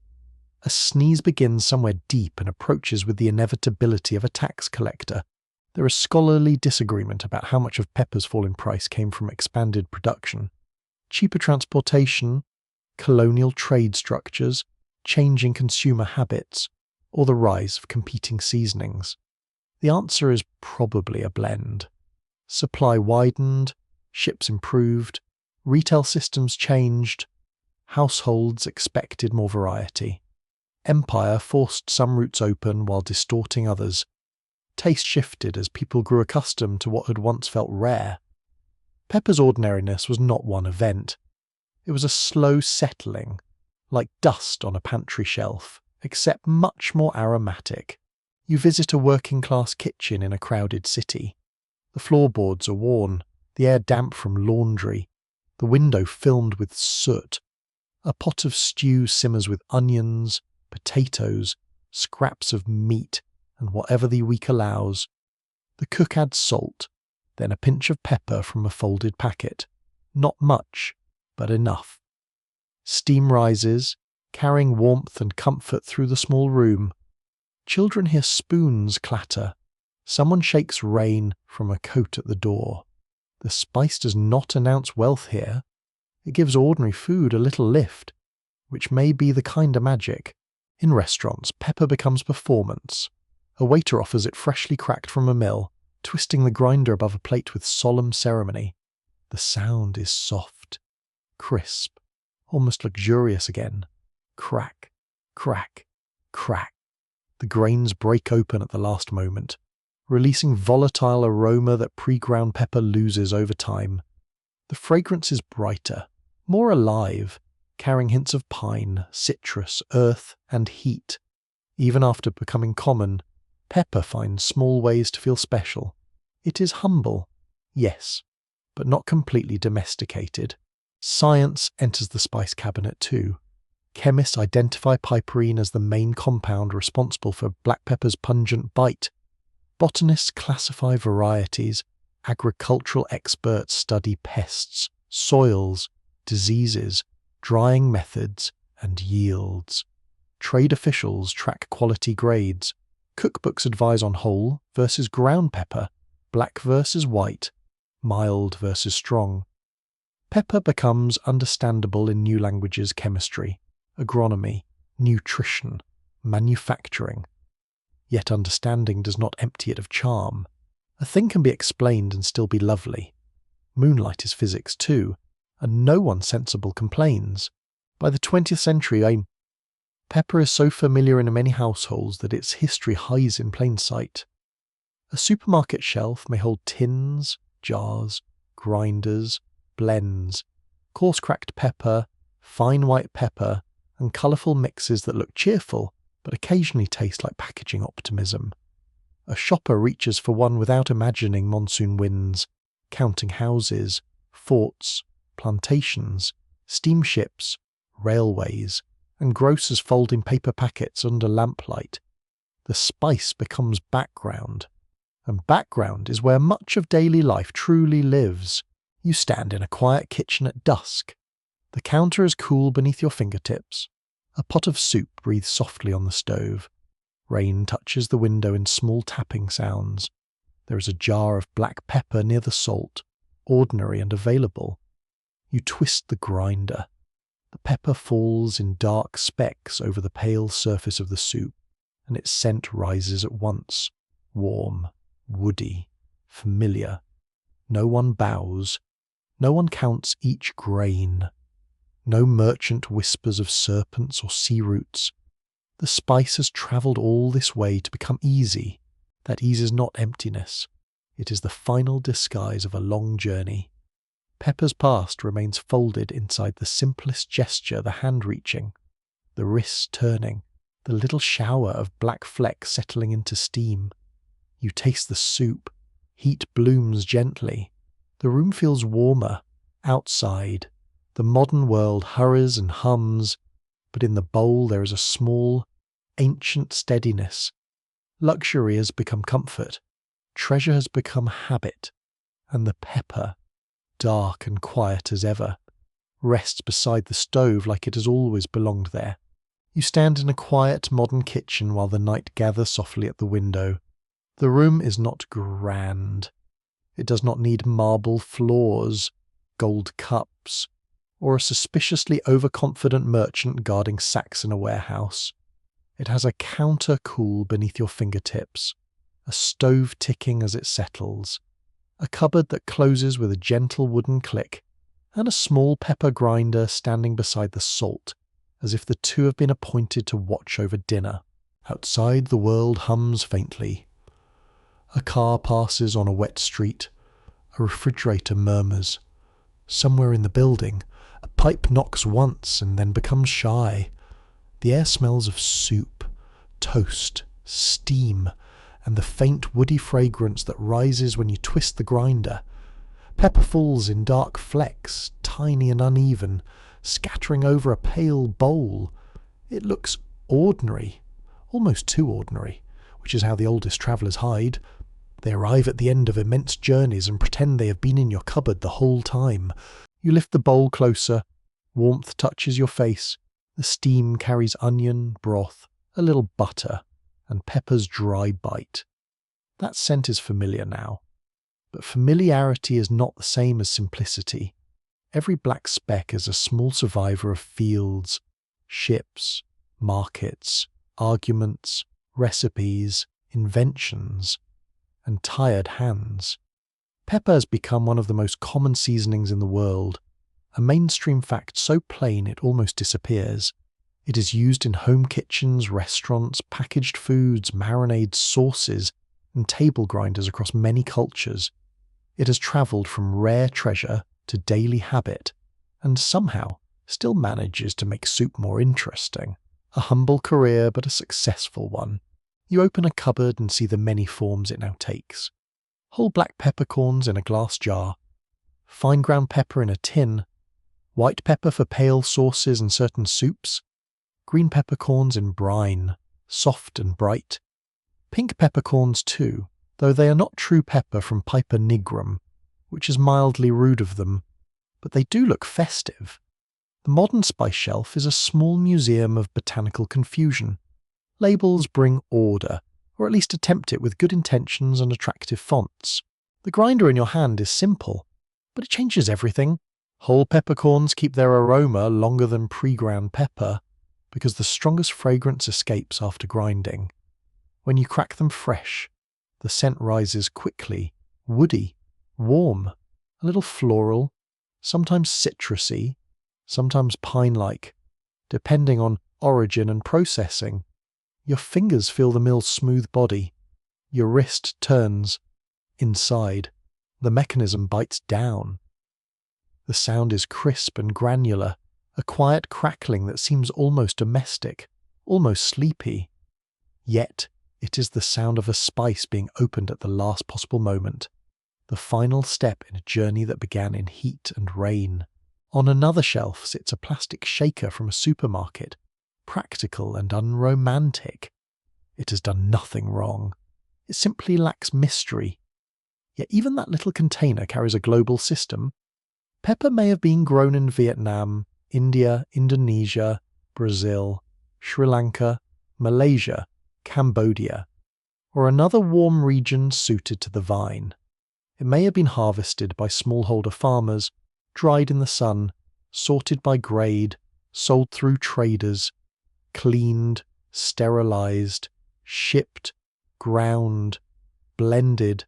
A sneeze begins somewhere deep and approaches with the inevitability of a tax collector. There is scholarly disagreement about how much of pepper's fall in price came from expanded production. Cheaper transportation, colonial trade structures, changing consumer habits, or the rise of competing seasonings. The answer is probably a blend. Supply widened, ships improved, retail systems changed, households expected more variety. Empire forced some routes open while distorting others. Taste shifted as people grew accustomed to what had once felt rare. Pepper's ordinariness was not one event. It was a slow settling, like dust on a pantry shelf, except much more aromatic. You visit a working-class kitchen in a crowded city. The floorboards are worn, the air damp from laundry, the window filmed with soot. A pot of stew simmers with onions, potatoes, scraps of meat, and whatever the week allows. The cook adds salt, then a pinch of pepper from a folded packet. Not much, but enough. Steam rises, carrying warmth and comfort through the small room. Children hear spoons clatter. Someone shakes rain from a coat at the door. The spice does not announce wealth here. It gives ordinary food a little lift, which may be the kind of magic. In restaurants, pepper becomes performance. A waiter offers it freshly cracked from a mill, twisting the grinder above a plate with solemn ceremony. The sound is soft, crisp, almost luxurious again. Crack, crack, crack. The grains break open at the last moment, releasing volatile aroma that pre-ground pepper loses over time. The fragrance is brighter, more alive, carrying hints of pine, citrus, earth, and heat. Even after becoming common, pepper finds small ways to feel special. It is humble, yes, but not completely domesticated. Science enters the spice cabinet too. Chemists identify piperine as the main compound responsible for black pepper's pungent bite. Botanists classify varieties. Agricultural experts study pests, soils, diseases, drying methods, and yields. Trade officials track quality grades. Cookbooks advise on whole versus ground pepper, black versus white, mild versus strong. Pepper becomes understandable in new languages: chemistry, agronomy, nutrition, manufacturing. Yet understanding does not empty it of charm. A thing can be explained and still be lovely. Moonlight is physics too, and no one sensible complains. By the 20th century, pepper is so familiar in many households that its history hides in plain sight. A supermarket shelf may hold tins, jars, grinders, blends, coarse-cracked pepper, fine white pepper, and colourful mixes that look cheerful but occasionally taste like packaging optimism. A shopper reaches for one without imagining monsoon winds, counting houses, forts, plantations, steamships, railways, and grocers folding paper packets under lamplight. The spice becomes background, and background is where much of daily life truly lives. You stand in a quiet kitchen at dusk. The counter is cool beneath your fingertips. A pot of soup breathes softly on the stove. Rain touches the window in small tapping sounds. There is a jar of black pepper near the salt, ordinary and available. You twist the grinder. The pepper falls in dark specks over the pale surface of the soup, and its scent rises at once, warm, woody, familiar. No one bows. No one counts each grain. No merchant whispers of serpents or sea roots. The spice has travelled all this way to become easy. That ease is not emptiness. It is the final disguise of a long journey. Pepper's past remains folded inside the simplest gesture, the hand reaching, the wrist turning, the little shower of black flecks settling into steam. You taste the soup. Heat blooms gently. The room feels warmer. Outside, the modern world hurries and hums, but in the bowl there is a small, ancient steadiness. Luxury has become comfort. Treasure has become habit. And the pepper, dark and quiet as ever, rests beside the stove like it has always belonged there. You stand in a quiet modern kitchen while the night gathers softly at the window. The room is not grand. It does not need marble floors, gold cups, or a suspiciously overconfident merchant guarding sacks in a warehouse. It has a counter cool beneath your fingertips, a stove ticking as it settles, a cupboard that closes with a gentle wooden click, and a small pepper grinder standing beside the salt, as if the two have been appointed to watch over dinner. Outside, the world hums faintly. A car passes on a wet street. A refrigerator murmurs. Somewhere in the building, a pipe knocks once and then becomes shy. The air smells of soup, toast, steam, and the faint woody fragrance that rises when you twist the grinder. Pepper falls in dark flecks, tiny and uneven, scattering over a pale bowl. It looks ordinary, almost too ordinary, which is how the oldest travellers hide. They arrive at the end of immense journeys and pretend they have been in your cupboard the whole time. You lift the bowl closer, warmth touches your face, the steam carries onion, broth, a little butter, and Pepper's dry bite. That scent is familiar now. But familiarity is not the same as simplicity. Every black speck is a small survivor of fields, ships, markets, arguments, recipes, inventions, and tired hands. Pepper has become one of the most common seasonings in the world, a mainstream fact so plain it almost disappears. It is used in home kitchens, restaurants, packaged foods, marinades, sauces, and table grinders across many cultures. It has travelled from rare treasure to daily habit, and somehow still manages to make soup more interesting. A humble career, but a successful one. You open a cupboard and see the many forms it now takes. Whole black peppercorns in a glass jar, fine ground pepper in a tin, white pepper for pale sauces and certain soups, green peppercorns in brine, soft and bright, pink peppercorns too, though they are not true pepper from Piper nigrum, which is mildly rude of them, but they do look festive. The modern spice shelf is a small museum of botanical confusion. Labels bring order, or at least attempt it with good intentions and attractive fonts. The grinder in your hand is simple, but it changes everything. Whole peppercorns keep their aroma longer than pre-ground pepper, because the strongest fragrance escapes after grinding. When you crack them fresh, the scent rises quickly, woody, warm, a little floral, sometimes citrusy, sometimes pine-like, depending on origin and processing. Your fingers feel the mill's smooth body. Your wrist turns inside. The mechanism bites down. The sound is crisp and granular, a quiet crackling that seems almost domestic, almost sleepy. Yet it is the sound of a spice being opened at the last possible moment, the final step in a journey that began in heat and rain. On another shelf sits a plastic shaker from a supermarket, practical and unromantic. It has done nothing wrong. It simply lacks mystery. Yet even that little container carries a global system. Pepper may have been grown in Vietnam, India, Indonesia, Brazil, Sri Lanka, Malaysia, Cambodia, or another warm region suited to the vine. It may have been harvested by smallholder farmers, dried in the sun, sorted by grade, sold through traders, cleaned, sterilized, shipped, ground, blended,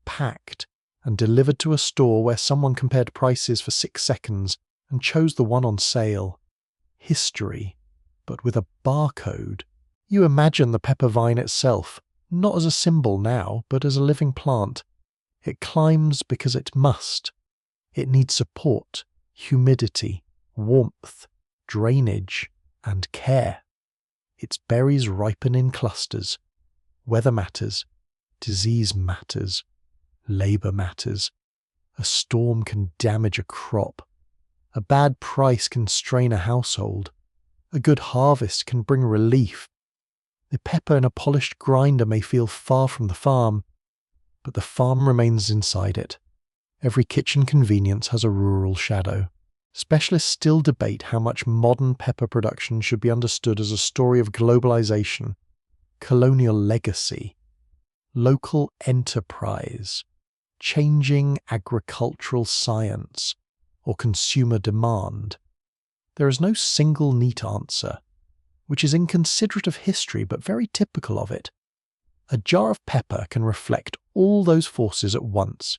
packed, and delivered to a store where someone compared prices for 6 seconds and chose the one on sale. History, but with a barcode. You imagine the pepper vine itself, not as a symbol now, but as a living plant. It climbs because it must. It needs support, humidity, warmth, drainage, and care. Its berries ripen in clusters. Weather matters. Disease matters. Labour matters. A storm can damage a crop. A bad price can strain a household. A good harvest can bring relief. The pepper in a polished grinder may feel far from the farm, but the farm remains inside it. Every kitchen convenience has a rural shadow. Specialists still debate how much modern pepper production should be understood as a story of globalization, colonial legacy, local enterprise, changing agricultural science, or consumer demand. There is no single neat answer, which is inconsiderate of history but very typical of it. A jar of pepper can reflect all those forces at once.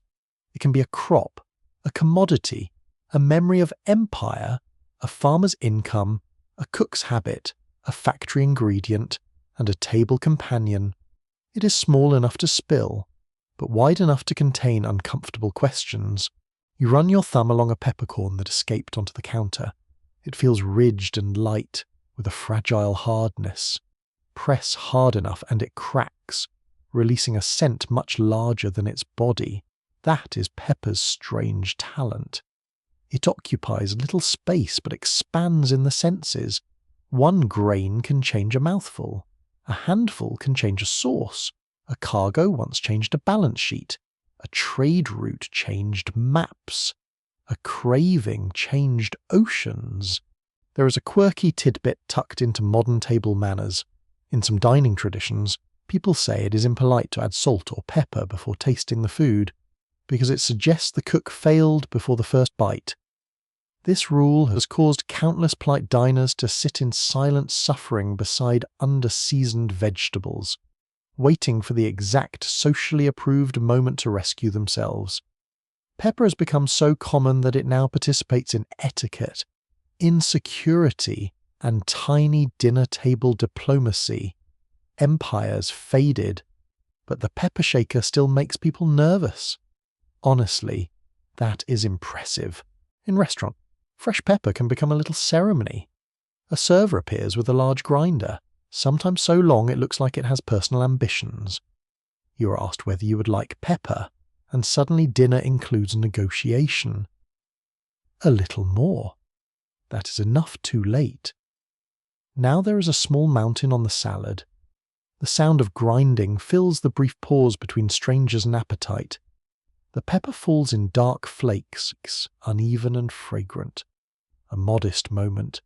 It can be a crop, a commodity, a memory of empire, a farmer's income, a cook's habit, a factory ingredient, and a table companion. It is small enough to spill, but wide enough to contain uncomfortable questions. You run your thumb along a peppercorn that escaped onto the counter. It feels ridged and light, with a fragile hardness. Press hard enough and it cracks, releasing a scent much larger than its body. That is pepper's strange talent. It occupies little space but expands in the senses, One grain can change a mouthful. A handful can change a sauce. A cargo once changed a balance sheet. A trade route changed maps. A craving changed oceans. There is a quirky tidbit tucked into modern table manners. In some dining traditions, people say it is impolite to add salt or pepper before tasting the food, because it suggests the cook failed before the first bite. This rule has caused countless polite diners to sit in silent suffering beside under-seasoned vegetables, waiting for the exact socially approved moment to rescue themselves. Pepper has become so common that it now participates in etiquette, insecurity, and tiny dinner table diplomacy. Empires faded, but the pepper shaker still makes people nervous. Honestly, that is impressive. In restaurant, fresh pepper can become a little ceremony. A server appears with a large grinder, sometimes so long it looks like it has personal ambitions. You are asked whether you would like pepper, and suddenly dinner includes a negotiation. A little more. That is enough too late. Now there is a small mountain on the salad. The sound of grinding fills the brief pause between strangers and appetite. The pepper falls in dark flakes, uneven and fragrant. A modest moment,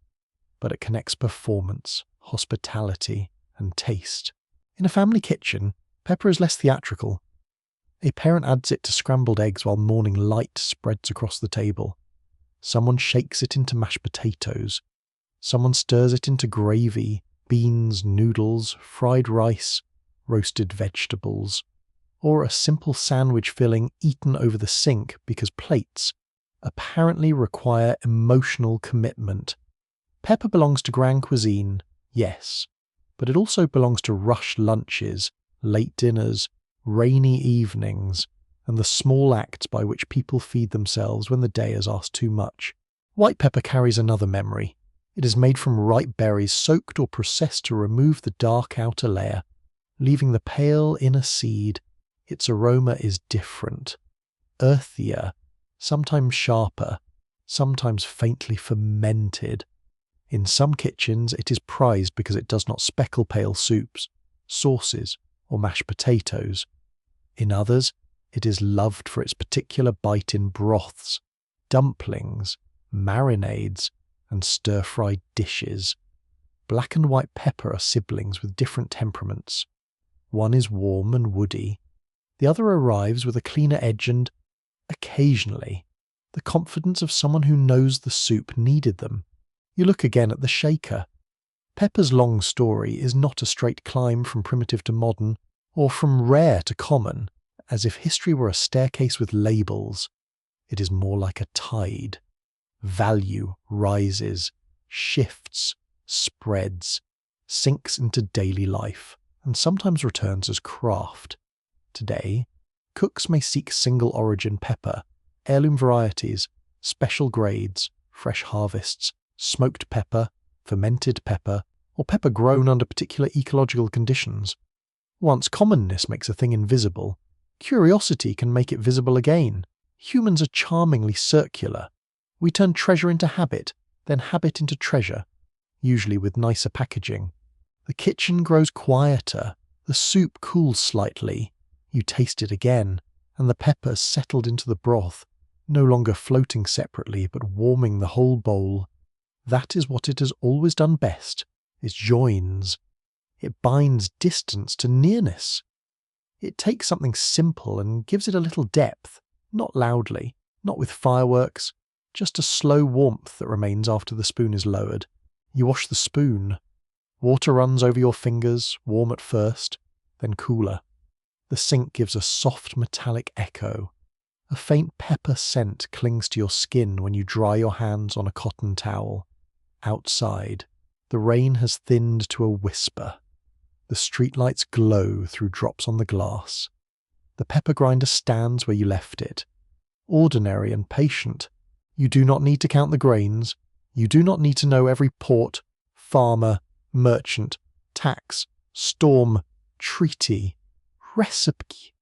but it connects performance, hospitality, and taste. In a family kitchen, pepper is less theatrical. A parent adds it to scrambled eggs while morning light spreads across the table. Someone shakes it into mashed potatoes. Someone stirs it into gravy, beans, noodles, fried rice, roasted vegetables, or a simple sandwich filling eaten over the sink because plates apparently require emotional commitment. Pepper belongs to grand cuisine, yes, but it also belongs to rush lunches, late dinners, rainy evenings, and the small acts by which people feed themselves when the day has asked too much. White pepper carries another memory. It is made from ripe berries soaked or processed to remove the dark outer layer, leaving the pale inner seed. Its aroma is different, earthier, sometimes sharper, sometimes faintly fermented. In some kitchens it is prized because it does not speckle pale soups, sauces, or mashed potatoes. In others, it is loved for its particular bite in broths, dumplings, marinades, and stir-fried dishes. Black and white pepper are siblings with different temperaments. One is warm and woody. The other arrives with a cleaner edge and, occasionally, the confidence of someone who knows the soup needed them. You look again at the shaker. Pepper's long story is not a straight climb from primitive to modern, or from rare to common, as if history were a staircase with labels. It is more like a tide. Value rises, shifts, spreads, sinks into daily life, and sometimes returns as craft. Today, cooks may seek single-origin pepper, heirloom varieties, special grades, fresh harvests, smoked pepper, fermented pepper, or pepper grown under particular ecological conditions. Once commonness makes a thing invisible, curiosity can make it visible again. Humans are charmingly circular. We turn treasure into habit, then habit into treasure, usually with nicer packaging. The kitchen grows quieter, the soup cools slightly, you taste it again, and the peppers settled into the broth, no longer floating separately but warming the whole bowl. That is what it has always done best. It joins. It binds distance to nearness. It takes something simple and gives it a little depth, not loudly, not with fireworks, just a slow warmth that remains after the spoon is lowered. You wash the spoon. Water runs over your fingers, warm at first, then cooler. The sink gives a soft metallic echo. A faint pepper scent clings to your skin when you dry your hands on a cotton towel. Outside, the rain has thinned to a whisper. The streetlights glow through drops on the glass. The pepper grinder stands where you left it. Ordinary and patient. You do not need to count the grains. You do not need to know every port, farmer, merchant, tax, storm, treaty, recipe,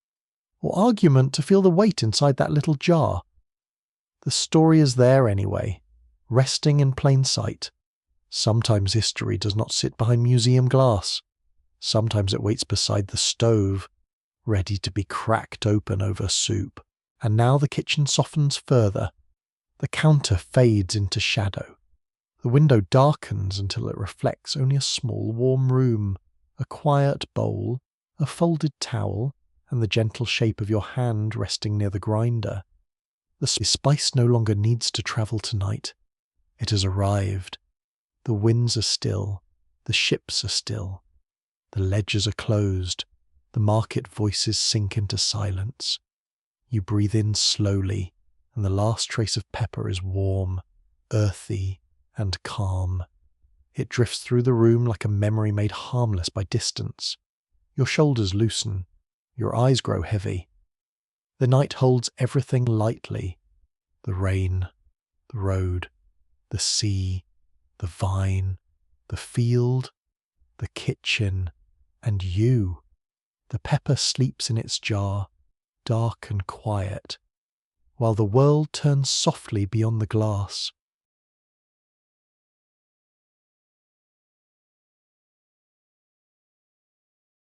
or argument to feel the weight inside that little jar. The story is there anyway, resting in plain sight, Sometimes history does not sit behind museum glass. Sometimes it waits beside the stove, ready to be cracked open over soup. And now the kitchen softens further. The counter fades into shadow. The window darkens until it reflects only a small warm room, a quiet bowl, a folded towel, and the gentle shape of your hand resting near the grinder. The spice no longer needs to travel tonight. It has arrived. The winds are still. The ships are still. The ledgers are closed. The market voices sink into silence. You breathe in slowly, and the last trace of pepper is warm, earthy, and calm. It drifts through the room like a memory made harmless by distance. Your shoulders loosen. Your eyes grow heavy. The night holds everything lightly. The rain, the road, the sea, the vine, the field, the kitchen, and you. The pepper sleeps in its jar, dark and quiet, while the world turns softly beyond the glass.